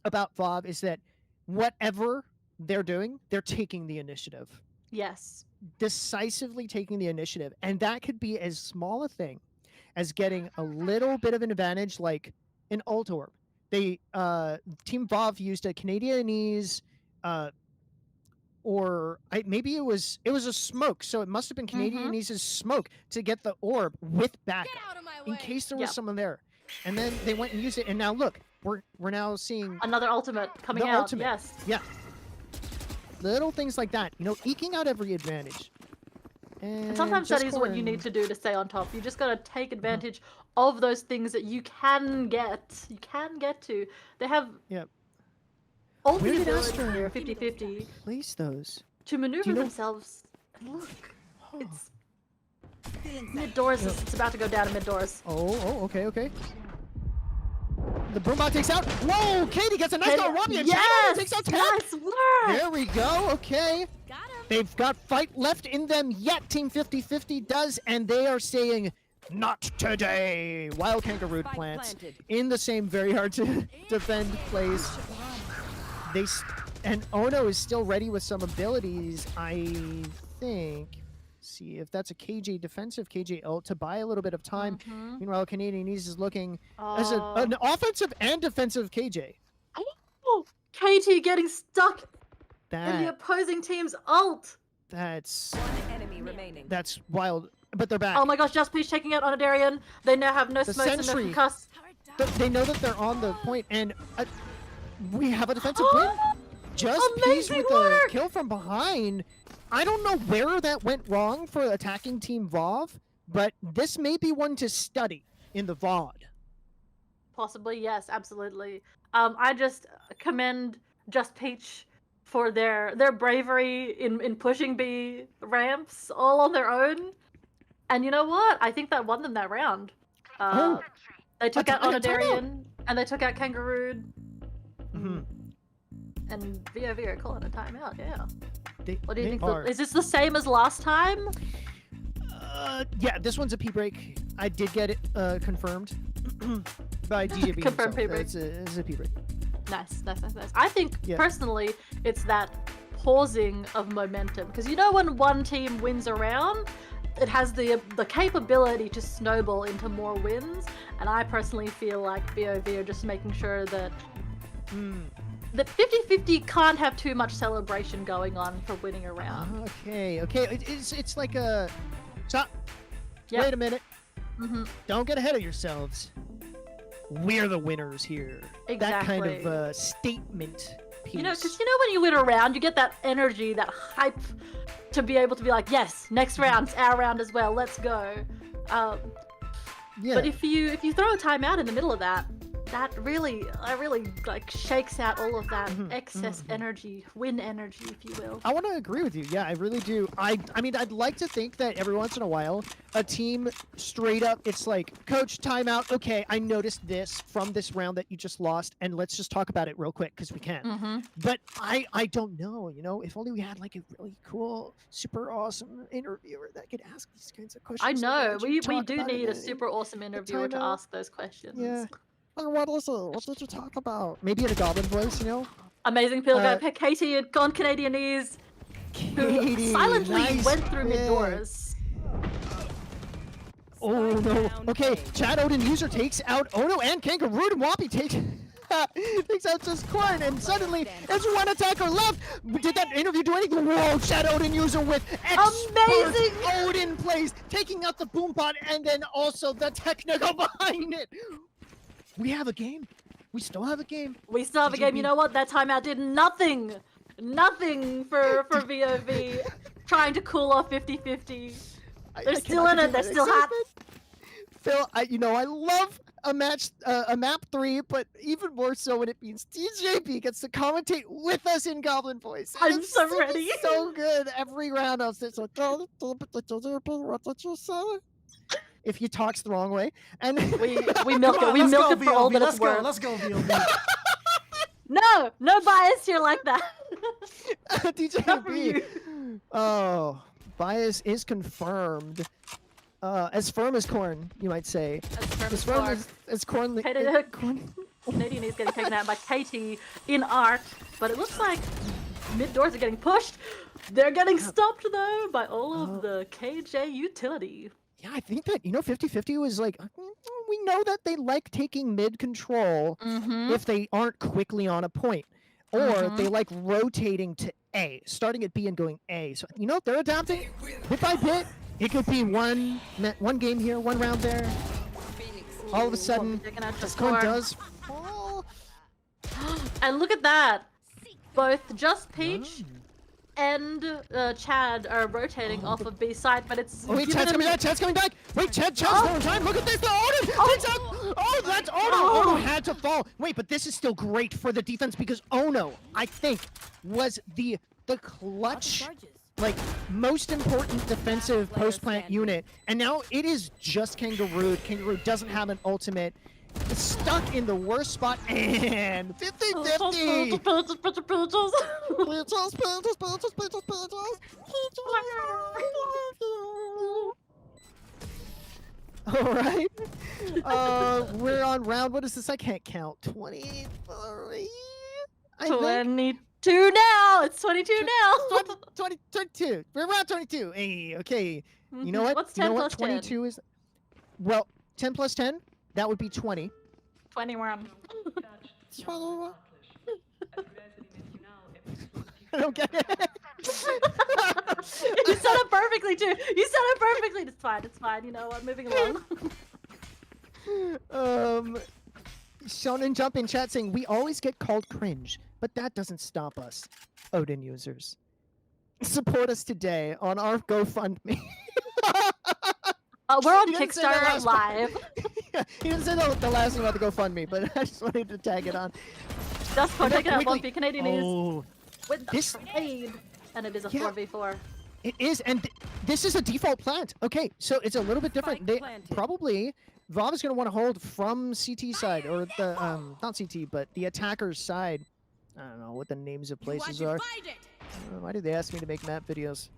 about VOV is that whatever they're doing, they're taking the initiative. Yes. Decisively taking the initiative, and that could be as small a thing as getting a little bit of an advantage, like an ult orb. They Team VOV used a Canadianese or maybe it was a smoke, so it must have been Canadianese's smoke to get the orb with backup in case there was someone there. And then they went and used it, and now look, we're now seeing another ultimate coming the out. ultimate. Yes. Yeah. Little things like that, eking out every advantage. And sometimes that is what you need to do to stay on top. You just gotta take advantage of those things that you can get. You can get to. They have all the ability here, 50-50. Place those. To maneuver themselves. And look, it's mid doors. It's about to go down to mid doors. Oh, okay. The Broombot takes out. Whoa, Katie gets a nice shot. Robbie and Chad takes out Ted. Nice work. There we go. Okay. They've got fight left in them yet. Team 50-50 does, and they are saying, "Not today." Wild Kangaroo plants in the same very hard to defend place. And Ono is still ready with some abilities, I think. See if that's a KJ defensive KJ ult to buy a little bit of time. Meanwhile, Canadianese is looking as an offensive and defensive KJ. Oh, KT getting stuck in the opposing team's ult. That's One enemy remaining. That's wild, but they're back. Oh my gosh, Just Peach taking out Onadarian. They now have no smokes and no concuss. They know that they're on the point, and we have a defensive win. Just Peach with a kill from behind. I don't know where that went wrong for attacking Team VOV, but this may be one to study in the VOD. Possibly, yes, absolutely. I just commend Just Peach for their bravery in pushing B ramps all on their own. And you know what? I think that won them that round. They took out Onadarian, and they took out Kangaroo. And VOV are calling a timeout, yeah. What do you think? Is this the same as last time? Yeah, this one's a P break. I did get it confirmed by DJB. Confirmed P break. It's a P break. Nice. I think personally, it's that pausing of momentum, because when one team wins a round, it has the capability to snowball into more wins, and I personally feel like VOV are just making sure that. That 50-50 can't have too much celebration going on for winning a round. Okay. It's like a stop. Yep. Wait a minute. Don't get ahead of yourselves. We're the winners here. Exactly. That kind of statement piece. Because when you win a round, you get that energy, that hype to be able to be like, yes, next round's our round as well. Let's go. But if you throw a timeout in the middle of that really like shakes out all of that excess energy, win energy, if you will. I want to agree with you. Yeah, I really do. I mean, I'd like to think that every once in a while, a team straight up, it's like, coach, timeout. Okay, I noticed this from this round that you just lost, and let's just talk about it real quick because we can. But I don't know. If only we had like a really cool, super awesome interviewer that could ask these kinds of questions. I know we do need a super awesome interviewer to ask those questions. Yeah. What is it? What did you talk about? Maybe in a goblin voice, Amazing Pill guy, Katie had gone Canadianese, who silently went through mid doors. Oh no. Okay, Chad Odin User takes out Ono and Kangaroo and Wappy takes Takes out just Corn, and suddenly there's one attacker left. Did that interview do anything? Whoa, Chad Odin user with Amazing Odin plays, taking out the boom pot, and then also the technical behind it. We have a game. We still have a game. We still have a game. You know what? That timeout did nothing. Nothing for VOV. Trying to cool off 50-50. They're still in it. They're still hot. Phil, I love a map 3, but even more so when it means DJB gets to commentate with us in Goblin voice. I'm so ready. So good every round. I was just like, what did you say? If he talks the wrong way, and we milk it. We milk it for all that it's worth. Let's go, VOV. No bias here like that. DJB. Oh, bias is confirmed. As firm as corn, you might say. As firm as corn. Canadian is getting taken out by Katie in arc, but it looks like mid doors are getting pushed. They're getting stopped though by all of the KJ utility. Yeah, I think that 50-50 was like, we know that they like taking mid control if they aren't quickly on a point, or they like rotating to A, starting at B and going A. So they're adapting bit by bit. It could be one game here, one round there. All of a sudden, the score does fall. And look at that! Both Just Peach and Chad are rotating off of B side, but it's. Oh, wait, Chad's coming back! Chad's coming back! Wait, Chad's going time! Look at this! The Odin! Oh, that's Ono! Ono had to fall! Wait, but this is still great for the defense because Ono, I think, was the clutch, like, most important defensive post-plant unit. And now it is just Kangaroo. Kangaroo doesn't have an ultimate. It's stuck in the worst spot, and 50-50! Alright. We're on round, what is this? I can't count. 23? 22 now! It's 22 now! 22. We're around 22. Hey, okay. You know what? What's 10 plus 22 is... Well, 10 plus 10? That would be 20. 21. I don't get it. You said it perfectly too. You said it perfectly. It's fine. It's fine. You know what? Moving along. Shonen Jump in chat saying we always get called cringe, but that doesn't stop us. Odin users, support us today on our GoFundMe. We're on Kickstarter live. Yeah, he didn't say the last thing about the GoFundMe, but I just wanted to tag it on. Just for taking out 1v Canadian is with the trade, and it is a 4v4. It is, and this is a default plant. Okay, so it's a little bit different. They probably VOV is going to want to hold from CT side, or the not CT, but the attacker's side. I don't know what the names of places are. Why did they ask me to make map videos?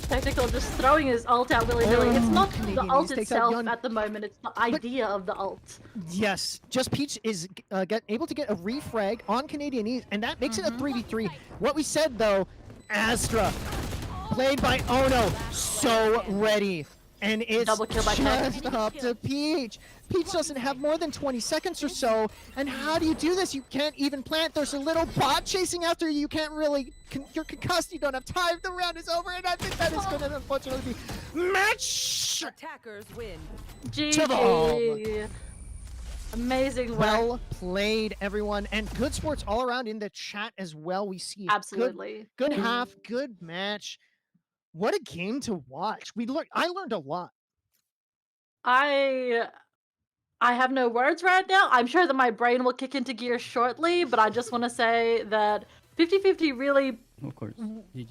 Technical just throwing his ult out willy-nilly. It's not the ult itself at the moment, it's the idea of the ult. Yes, Just Peach is able to get a refrag on Canadianese, and that makes it a 3v3. What we said though, Astra, played by Ono, so ready. And it's double kill by just up to Peach. Peach doesn't have more than 20 seconds or so. And how do you do this? You can't even plant. There's a little bot chasing after you. You can't really... You're concussed. You don't have time. The round is over. And I think that is going to unfortunately be... Match! Attackers win. GG. Amazing work. Well played, everyone. And good sports all around in the chat as well. We see absolutely good half, good match. What a game to watch. I learned a lot. I have no words right now. I'm sure that my brain will kick into gear shortly, but I just want to say that 50-50 really, of course,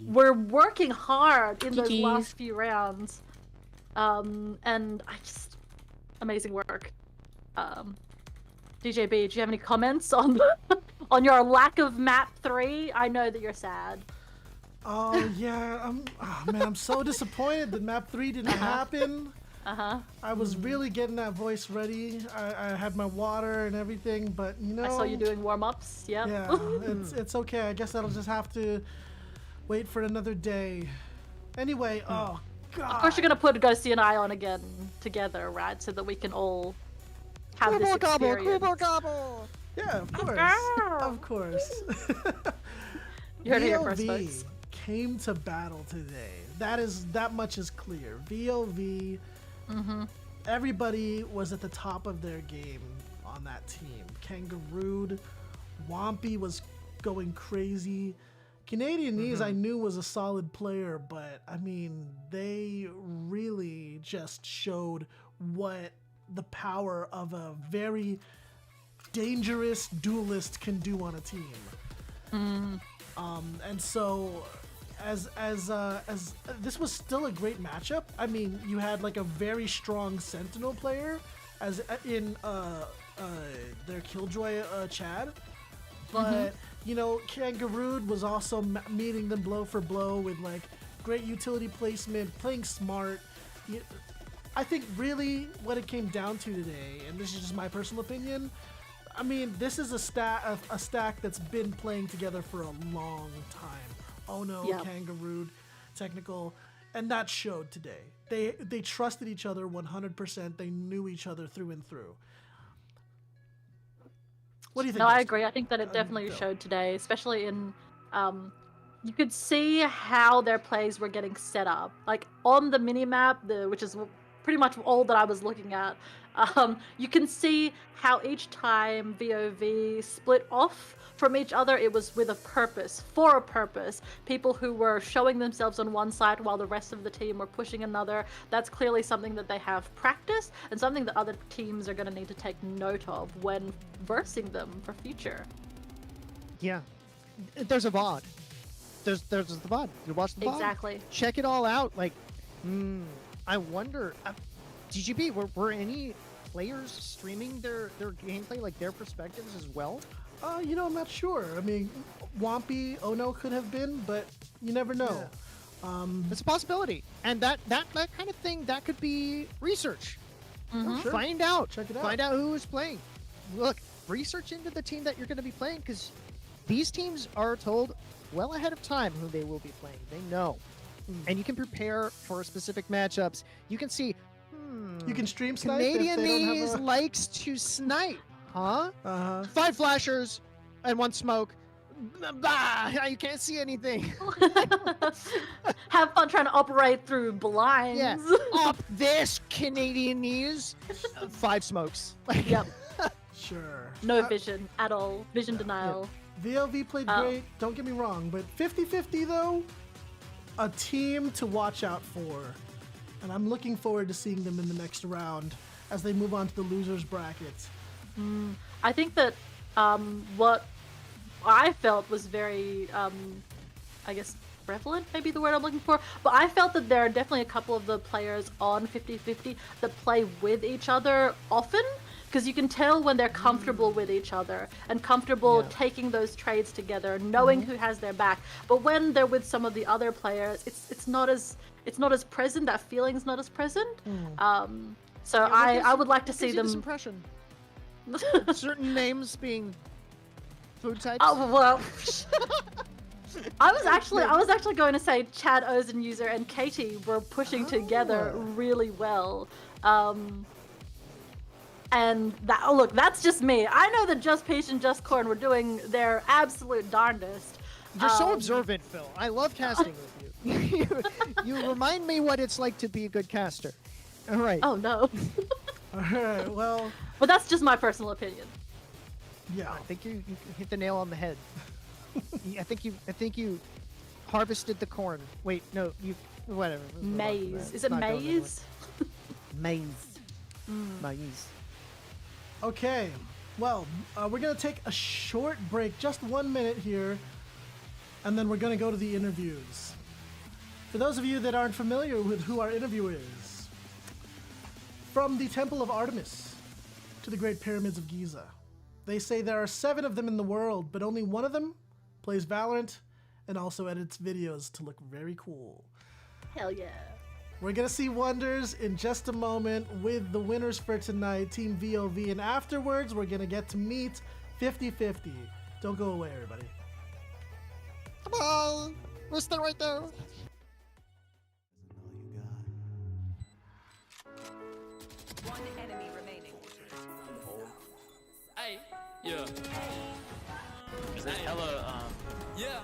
we're working hard in those last few rounds. And amazing work. DJB, do you have any comments on on your lack of map 3? I know that you're sad. Oh yeah, man, I'm so disappointed that map 3 didn't happen. I was really getting that voice ready. I had my water and everything, but you know. I saw you doing warm-ups. Yep. Yeah, it's okay. I guess I'll just have to wait for another day. Anyway, oh god. Of course, you're gonna put Ghosty and I on again together, right? So that we can all have this Gobble gobble, experience. gobble gobble. Yeah, of course. Of course. You heard it here first, VOV folks. came to battle today. That much is clear. VOV, everybody was at the top of their game on that team. Kangaroo, Wampy was going crazy. Canadian Knees I knew was a solid player, but I mean, they really just showed what the power of a very dangerous duelist can do on a team. And so as this was still a great matchup. I mean, you had like a very strong Sentinel player as in their Killjoy Chad, but you know, Kangaroo was also meeting them blow for blow with like great utility placement, playing smart. I think really what it came down to today, and this is just my personal opinion, I mean, this is a stack that's been playing together for a long time. Oh no, Kangaroo, Technical, and that showed today. They trusted each other 100%. They knew each other through and through. What do you think? No, I agree. I think that it definitely showed today, especially in, you could see how their plays were getting set up. Like on the mini-map, which is pretty much all that I was looking at, you can see how each time VOV split off from each other, it was with a purpose, for a purpose. People who were showing themselves on one side while the rest of the team were pushing another. That's clearly something that they have practiced and something that other teams are going to need to take note of when versing them for future. Yeah, there's a VOD. There's the VOD. You watch the VOD. Exactly. Check it all out. Like, I wonder, DGB, were any players streaming their gameplay, like their perspectives as well? You know, I'm not sure. I mean, Wampy, Ono could have been, but you never know. Yeah. It's a possibility, and that kind of thing, that could be research. Sure. Find out. Check it out. Find out who is playing. Look, research into the team that you're going to be playing, because these teams are told well ahead of time who they will be playing. They know, and you can prepare for specific matchups. You can see. You can stream snipe. Canadian if they don't Knees have a... likes to snipe, huh? 5 flashers and 1 smoke. Bah, you can't see anything. Have fun trying to operate through blinds. Yeah. Up this, Canadian Knees. 5 smokes. Yep. Sure. No vision at all. Vision denial. VOV played great, don't get me wrong, but 50-50 though, a team to watch out for. And I'm looking forward to seeing them in the next round as they move on to the losers brackets. I think that what I felt was very, I guess, prevalent, maybe the word I'm looking for, but I felt that there are definitely a couple of the players on 50-50 that play with each other often, because you can tell when they're comfortable with each other and comfortable taking those trades together, knowing who has their back. But when they're with some of the other players, it's not as present. That feeling's not as present. So I would like to see them. This impression. Certain names being food types. Oh well. I was actually going to say Chad, Ozen User, and Katie were pushing together really well. And look, that's just me. I know that Just Peach and Just Corn were doing their absolute darndest. You're so observant, Phil. I love casting with you. You remind me what it's like to be a good caster. All right. Oh no. All right, well. But that's just my personal opinion. Yeah. I think you hit the nail on the head. I think you harvested the corn. Wait, no, whatever. Maize. Is it maize? Maize. Maize. Okay, well, we're going to take a short break, just 1 minute here, and then we're going to go to the interviews. For those of you that aren't familiar with who our interview is, from the Temple of Artemis to the Great Pyramids of Giza, they say there are 7 of them in the world, but only one of them plays Valorant and also edits videos to look very cool. Hell yeah. We're going to see wonders in just a moment with the winners for tonight, Team VOV, and afterwards we're going to get to meet 50-50. Don't go away, everybody. Come on! We'll stay right there. One enemy remaining. Yeah. Is that hella, Yeah.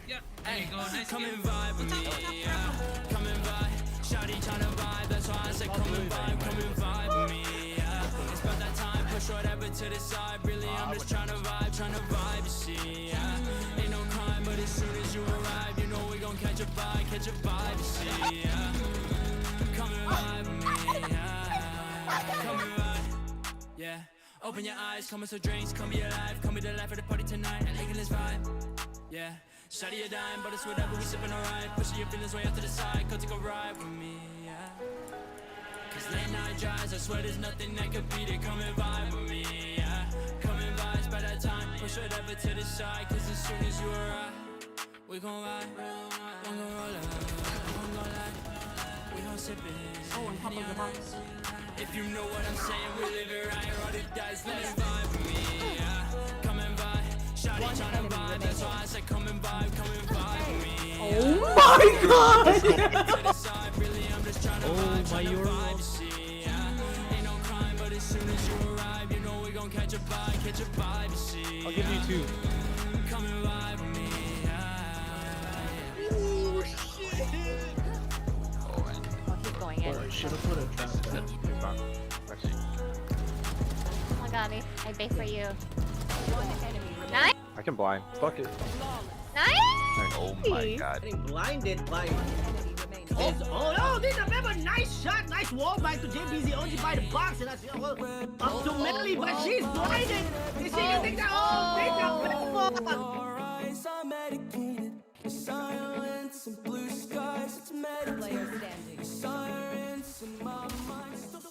Yeah. Hey, come and vibe with me. Yeah. Come and vibe. Shawty tryna vibe. That's why I said come and vibe with me. Yeah. It's about that time. Push whatever to the side. Really, I'm just tryna vibe. You see. Yeah. Ain't no crime, but as soon as you arrive, you know we gon' catch a vibe. You see. Yeah. Come and vibe with me. Yeah. Come and vibe. Yeah. Open your eyes, come with some drinks, come be alive, come be the life of the party tonight, and look at this vibe. Yeah, shawty a dime, but it's whatever, we sippin' alright, pushing your feelings way out to the side, come take a ride with me, yeah. Cause late night drives, I swear there's nothing that could beat it, come and vibe with me, yeah. Come and vibe, by that time, push whatever to the side, cause as soon as you arrive, we gon' ride, we gon' roll up, we gon' lie, we gon' sip it. Oh, on top of the box. If you know what I'm saying, we live it right, roll the dice, let's vibe with me, yeah. Come and vibe, shawty tryna vibe, that's why I said come and vibe with me. Oh my god! Oh my vibe, you see, yeah. Ain't no crime, but as soon as you arrive, you know we gon' catch a vibe, you see. I'll give you 2. Come and vibe with me, yeah. Oh shit! I'll keep going in. Should have put a trap there. Oh my god, I bait for you. Nice! I can blind. Fuck it. Nice! Oh my god. Getting blinded by his, oh no, this is a very nice shot, nice wall back to JBZ only by the box, and that's up to Melly, but she's blinded. You see, you think that, oh, take that Silence and blue skies, it's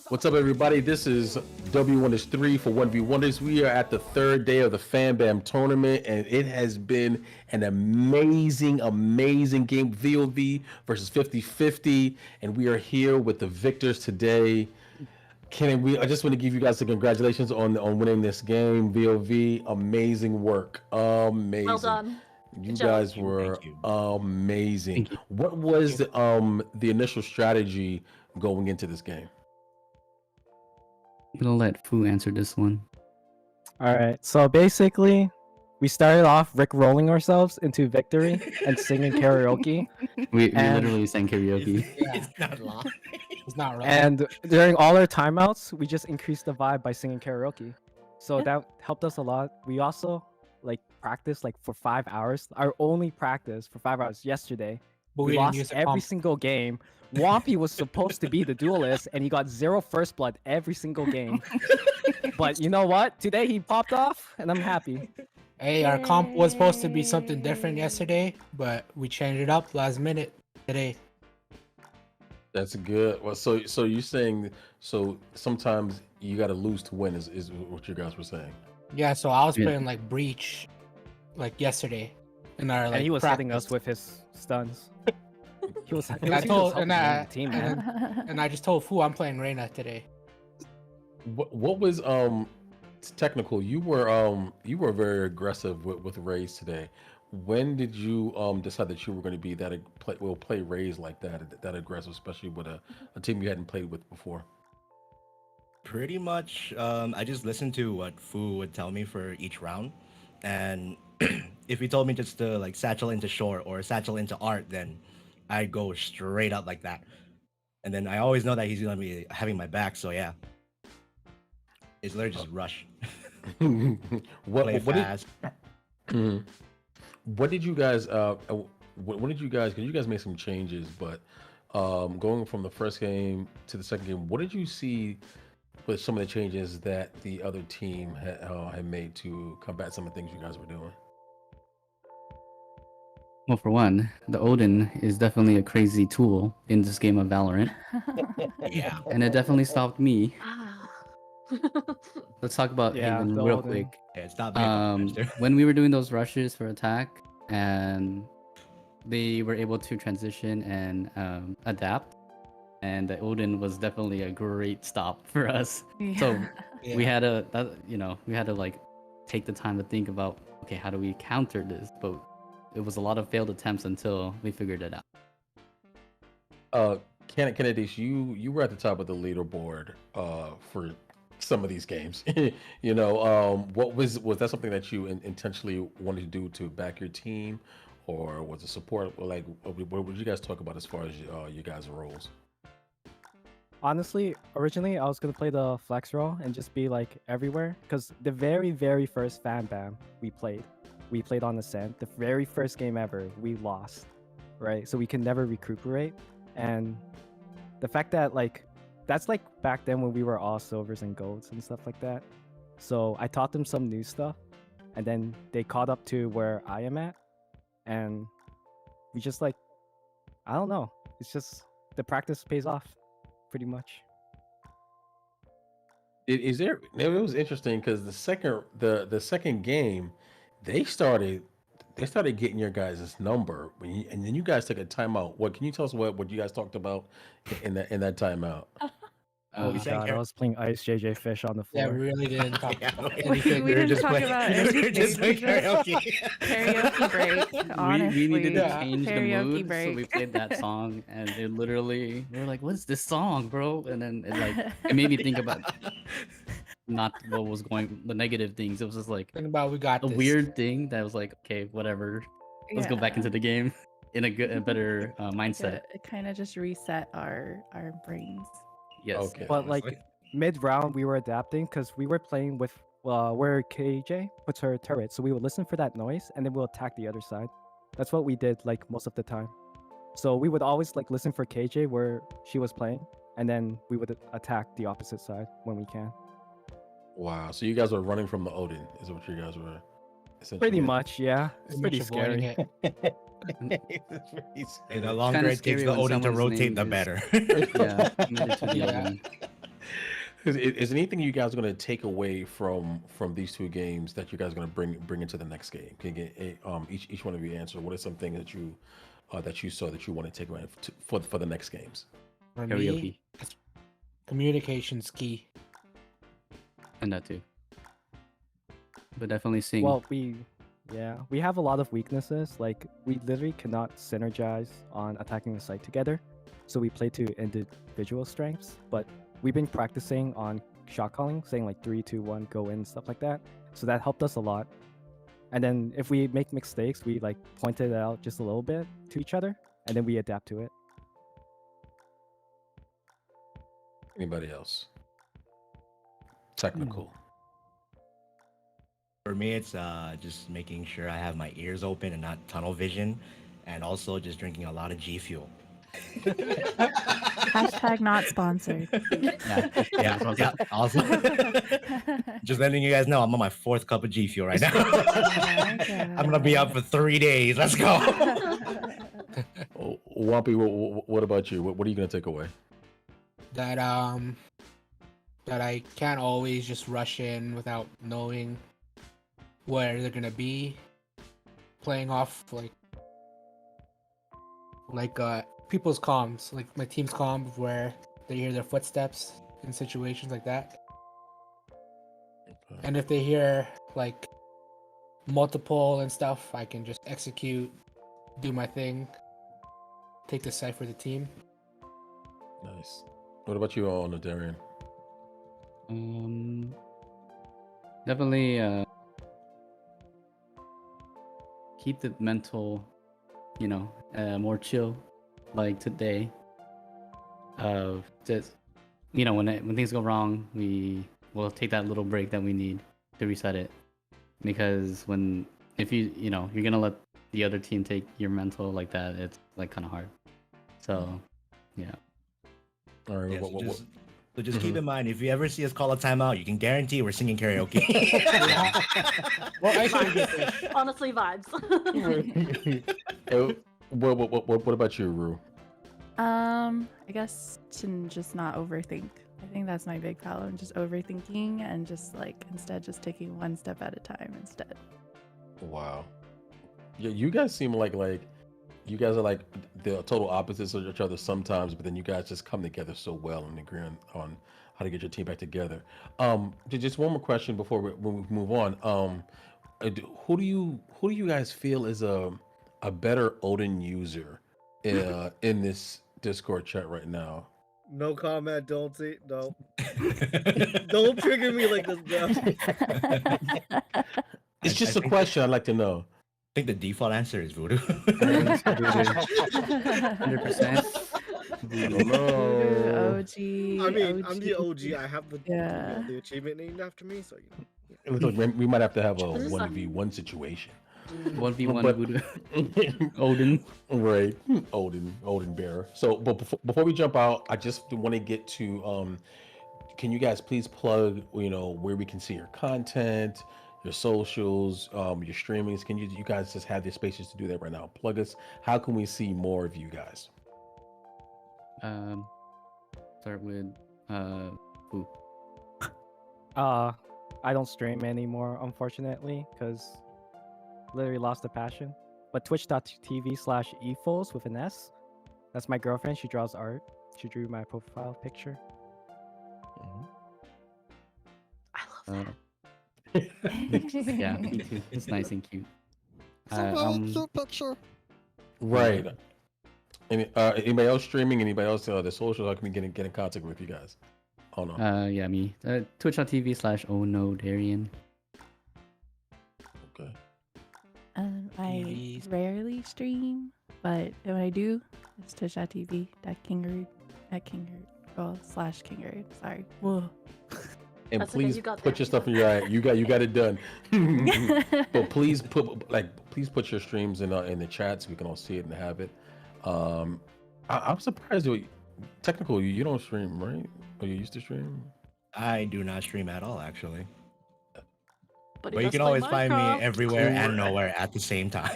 What's up, everybody? This is W1-3 for 1v1ers. We are at the 3rd day of the FamBam tournament, and it has been an amazing game. VOV versus 50-50, and we are here with the victors today. I just want to give you guys some congratulations on winning this game. VOV, amazing work. Amazing. Well done. You guys were amazing. What was the initial strategy going into this game? I'm gonna let Fu answer this one. Alright, so basically, we started off Rick rolling ourselves into victory and singing karaoke. We literally sang karaoke. It's not wrong. It's not wrong. And during all our timeouts, we just increased the vibe by singing karaoke. So that helped us a lot. We also practiced for 5 hours. Our only practice for 5 hours yesterday. But we lost every single game. Wampy was supposed to be the duelist, and he got 0 first blood every single game. But you know what? Today he popped off, and I'm happy. Hey, our comp was supposed to be something different yesterday, but we changed it up last minute today. That's good. Well, so you're saying sometimes you got to lose to win is what you guys were saying? Yeah. So I was playing Breach, yesterday, in our and he was practice. hitting us with his stuns. He was. And I just told Fu I'm playing Reyna today. What was technical? You were very aggressive with Raze today. When did you decide that you were going to be play Raze like that aggressive, especially with a team you hadn't played with before? Pretty much, I just listened to what Fu would tell me for each round, and if he told me just to satchel into short or satchel into art, then I go straight up like that. And then I always know that he's gonna be having my back, so yeah. It's literally just rush. Play fast. What did you guys because you guys made some changes, but going from the first game to the second game, what did you see with some of the changes that the other team had made to combat some of the things you guys were doing? Well, for one, the Odin is definitely a crazy tool in this game of Valorant. Yeah. And it definitely stopped me. Let's talk about Haven real quick. Yeah, it's not when we were doing those rushes for attack, and they were able to transition and adapt, and the Odin was definitely a great stop for us. Yeah. So we had to, take the time to think about, okay, how do we counter this? But it was a lot of failed attempts until we figured it out. Candidates, you were at the top of the leaderboard for some of these games. What was that something that you intentionally wanted to do to back your team, or was it support? Or like, what would you guys talk about as far as you guys' roles? Honestly, originally I was gonna play the flex role and just be like everywhere, because the very first FamBam we played on Ascent. The very first game ever, we lost, right? So we can never recuperate, and the fact that like that's like back then when we were all silvers and golds and stuff like that. So I taught them some new stuff, and then they caught up to where I am at, and we just like, I don't know. It's just the practice pays off, pretty much. Is there? It was interesting because the second game, they started getting your guys' number and then you guys took a timeout. What can you tell us what you guys talked about in that timeout? Oh god, I was playing Ice JJ Fish on the Yeah, floor. we really didn't talk about We anything. didn't talk about anything. We just karaoke. karaoke break. Honestly, we needed to change the karaoke mood, break. so we played that song, and it literally we were like, "What's this song, bro?" And then it made me think about not what was the negative things. It was just like Think about we got a this. weird thing that was like, okay, whatever, let's go back into the game in a better mindset. It kind of just reset our brains. Yes. Okay. But like mid round, we were adapting because we were playing with where KJ puts her turret, so we would listen for that noise and then we'll attack the other side. That's what we did like most of the time. So we would always like listen for KJ where she was playing, and then we would attack the opposite side when we can. Wow. So you guys were running from the Odin, is what you guys were essentially. Pretty much, yeah. It's pretty avoiding scary. it. It's pretty scary. And the longer it takes the Odin to rotate, the better. Yeah. committed to the Yeah. Odin. Is there anything you guys are going to take away from these two games that you guys are going to bring into the next game? Can you get each one of you answer? What are some things that you saw that you want to take away for the next games? For Karaoke. me, communication's key. And that too. But definitely sing. Well, we have a lot of weaknesses. Like we literally cannot synergize on attacking the site together, so we play to individual strengths. But we've been practicing on shot calling, saying like 3, 2, 1, go in, stuff like that. So that helped us a lot. And then if we make mistakes, we like point it out just a little bit to each other, and then we adapt to it. Anybody else? Technical. For me, it's just making sure I have my ears open and not tunnel vision, and also just drinking a lot of G Fuel. Hashtag not sponsored. Yeah. Also, just letting you guys know, I'm on my 4th cup of G Fuel right now. I'm gonna be up for 3 days. Let's go. Wampy, what about you? What are you gonna take away? That I can't always just rush in without knowing where they're gonna be. Playing off like people's comms, like my team's comm, where they hear their footsteps in situations like that. And if they hear like multiple and stuff, I can just execute, do my thing, take the side for the team. Nice. What about you, Darian? Definitely keep the mental, more chill, like today. Just when things go wrong, we will take that little break that we need to reset it, because if you're gonna let the other team take your mental like that, it's like kind of hard. So yeah. All right. Yes, so just keep in mind, if you ever see us call a timeout, you can guarantee we're singing karaoke. Well, Honestly, vibes. What about you, Rue? I guess to just not overthink. I think that's my big problem, just overthinking and just like instead just taking one step at a time instead. Wow. Yeah, you guys seem like you guys are like the total opposites of each other sometimes, but then you guys just come together so well and agree on how to get your team back together. Just one more question before we move on. Who do you guys feel is a better Odin user in this Discord chat right now? No comment. Don't see. No. Don't trigger me like this, bro. It's just a question I'd like to know. I think the default answer is voodoo. 100%. I don't know. OG. I mean, I'm the OG. I have the Yeah. the achievement named after me, so you know. It looks like we might have to have a 1v1 situation. 1v1 voodoo. Odin. Right. Odin bearer. So, but before we jump out, I just want to get to can you guys please plug, where we can see your content, your socials, your streamings? Can you guys just have the spaces to do that right now? Plug us. How can we see more of you guys? Start with who? I don't stream anymore, unfortunately, because literally lost the passion. But twitch.tv/efols with an S. That's my girlfriend. She draws art. She drew my profile picture. Yeah, me too. It's nice and cute. It's a very cute picture. Right. Anybody else streaming? Anybody else the socials? How can we get in contact with you guys? Oh no. Yeah, me. Twitch.tv/ohnodarian. Okay. I rarely stream, but when I do, it's twitch.tv.kingered@kingered/kingered. Sorry. Whoa. And That's okay, please you got put that. your stuff in your eye. You got it done. But please put your streams in the chat so we can all see it and have it. I'm surprised technically you don't stream, right? Or you used to stream? I do not stream at all, actually. But you can always find me everywhere and nowhere at the same time.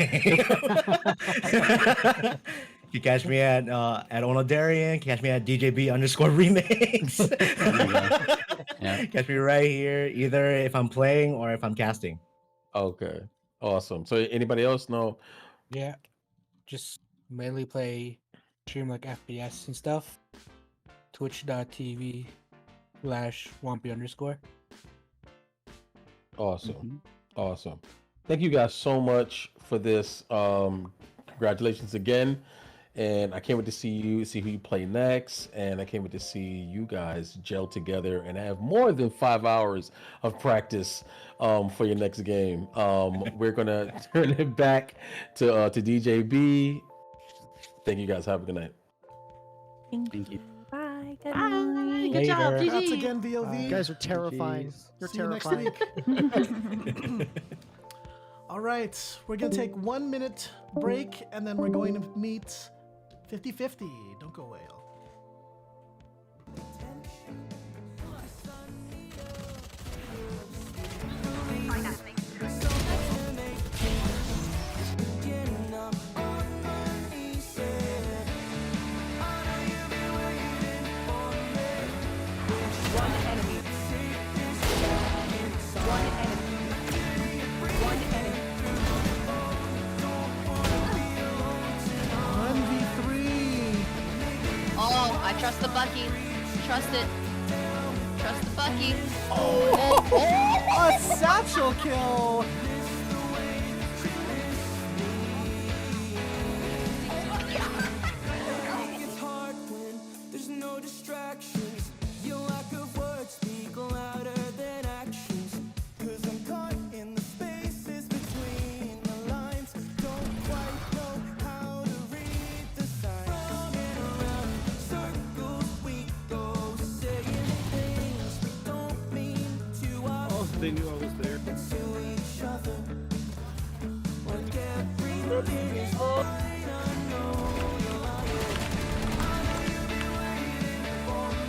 You catch me at Onodarian, catch me at DJB_remix. Yeah. Catch me right here, either if I'm playing or if I'm casting. Okay. Awesome. So anybody else know? Yeah. Just mainly stream like FPS and stuff. Twitch.tv/Wampy_. Awesome. Awesome. Thank you guys so much for this. Congratulations again. And I can't wait to see who you play next. And I can't wait to see you guys gel together and have more than 5 hours of practice for your next game. We're gonna turn it back to DJB. Thank you guys. Have a good night. Thank you. Bye. Good Bye. night. Good job, Later. Congrats GG. again, VOV. You guys are terrifying. You're See you next terrifying. week. All right, we're gonna take 1 minute break and then we're going to meet 50-50. Don't go away, y'all. One enemy. One enemy. One enemy. 1v3. Oh, I trust the Bucky. Trust it. Trust the Bucky. Oh, a satchel kill. It's hard when there's no distractions. Your lack of words speak louder than actions. 'Cause I'm caught in the spaces between the lines. Don't quite know how to read the signs. Running around circles we go, saying things we don't mean to They knew I was there. to each other. Like everything is fine. I know you're lying. I know you've been waiting for me.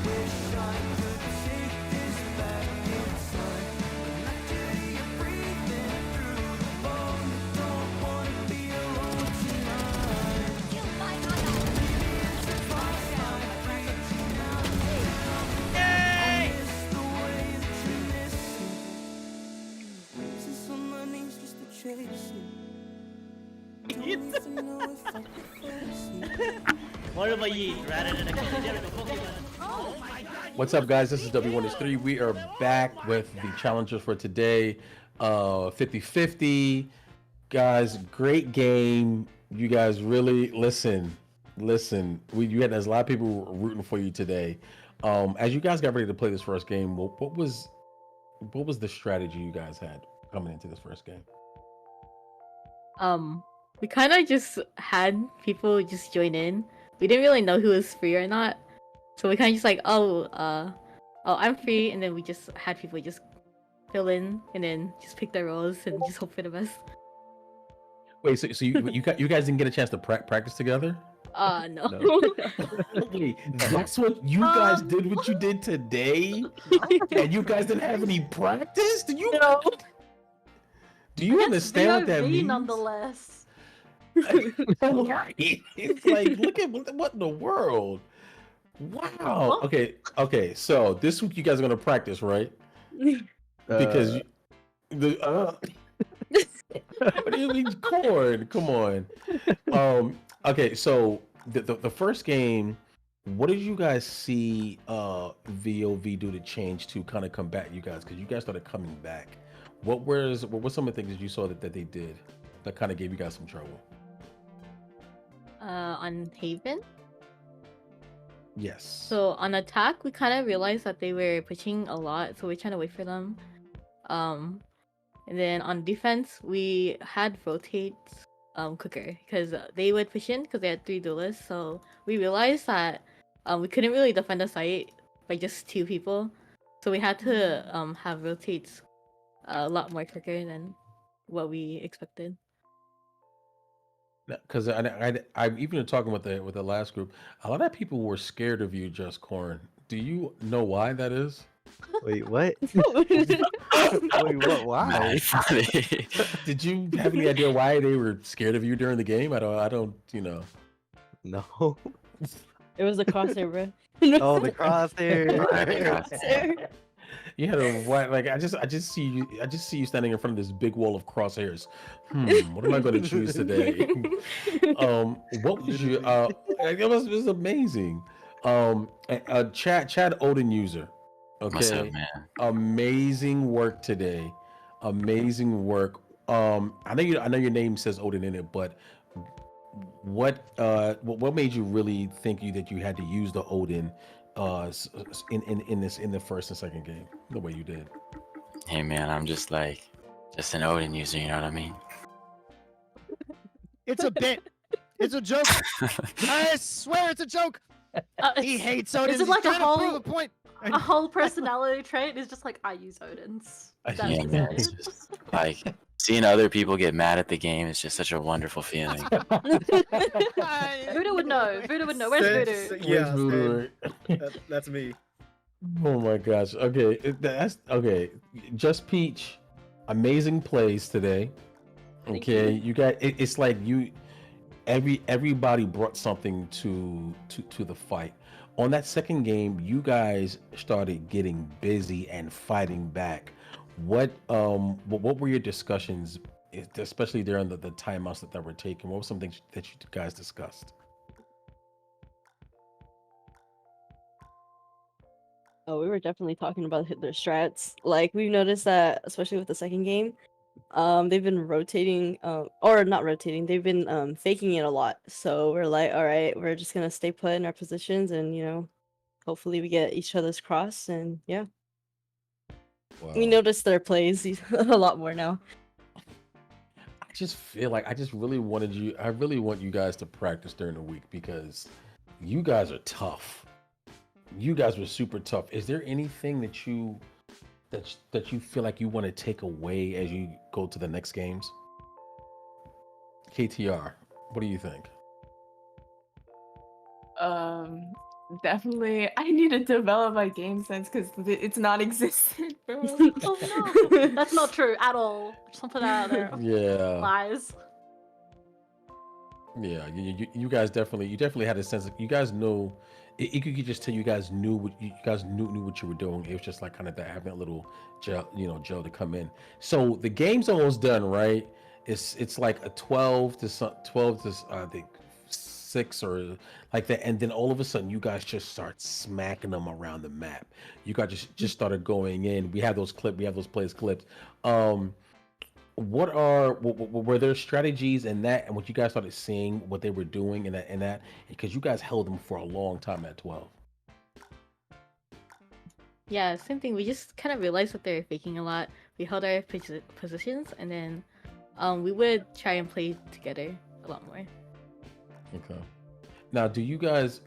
Wish I could take this back in time. And I can hear you breathing through the phone. Don't wanna be alone tonight. Maybe it's a fire sign. I miss the way that you listen. Since on my knees just to chase you. Don't need to know if I prefer What's up, guys? This is W1H3. We are back with the challengers for today. 50-50. Guys, great game. You guys really listen. Listen, there's a lot of people rooting for you today. As you guys got ready to play this first game, what was the strategy you guys had coming into this first game? We kind of just had people just join in. We didn't really know who was free or not, so we kind of just like, oh, I'm free, and then we just had people just fill in and then just pick their roles and just hope for the best. Wait, so you guys didn't get a chance to practice together? No. Wait, that's what you guys did. What you did today, and you guys didn't have any practice? Do you? No. Do you understand what that VOV means? nonetheless. It's like, look at what in the world. Wow. Okay. So this week you guys are gonna practice, right? Because what do you mean, corn? Come on. Okay. So the first game, what did you guys see VOV do to change to kind of combat you guys? Because you guys started coming back. What were some of the things that you saw that they did that kind of gave you guys some trouble? On Haven. Yes. So on attack, we kind of realized that they were pushing a lot, so we're trying to wait for them. And then on defense, we had rotate quicker because they would push in because they had 3 duelists. So we realized that we couldn't really defend the site by just 2 people, so we had to have rotates a lot more quicker than what we expected. Because I even talking with the last group, a lot of people were scared of you, Just Corn. Do you know why that is? Wait, what? Wait, what? Why? Did you have any idea why they were scared of you during the game? I don't. No. It was the crosshair, bro. Oh, the crosshair. You had a white, like I just see you standing in front of this big wall of crosshairs. What am I going to choose today? What was you? It was amazing. Chad Odin user. Okay. What's up, man? Amazing work today. Amazing work. I know your name says Odin in it, but what made you really think that you had to use the Odin in the first and second game the way you did? Hey man, I'm just an Odin user, you know what I mean? It's a bit. It's a joke. I swear it's a joke. He hates Odin. Is it like He's a trying to prove whole a point? a whole personality trait? Is just like I use Odins. That's Yeah, man, it's just like seeing other people get mad at the game is just such a wonderful feeling. Voodoo would know. Voodoo would know. Where's Voodoo? Yeah, Voodoo? that's me. Oh my gosh. Okay, that's okay. Just Peach, amazing plays today. Okay, you got it's like everybody brought something to the fight. On that second game, you guys started getting busy and fighting back. What were your discussions, especially during the timeouts that were taken? What were some things that you guys discussed? Oh, we were definitely talking about their strats. Like we've noticed that, especially with the second game, they've been rotating, or not rotating. They've been faking it a lot. So we're like, all right, we're just gonna stay put in our positions, and hopefully we get each other's cross, and yeah. Wow. We notice their plays a lot more now. I just feel like I really want you guys to practice during the week because you guys are tough. You guys were super tough. Is there anything that you feel like you want to take away as you go to the next games? KTR, what do you think? Definitely, I need to develop my game sense because it's non-existent, bro. Oh no, that's not true at all. Just want to put that out there. Yeah. Lies. Yeah, you guys definitely had a sense of, you guys know. You could just tell you guys knew what you were doing. It was just like kind of that having a little gel to come in. So the game's almost done, right? It's like a 12 to I think 6 or like that, and then all of a sudden you guys just start smacking them around the map. You guys just started going in. We have those plays clipped. were there strategies in that, and what you guys started seeing what they were doing in that because you guys held them for a long time at 12. Yeah, same thing. We just kind of realized that they were faking a lot. We held our positions, and then we would try and play together a lot more. Okay. Now, do you guys?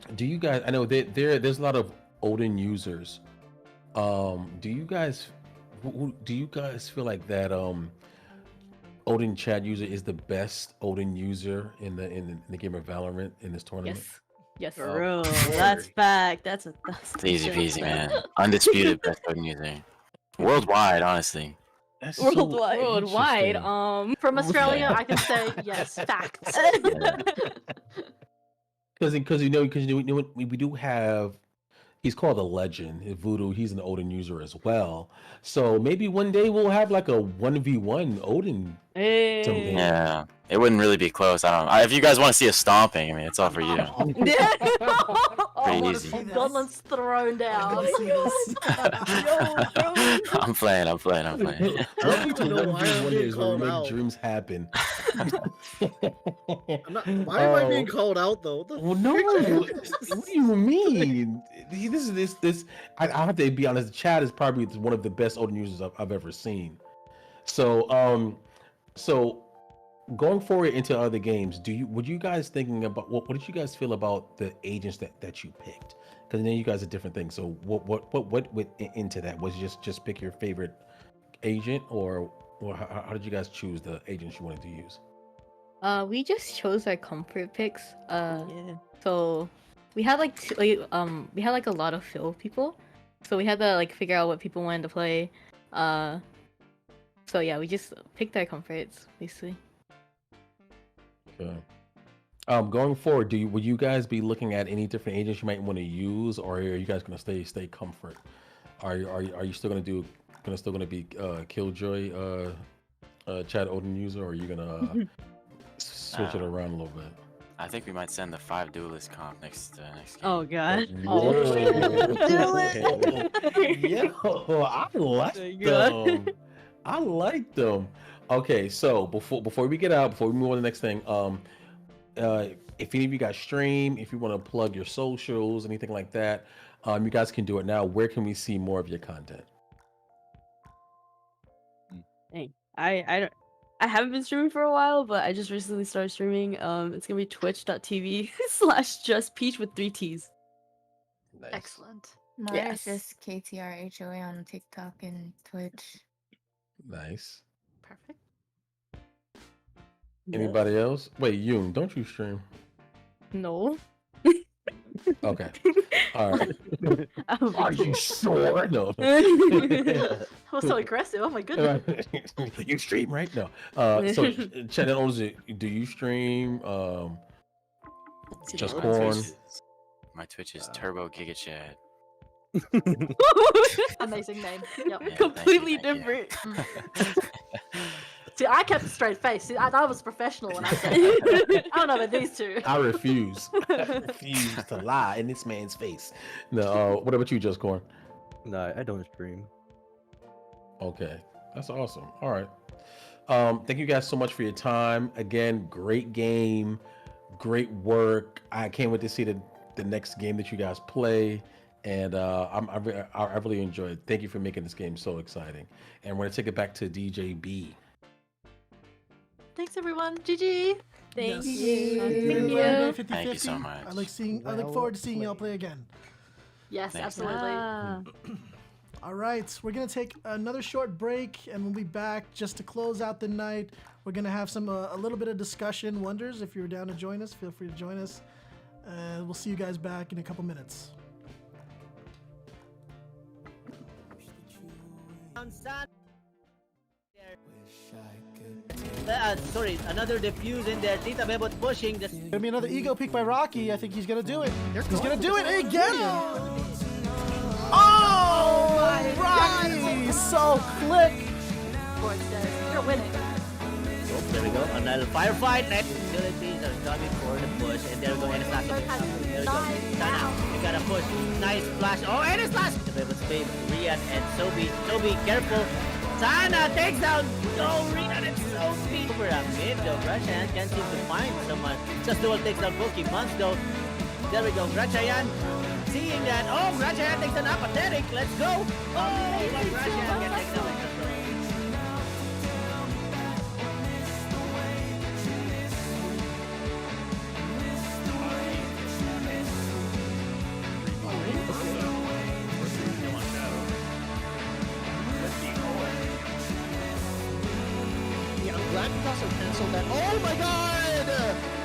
I know there's a lot of Odin users. Do you guys feel like that Odin Chat user is the best Odin user in the game of Valorant in this tournament? Yes. Bro, that's fact. That's It's easy peasy, man. Undisputed best Odin user. Worldwide, honestly. That's Worldwide. From Australia, I can say yes. Facts. Because we do have. He's called a legend. Voodoo. He's an Odin user as well. So maybe one day we'll have like a 1v1 Odin. Hey. Yeah, it wouldn't really be close. I don't know. If you guys want to see a stomping, I mean, it's all for you. Pretty easy. Gauntlet's thrown down. I'm playing. I don't even know why I'm being called out. Dreams happen. Why am I being called out though? What do you mean? This. I have to be honest. Chad is probably one of the best Odin users I've ever seen. So, going forward into other games, would you guys thinking about what did you guys feel about the agents that you picked? Because then you guys are different things. So what went into that? Was it just pick your favorite agent, or how did you guys choose the agents you wanted to use? We just chose our comfort picks. So we had we had like a lot of fill people, so we had to like figure out what people wanted to play. So yeah, we just picked our comforts basically. Okay. Going forward, would you guys be looking at any different agents you might want to use, or are you guys gonna stay comfort? Are you still gonna be Killjoy Chad Odin user, or are you gonna switch it around a little bit? I think we might send the 5 duelist comp next game. Oh god. Yo, I like them. Okay, so before we move on to the next thing, if any of you guys stream, if you want to plug your socials, anything like that, you guys can do it now. Where can we see more of your content? Dang. I haven't been streaming for a while, but I just recently started streaming. It's gonna be twitch.tv/justpeach with 3 T's. Nice. Excellent. Mine is just KTRHOA on TikTok and Twitch. Nice. Perfect. Anybody else? Wait, Yoon, don't you stream? No. Okay. All right. Are you sure? No. That was so aggressive. Oh my goodness. You stream right now. So channel, do you stream? Just Corn. My Twitch is Turbo Giga Chad. Amazing name. Yep. Yeah, Completely thank you. different. See, I kept a straight face. See, I was professional when I said that. I don't know about these two. I refuse. I refuse to lie in this man's face. No. What about you, Just Corn? No, I don't stream. Okay, that's awesome. All right. Thank you guys so much for your time. Again, great game, great work. I can't wait to see the next game that you guys play. And I really enjoyed it. Thank you for making this game so exciting. And we're gonna take it back to DJ B. Thanks everyone. GG. Thank Yes. you. Thank you. 50-50. Thank you so much. I look forward to seeing y'all play again. Yes, Thanks. absolutely. All right, we're gonna take another short break, and we'll be back just to close out the night. We're gonna have some a little bit of discussion. Wonders, if you're down to join us, feel free to join us. We'll see you guys back in a couple minutes. Sorry, another defuse in there. Tita Bebot pushing. Gonna be another ego peek by Rocky. I think he's gonna do it. He's gonna do it again. Oh, Rocky! So quick. You're winning. Oh, there we go. Another firefight. Next, Philippines are coming for the push, and they're going to slash. There we go. Now, they gotta push. Nice flash. Oh, and a slash. The Bebot Spade, Rian, and Sobi. Sobi, careful. Sana takes down Dorina. It's so deep. Over a mid though. Grachayan can't seem to find someone. Just Dual takes down Pokemons though. There we go. Grachayan seeing that. Oh, Grachayan takes an apathetic. Let's go. Oh, but Grachayan can take down the throw. Yeah, I'm glad we also canceled that. Oh my god!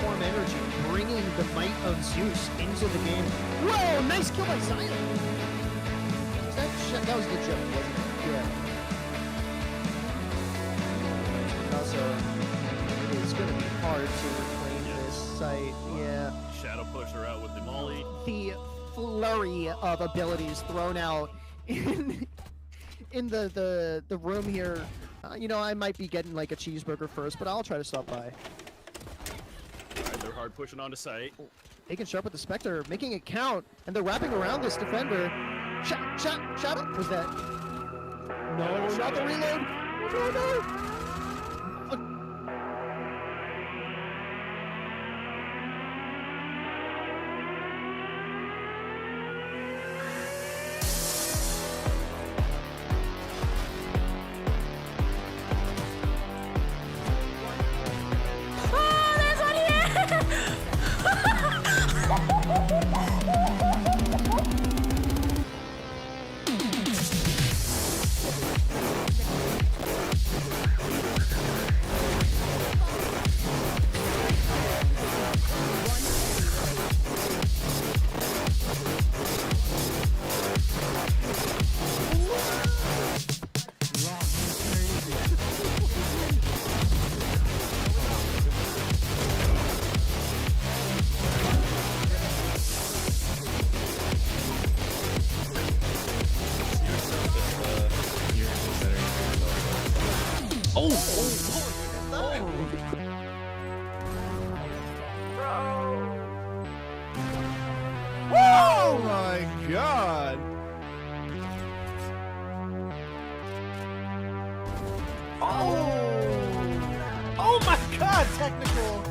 Form Energy bringing the might of Zeus into the game. Whoa, nice kill by Zion. That was the joke, wasn't it? Yeah. Also, it's going to be hard to reclaim this site. Yeah. Shadow pusher out with the molly. The flurry of abilities thrown out in the room here. You know, I might be getting like a cheeseburger first, but I'll try to stop by. Alright, they're hard pushing onto site. Taking sharp with the Spectre, making it count, and they're wrapping around this defender. Shadow? Was that? No, not the reload! No, no! Oh my god! Oh my god, technical!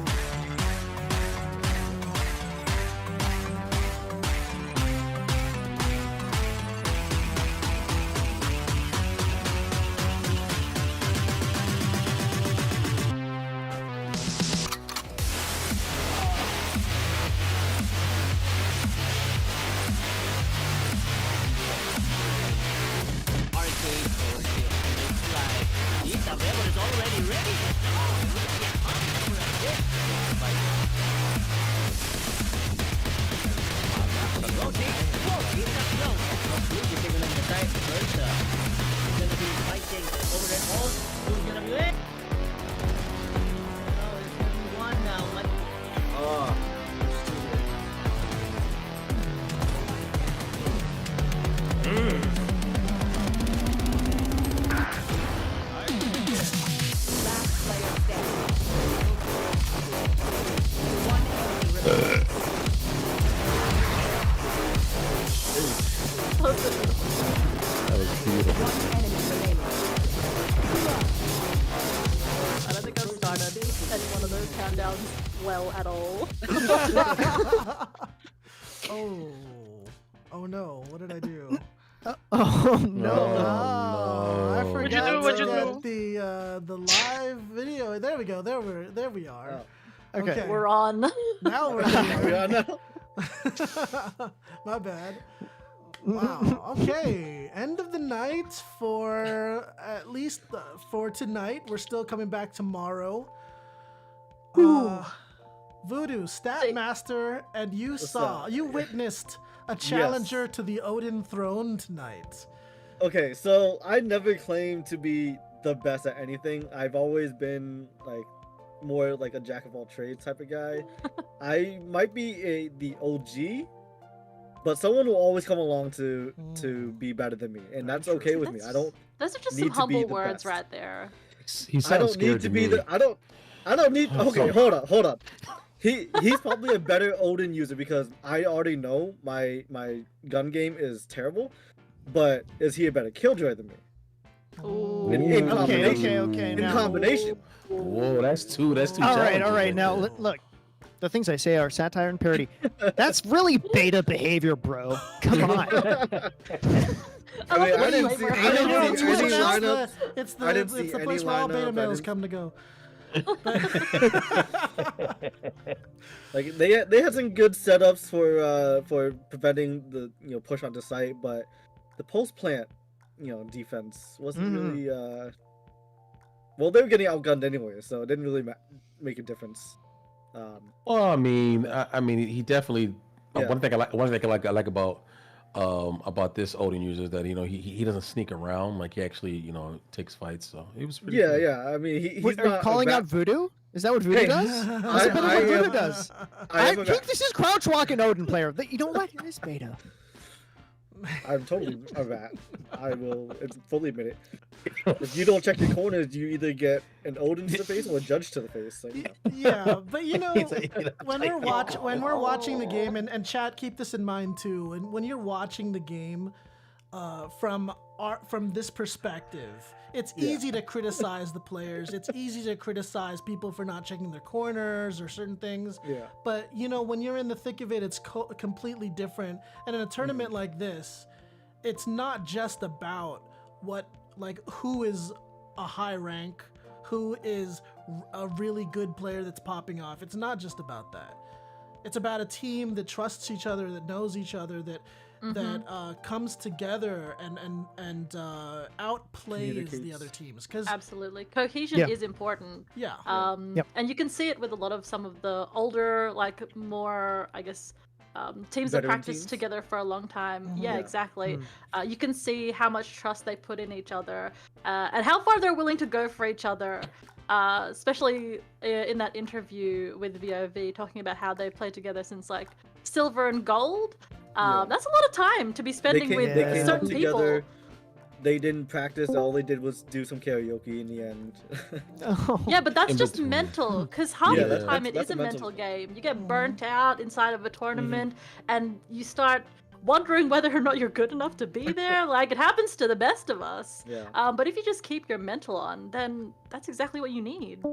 That was beautiful. I don't think I've started any one of those countdowns well at all. Oh no, what did I do? Oh no! no. I What'd forgot you do? What'd you to get the live video. There we go. There we are. Okay. We're on. Now we're here. We are now. My bad. Wow. Okay. End of the night for at least for tonight. We're still coming back tomorrow. Voodoo, Stat Master, and you witnessed a challenger to the Odin throne tonight. Okay, so I never claimed to be the best at anything. I've always been like more like a jack of all trades type of guy. I might be the OG, but someone will always come along to be better than me, and that's okay with me. I don't. Those are just need some to be humble the words best. right there. I don't need to be the. I don't need. Okay, hold up. He's probably a better Odin user because I already know my gun game is terrible, but is he a better killjoy than me? In combination. Okay. In Now, combination. Whoa, that's too all right. challenging Now, there. look. The things I say are satire and parody. That's really beta behavior, bro. Come on. I mean, I didn't see any Tuesday night's lineups. it's I didn't the see any place where all beta lineup. males come to go. Like they had some good setups for preventing the push onto site, but the post plant defense wasn't really well, they were getting outgunned anyway, so it didn't really make a difference. Well, I mean, he definitely. Yeah. One thing I like about this Odin user is that he doesn't sneak around, like he actually takes fights. So it was pretty. Yeah, cool. yeah. I mean, he's Wait, are you not calling out Voodoo? Is that what Voodoo does? That's a bit of what Voodoo does. I think this is crouch walking Odin player. You know what? It is beta. I'm totally that. I will fully admit it. If you don't check your corners, you either get an Odin to the face or a Judge to the face. So, Yeah, but when we're watching the game, and chat, keep this in mind too. And when you're watching the game, from this perspective, it's easy to criticize the players. It's easy to criticize people for not checking their corners or certain things. Yeah. But when you're in the thick of it, it's completely different. And in a tournament like this, it's not just about who is a high rank, who is a really good player that's popping off. It's not just about that. It's about a team that trusts each other, that knows each other, that comes together and outplays the other teams. Because absolutely, cohesion is important. Yeah. And you can see it with a lot of some of the older, more, I guess, teams that Veteran practice teams. together for a long time. Yeah, Yeah. exactly. You can see how much trust they put in each other, and how far they're willing to go for each other. Especially in that interview with VOV, talking about how they played together since silver and gold. That's a lot of time to be spending with they came up certain together. people. They didn't practice. All they did was do some karaoke in the end. Yeah, but that's In just between. mental, because half Yeah, the that's- time it that's is a a mental- mental game. You get burnt out inside of a tournament, and you start wondering whether or not you're good enough to be there. It happens to the best of us. Yeah. But if you just keep your mental on, then that's exactly what you need.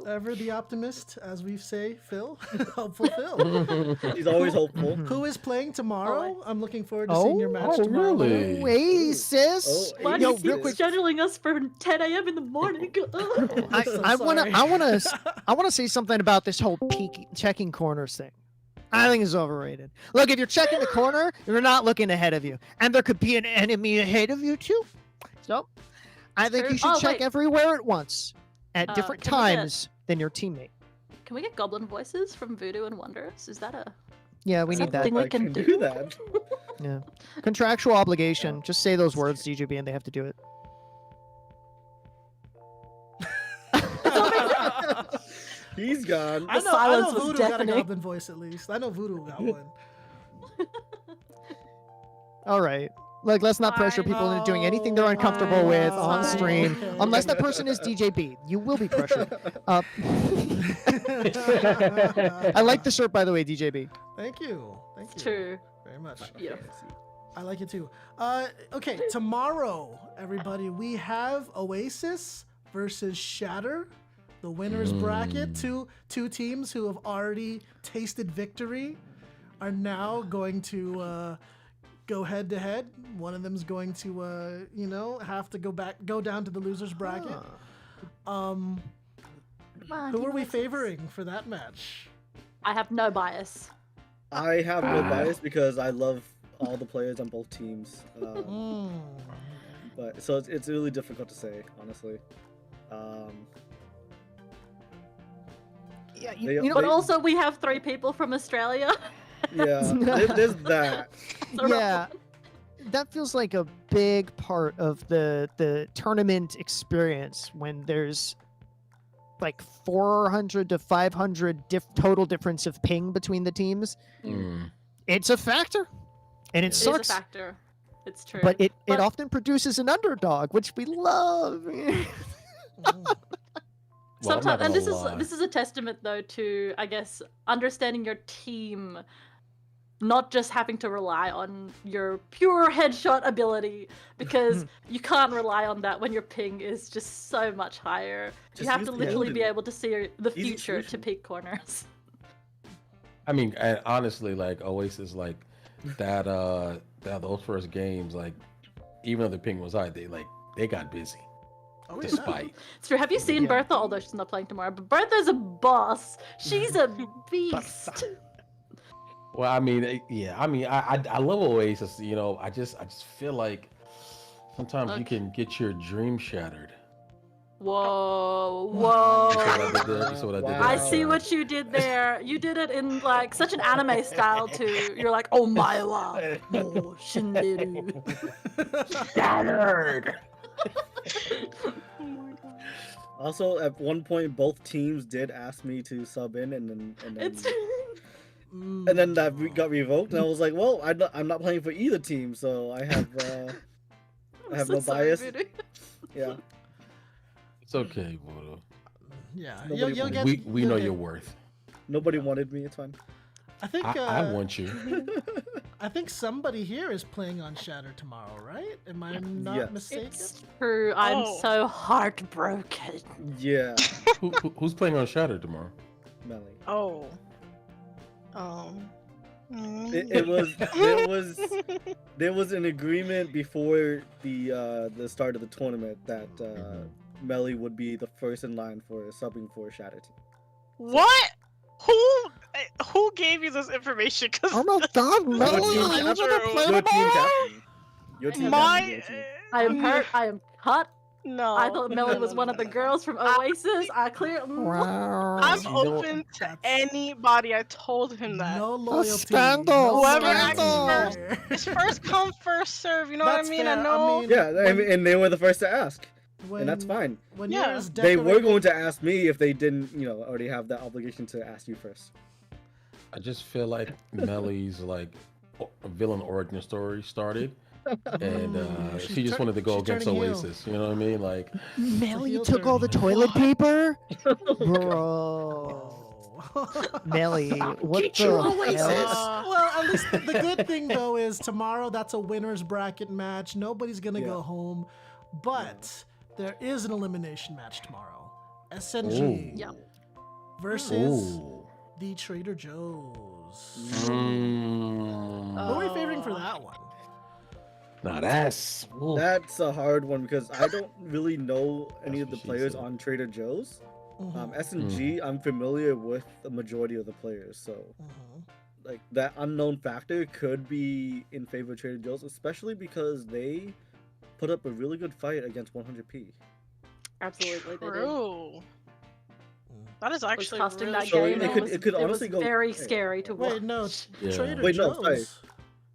Ever the optimist, as we say, Phil. Hopeful Phil. He's always hopeful. Who is playing tomorrow? Always. I'm looking forward to seeing your match tomorrow. really? Oasis. Why do Yo, you keep real quick. scheduling us for 10 a.m. in the morning? I want to say something about this whole checking corners thing. I think it's overrated. Look, if you're checking the corner, you're not looking ahead of you, and there could be an enemy ahead of you too. So, I think True. you should Oh, check wait. everywhere at once, at different can we get- times than your teammate. Can we get goblin voices from Voodoo and Wonders? Is that a Yeah, we need that. something we I can can do? that. Yeah, contractual obligation. Just say those words, DJB, and they have to do it. He's gone. I The know silence was Voodoo got a deafening. goblin voice at least. I know Voodoo got one. All right. Like, let's not pressure people into doing anything they're uncomfortable with on Fine. stream, Okay. unless that person is DJB. You will be pressured. I like the shirt, by the way, DJB. Thank you. Thank you. True. Very much. Yeah. I like it too. Okay, tomorrow, everybody, we have Oasis versus Shatter, the winners bracket. Two teams who have already tasted victory are now going to go head to head. One of them's going to have to go down to the losers bracket. Who are we favoring for that match? I have no bias. I have no bias because I love all the players on both teams. But so it's really difficult to say, honestly. Yeah, But also, we have 3 people from Australia. Yeah, there's that. Yeah, that feels like a big part of the tournament experience when there's like 400 to 500 total difference of ping between the teams. It's a factor, and it sucks. It is a factor. It's true. But it often produces an underdog, which we love. Sometimes, and this is a testament though to, I guess, understanding your team not just having to rely on your pure headshot ability, because you can't rely on that when your ping is just so much higher. Just you have use to the literally be engine. able to see the Easy future to solution. peek corners. I mean, and honestly, like Oasis, like that those first games, like even though the ping was high, they got busy. Oh, yeah. Despite. It's true. Have you seen Bertha? Although she's not playing tomorrow, but Bertha's a boss. She's a beast. Well, I mean, yeah, I mean, I love Oasis. You know, I just feel like sometimes you can get your dream shattered. Whoa, You whoa. see what I did there? You see what I did there? I see what you did there. You did it in like such an anime style too. You're like, oh my wa, oh shinderu. Shattered. Also, at one point, both teams did ask me to sub in, and then that got revoked, and I was like, well, I'm not playing for either team, so I have so no sorry, bias. Voodoo. Yeah. It's okay, Voodoo. Yeah, Nobody you'll get. We you'll know get- your worth. Nobody wanted me. It's fine. I think. I want you. I think somebody here is playing on Shatter tomorrow, right? Am I not Yes. mistaken? It's true. I'm so heartbroken. Yeah. Who's playing on Shatter tomorrow? Melly. Oh. There was an agreement before the start of the tournament that Melly would be the first in line for subbing for Shatter Team. What? Who gave you this information? Oh my God, Melly! Your team captain. Your team captain. I am hurt. I am cut. No. I thought Melly was one of the girls from Oasis. I clear. I'm open to anybody. I told him that. No loyalty. Scandal. Whoever Scandal. acts first, it's first come, first serve. You know what I mean? I know. And they were the first to ask, and that's fine. When you're as They were decorated- going to ask me if they didn't, already have that obligation to ask you first. I just feel like Melly's like villain origin story started, and she just wanted to go against Oasis. You know what I mean? Like Melly took all the toilet paper, bro. Melly, what Get the your hell? Oasis. Well, at least the good thing though is tomorrow that's a winner's bracket match. Nobody's gonna go home, but there is an elimination match tomorrow. SNG versus the Trader Joe's. Who are we favoring for that one? Nah, that's a hard one because I don't really know any of the players on Trader Joe's. SNG, I'm familiar with the majority of the players, so like that unknown factor could be in favor of Trader Joe's, especially because they put up a really good fight against 100p. Absolutely, they did. True. That is actually Casting really that So game. it could honestly was go very scary to watch. Wait, no, Yeah. Trader Wait, no, Joe's. sorry.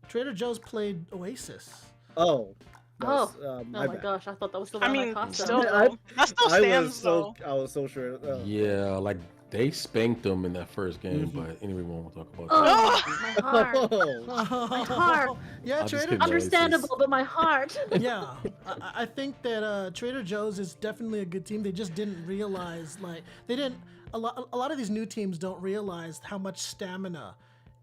Trader Joe's played Oasis. Oh. Oh, that's, oh my my bad. gosh! I thought that was the I one mean, that cost still them. though. That still stands though. I was so sure. yeah, like they spanked them in that first game, but anyway, we won't talk about Oh, that. my heart. My heart. Yeah, I'll just Trader get Understandable, but my heart. Yeah, I think that Trader Joe's is definitely a good team. They just didn't realize, like, they didn't. A lot of these new teams don't realize how much stamina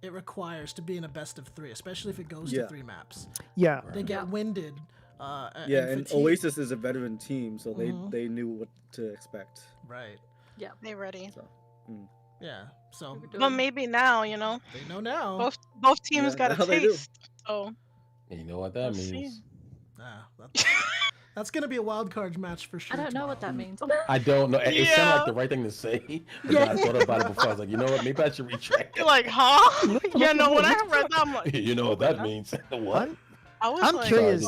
it requires to be in a best of three, especially if it goes to 3 maps. Yeah, they get winded. And fatigue. Oasis is a veteran team, so they knew what to expect. Right. Yeah, they ready. So, Yeah. So. But maybe now, They know now. both teams Yeah, got now a they do. taste. So And you know what that Let's means? That's gonna be a wild card match for sure. I don't know what that means. I don't know. It sounded Yeah. like the right thing to say, but then I thought about it before. I was like, you know what? Maybe I should retract you're like, huh? Yeah, no. When I read that, I'm like, it. You know what that means? What? I was I'm like, curious.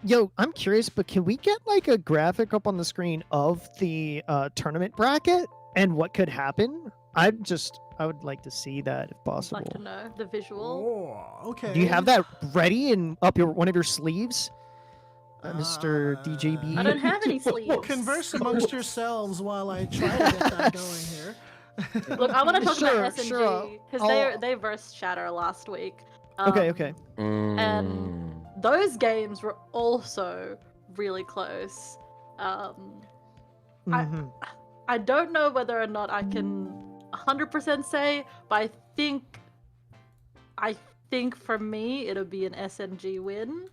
Yo, I'm curious, but can we get like a graphic up on the screen of the tournament bracket and what could happen? I would like to see that if possible. Like to know the visual. Oh, okay. Do you have that ready and up one of your sleeves, Mr. DJB? I don't have any sleeves. Converse amongst yourselves while I try to get that going here. Look, I want to talk Sure, about SNG sure. because they versed Shatter last week. Okay. And those games were also really close. I don't know whether or not I can 100% say, but I think I think for me it'll be an SMG win.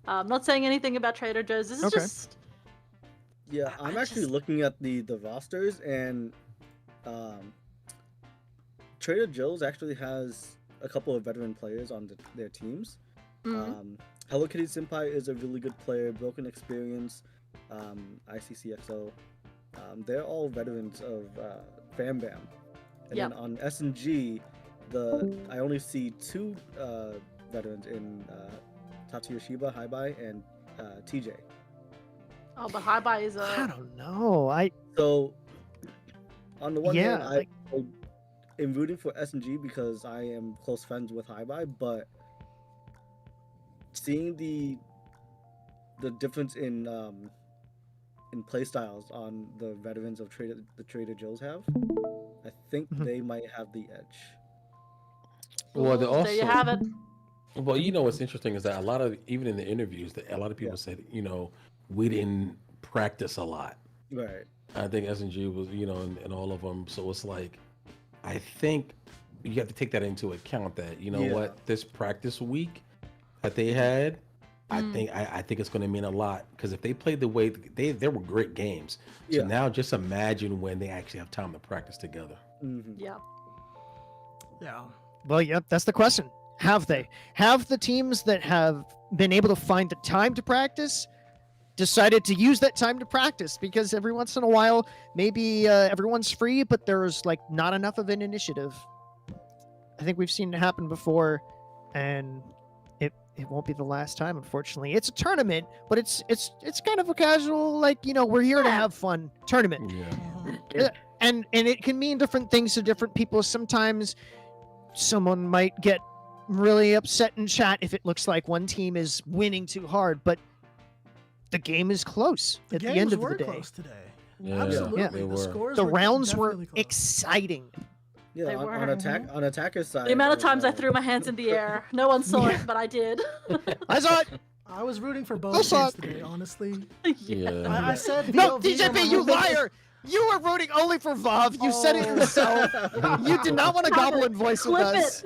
I'm not saying anything about Trader Joe's. This is just Yeah, I'm actually looking at the rosters, and Trader Joe's actually has a couple of veteran players on their teams. Hello Kitty Senpai is a really good player. Broken Experience, ICCXO, they're all veterans of FamBam. And then on SNG, I only see two veterans in Tatsuya Shiba, Haibai, and TJ. Oh, but Haibai is a. I don't know. So, on the one hand, Yeah, I am rooting for SNG because I am close friends with Haibai, but seeing the difference in play styles on the veterans of the Trader Joe's have, I think they might have the edge. Well, they also, there you have it. Well, you know what's interesting is that a lot of, even in the interviews, that a lot of people said, you know, we didn't practice a lot. Right. I think S&G was, you know, and all of them. So it's like, I think you have to take that into account that, you know what, this practice week that they had, I think it's going to mean a lot, because if they played the way they were great games. So now just imagine when they actually have time to practice together. Yeah. Yeah. Well, yep, that's the question. Have they? Have the teams that have been able to find the time to practice decided to use that time to practice? Because every once in a while, maybe everyone's free, but there's like not enough of an initiative. I think we've seen it happen before, and it won't be the last time, unfortunately. It's a tournament, but it's kind of a casual, like, you know, we're here to have fun tournament. Yeah. And it can mean different things to different people. Sometimes someone might get really upset in chat if it looks like one team is winning too hard, but the game is close at the end of the day. Close today. Yeah, Absolutely. The scores the were rounds were definitely close. exciting. Yeah, They on attacker's side. The amount of times I threw my hands in the air. No one saw it, but I did. I saw it. I was rooting for both teams today, honestly. Yeah. I said No, VOV DJP, you liar! You were rooting only for VOV. You said it yourself. You did not want a goblin voice with us.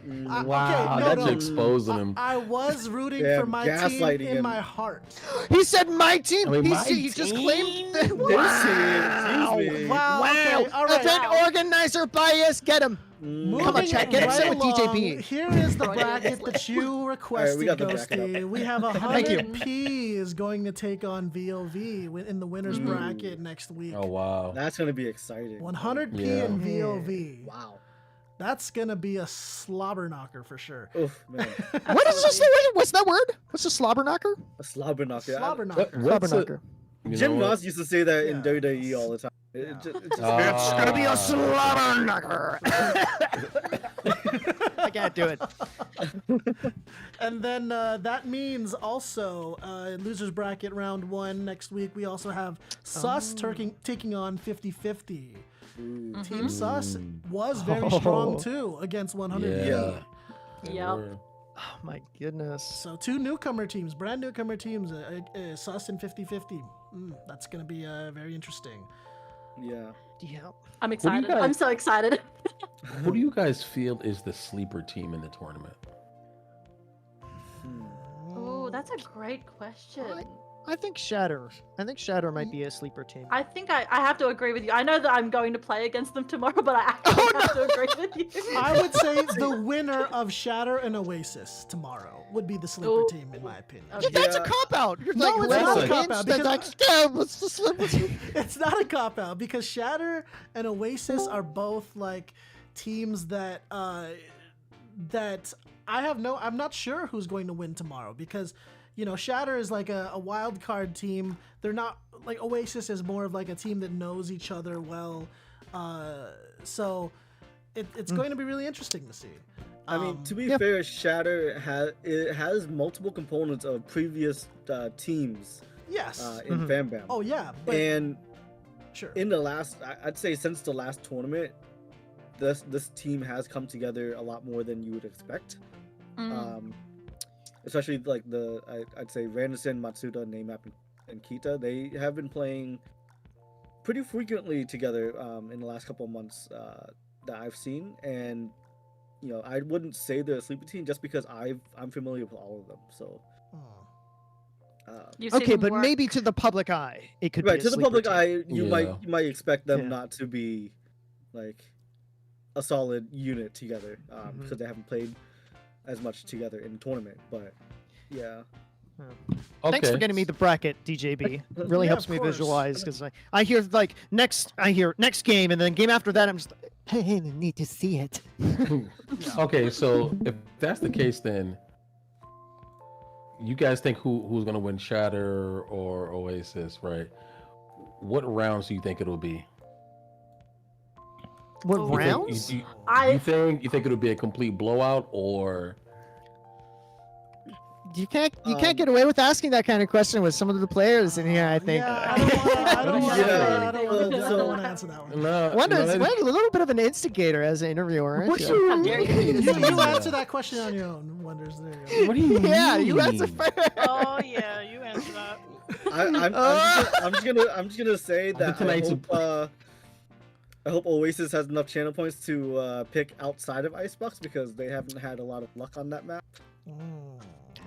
Wow, no, that's no. exposing him. I was rooting Yeah, for my team gaslighting in him. my heart. He said my team. I mean, my He just team? claimed that. Wow. Wow. Wow. Okay, all right. Event organizer bias. Get him. Come on, chat. Get upset with DJP. Here is the bracket that you requested, got the bracket Ghosty. We have Thank you. 100p is going to take on VOV in the winners bracket next week. Oh, wow. That's gonna be exciting. 100p and VOV. Wow. That's gonna be a slobber knocker for sure. Oof, man. What is this? What's that word? What's a slobber knocker? A slobber knocker. Slobber knocker. Slobber knocker. Jim Ross used to say that in WWE all the time. It's gonna be a slobber knocker. I can't do it. And then that means also losers bracket round 1 next week. We also have Sus taking on 50-50. Team Sus was very strong too against 100. Yep. Oh my goodness. So 2 newcomer teams, brand newcomer teams, Sus and 50-50. That's gonna be very interesting. Yeah. Yeah. I'm excited. I'm so excited. Who do you guys feel is the sleeper team in the tournament? Oh, that's a great question. I think Shatter. I think Shatter might be a sleeper team. I think I have to agree with you. I know that I'm going to play against them tomorrow, but I actually have to agree with you. I would say the winner of Shatter and Oasis tomorrow would be the sleeper team, in my opinion. That's a cop out. You're No, like, it's not a whoever cop wins, out that's because like, what's the sleeper team? it's not a cop out because Shatter and Oasis are both like teams that I'm not sure who's going to win tomorrow because you know Shatter is like a wild card team. They're not like Oasis is more of like a team that knows each other well. So it's going to be really interesting to see. I mean, to be fair, Shatter has multiple components of previous teams. Yes. In FamBam. Oh yeah. And sure. In the last, I'd say since the last tournament, this team has come together a lot more than you would expect. Especially like I'd say Randerson, Matsuda, Naymap, and Kita. They have been playing pretty frequently together in the last couple of months that I've seen, and you know, I wouldn't say they're a sleeper team just because I'm familiar with all of them. So. Okay, but maybe to the public eye, it could be right a to the sleeper public team. eye. You Yeah. might expect them Yeah. not to be like a solid unit together because they haven't played as much together in the tournament. But yeah. Thanks for Okay. getting me the bracket, DJB. It really Yeah, helps of me course. visualize because I hear like next game and then game after that I'm just I need to see it. Okay, so if that's the case, then you guys think who's gonna win, Shatter or Oasis, right? What rounds do you think it'll be? What You think- rounds? you think it'll be a complete blowout, or You can't get away with asking that kind of question with some of the players in here. I think. I don't want to answer that one. no? Wonders, no, a little bit of an instigator as an interviewer, aren't you? How dare you? You answer that question on your own. Wonders. There you go. What do you mean? Yeah, you answer first. Oh yeah, you answer that. I'm just gonna say that I hope Oasis has enough channel points to pick outside of Icebox because they haven't had a lot of luck on that map.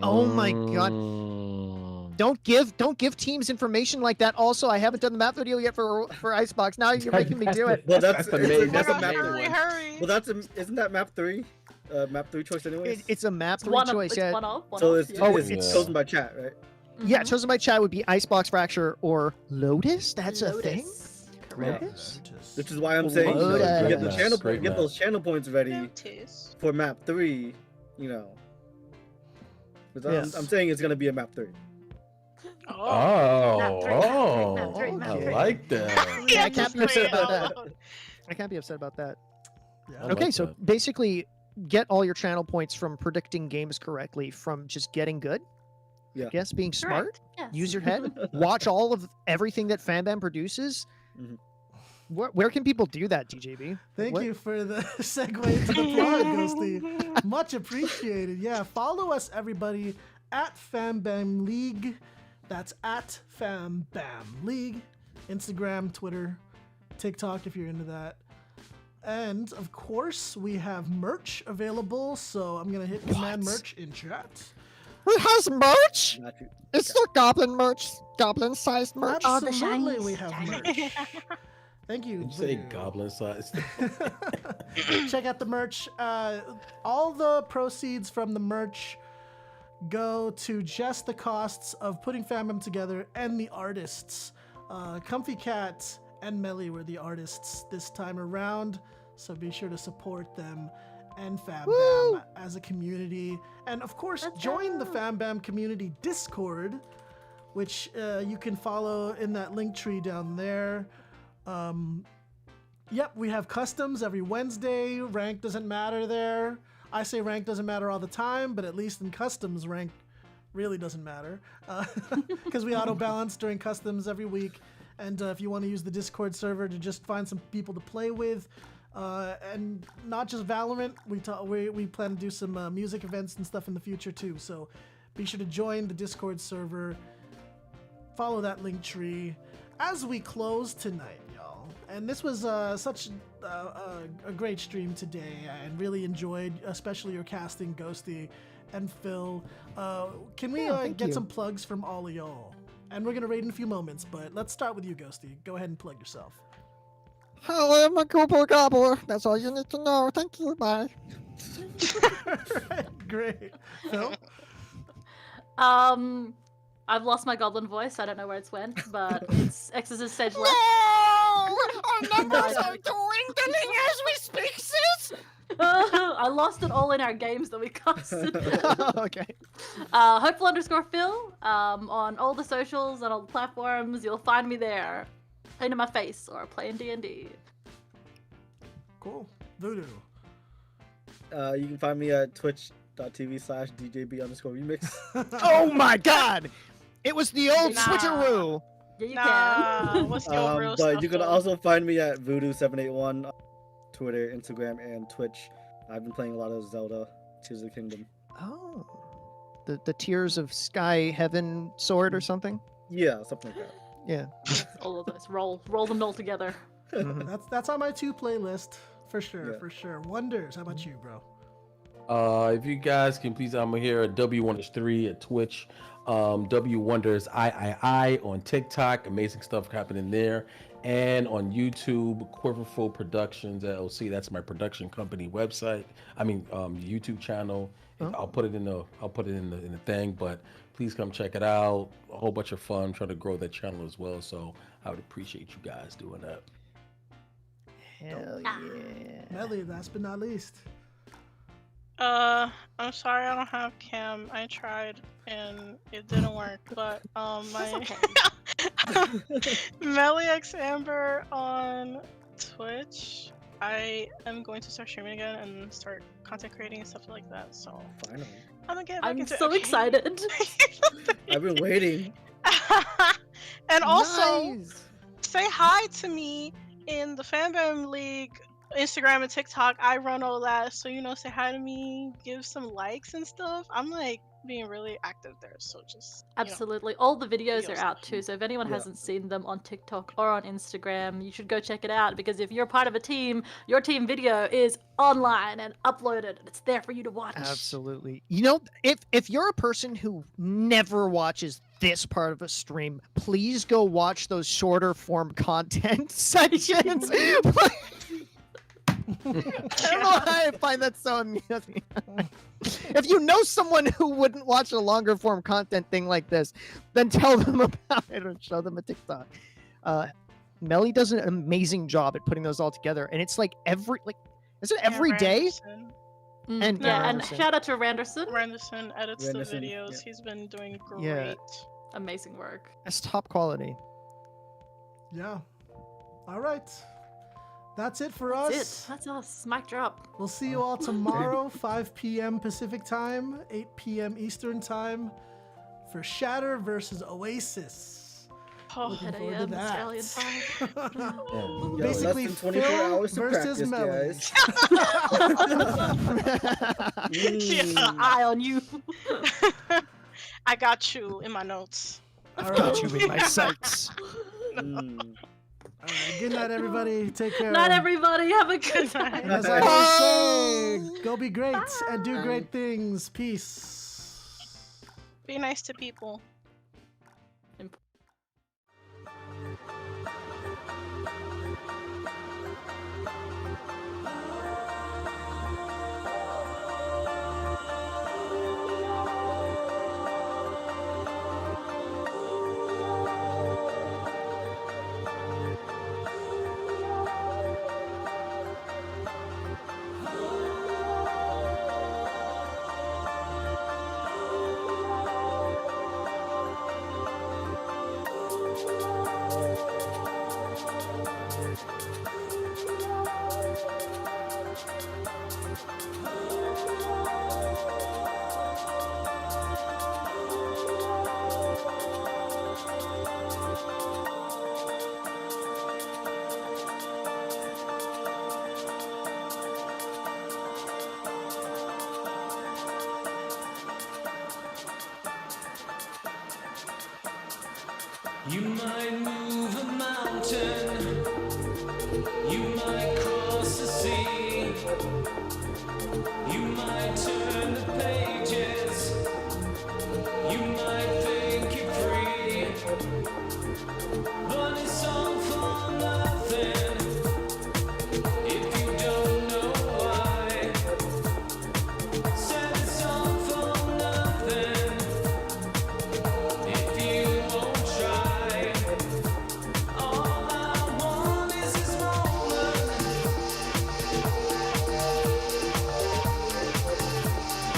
Oh my god. Don't give teams information like that. Also, I haven't done the map video yet for Icebox. Now you're making me do it. Well, that's a map. Hurry. Well, isn't that map 3? Map 3 choice anyways. It's a map 3 One of- choice. it's Yeah. one of- So of, it's, yeah. it's chosen by chat, right? Yeah, chosen by chat would be Icebox Fracture or Lotus. That's a thing. Lotus. Which is why I'm saying you know, Lotus. get the channel Great get map. those channel points ready for map 3. You know. 'Cause Yes. I'm saying it's gonna be a map 3. I like that. Yeah, I can't be upset about that. I can't be upset about that. I Okay, like so that. basically, get all your channel points from predicting games correctly, from just getting good. Yeah. I guess being smart. Correct, yes. Use your head. Watch all of everything that FamBam produces. Mhm. Where can people do that, DJB? Thank What- you for the segue to the plug, Ghosty. Much appreciated. Yeah, follow us, everybody, at FamBam League. That's at FamBam League. Instagram, Twitter, TikTok, if you're into that. And, of course, we have merch available, so I'm going to hit command merch in chat. It has merch. Not you. It's the goblin merch, goblin-sized merch. Absolutely, we have merch. Thank you. Did you say Voodoo. goblin size? Check out the merch. All the proceeds from the merch go to just the costs of putting FamBam together and the artists. Comfy Cat and Melly were the artists this time around, so be sure to support them and FamBam as a community. And of course, join the FamBam community Discord, which you can follow in that link tree down there. Yep, we have customs every Wednesday. Rank doesn't matter there. I say rank doesn't matter all the time, but at least in customs, rank really doesn't matter because we auto balance during customs every week. And if you want to use the Discord server to just find some people to play with, and not just Valorant, we plan to do some music events and stuff in the future too. So be sure to join the Discord server. Follow that link tree as we close tonight, y'all. And this was such a great stream today. I really enjoyed, especially your casting, Ghosty and Phil. Can we get you. some plugs from all of y'all? And we're gonna raid in a few moments, but let's start with you, Ghosty. Go ahead and plug yourself. Hello, I'm a gobbler gobbler. That's all you need to know. Thank you. Bye. Great. Phil? I've lost my goblin voice. I don't know where it's went, but it's X's stage left. Our numbers are dwindling as we speak, sis. I lost it all in our games that we casted. Okay. Hopeful_Phil on all the socials and all the platforms. You'll find me there, playing in my face or playing D&D. Cool. Voodoo. You can find me at twitch.tv/DJB_remix. Oh my God! It was the old switcheroo. Yeah, you can. What's your real stuff? But you can also find me at Voodoo781 on Twitter, Instagram, and Twitch. I've been playing a lot of Zelda, Tears of the Kingdom. Oh. The Tears of Sky Heaven Sword or something? Yeah, something like that. Yeah. All of those. Roll them all together. That's on my 2 playlist for sure, Yeah. for sure. Wonders. How about you, bro? If you guys can please, I'm here at W103 at Twitch, W Wonders I on TikTok. Amazing stuff happening there, and on YouTube, Quiverful Productions LLC. That's my production company website. I mean, YouTube channel. I'll put it in the in the thing, but please come check it out. A whole bunch of fun. Trying to grow that channel as well, so I would appreciate you guys doing that. Hell yeah. Melly, last but not least. I'm sorry I don't have cam. I tried and it didn't work, but my Melix Amber on Twitch. I am going to start streaming again and start content creating and stuff like that. So Finally. I'm gonna get back I'm into so excited. I've been waiting. And also Nice. say hi to me in the FamBam League Instagram and TikTok. I run all that, so say hi to me, give some likes and stuff. I'm like being really active there, so just Absolutely. All the videos are videos. out too, so if anyone Yeah. hasn't seen them on TikTok or on Instagram, you should go check it out, because if you're part of a team, your team video is online and uploaded and it's there for you to watch. Absolutely. If you're a person who never watches this part of a stream, please go watch those shorter form content sections. I don't know why I find that so amusing. If you know someone who wouldn't watch a longer form content thing like this, then tell them about it or show them a TikTok. Melly does an amazing job at putting those all together, and it's like is it every day? And and shout out to Randerson. Randerson edits the Randerson, videos. yeah. He's been doing great. Yeah. Amazing work. It's top quality. Yeah. All right. That's it for That's us. it. That's us. Mic drop. We'll see you all tomorrow, 5 p.m. Pacific time, 8 p.m. Eastern time, for Shatter versus Oasis. Looking 10 forward to a.m. that. Australian time. Yo, Basically, less than 24 Phil hours to versus practice, Melly. guys. Eye on you. I got you in my notes. I've got you in my sights. All right, good night, everybody. Take care. Not everybody. Have a good night. As I always say, go be great and do great things. Peace. Be nice to people. You might move a mountain, you might cross the sea, you might turn the pages, you might think you're free, but it's all for nothing if you don't know why. Said it's all for nothing if you won't try. All I want is this moment,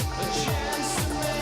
a chance to make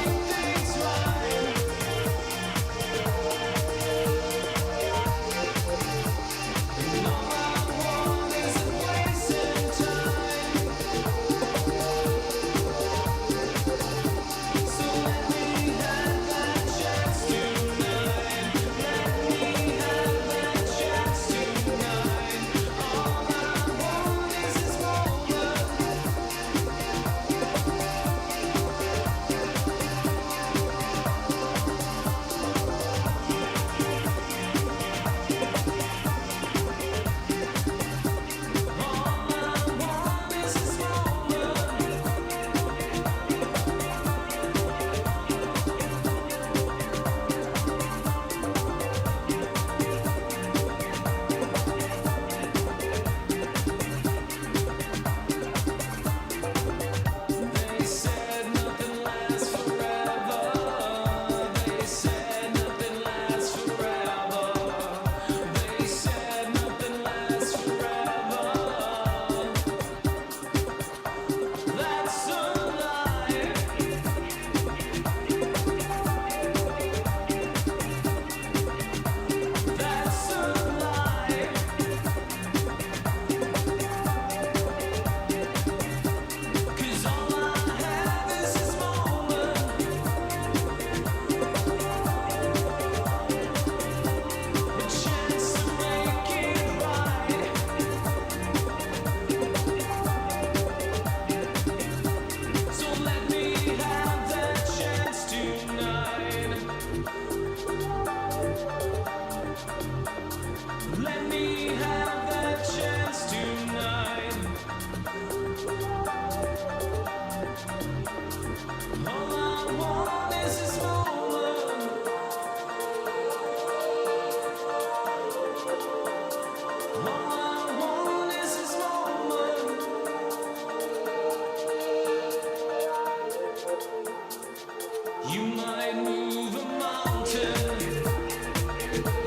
You might move a mountain.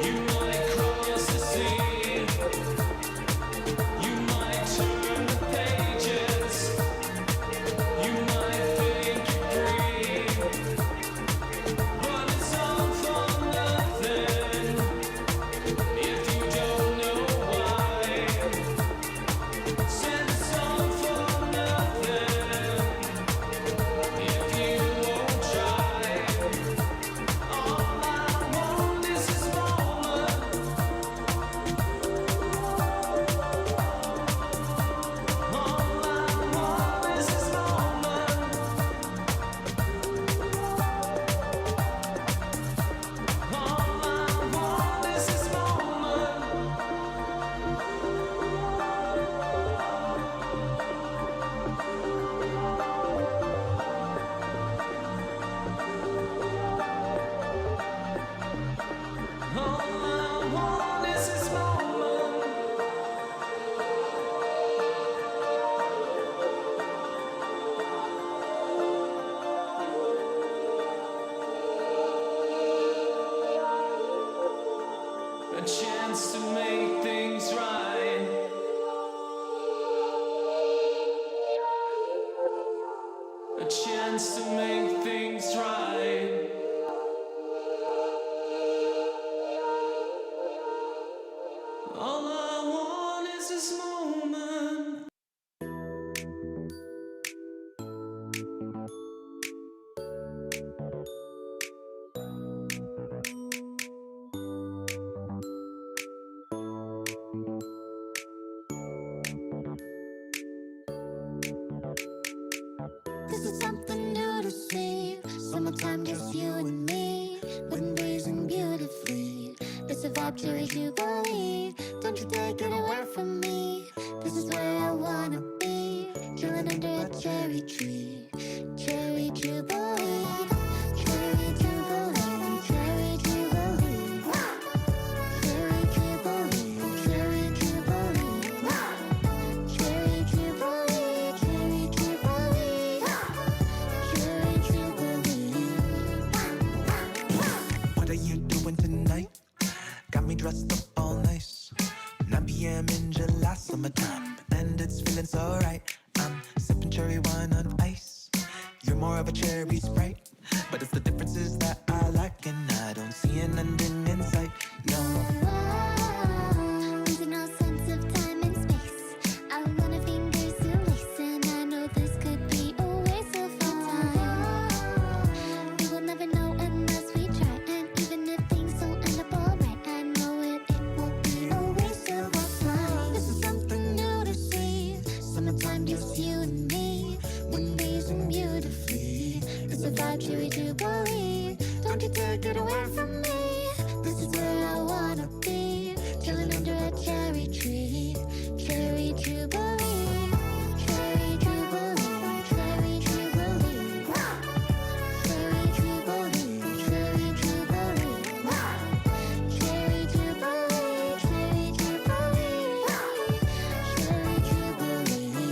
You might cross the sea. You might turn the pages. You might think you're free. But it's all for nothing if you don't know why. Said it's all for nothing if you won't try. All I want is this moment. All I want is this moment. All I want is this moment. All I want is this moment. A chance to make things right. A chance to make things right. All I want is this moment. This is something new to see. Summertime, just you and me. Wind blazing beautifully. It's a vibe, cherry jubilee. Don't you take it away from me. This is where I wanna be. Chilling under a cherry tree. Cherry jubilee. Cherry jubilee. Cherry jubilee. Cherry jubilee. Cherry jubilee. Cherry jubilee. Cherry jubilee. Cherry jubilee. What are you doing tonight? Got me dressed up all nice. 9 p.m. in July, summertime, and it's feeling so right. I'm sipping cherry wine on ice. You're more of a cherry Sprite, but it's the differences that I like, and I don't see an ending in sight. No. Losing all sense of time and space. I wanna fingers to lace, and I know this could be a waste of our time. We will never know unless we try, and even if things don't end up alright, I know it won't be a waste of our time. This is something new to see. Summertime, just you and me. Wind blazing beautifully. It's a vibe, cherry jubilee. Don't you take it away from me. This is where I wanna be. Chilling under a cherry tree. Cherry jubilee. Cherry jubilee. Cherry jubilee. Cherry jubilee. Cherry jubilee. Cherry jubilee. Cherry jubilee. Cherry jubilee.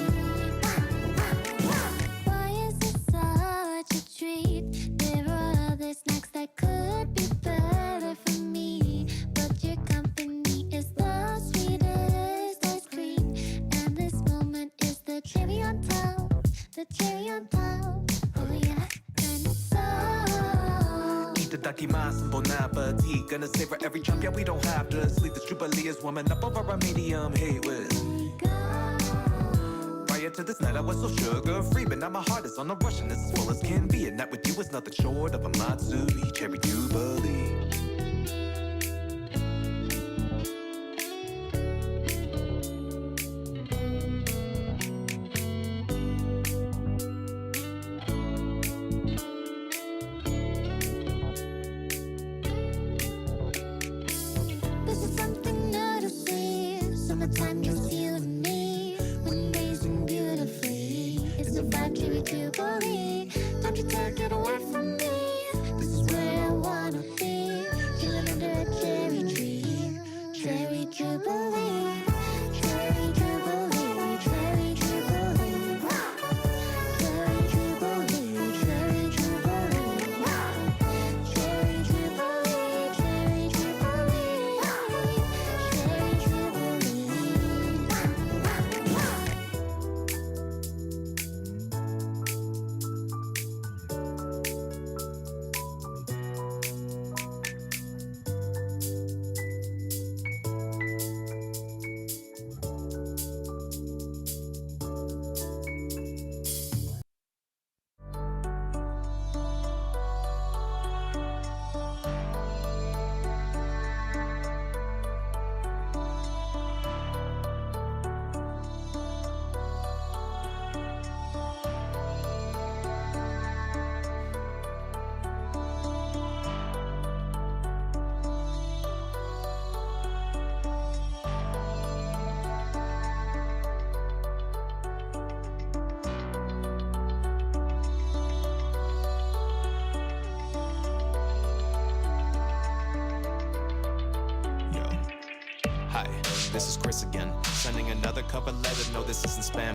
Why is it such a treat? There are other snacks that could be better for me, but your company is the sweetest ice cream, and this moment is the cherry on top, the cherry on top. Oh yeah, and so Itadakimasu, bon appetit. Gonna savor every chunk, yeah, we don't have to sleep. This jubilee is warming up over a medium heat with. Prior to this night, I was so sugar-free, but now my heart is on a rush, and it's as full as can be. A night with you is nothing short of a Matsuri cherry jubilee. this is something new to see. Summertime, just you and me. Wind blazing beautifully. It's a vibe, cherry jubilee. Don't you take it away from me. This is where I wanna be. Chilling under a cherry tree. Cherry jubilee. Cherry jubilee. Cherry jubilee. Cherry jubilee. Cherry jubilee. Hi, this is Chris again, sending another cover letter. No, this isn't spam.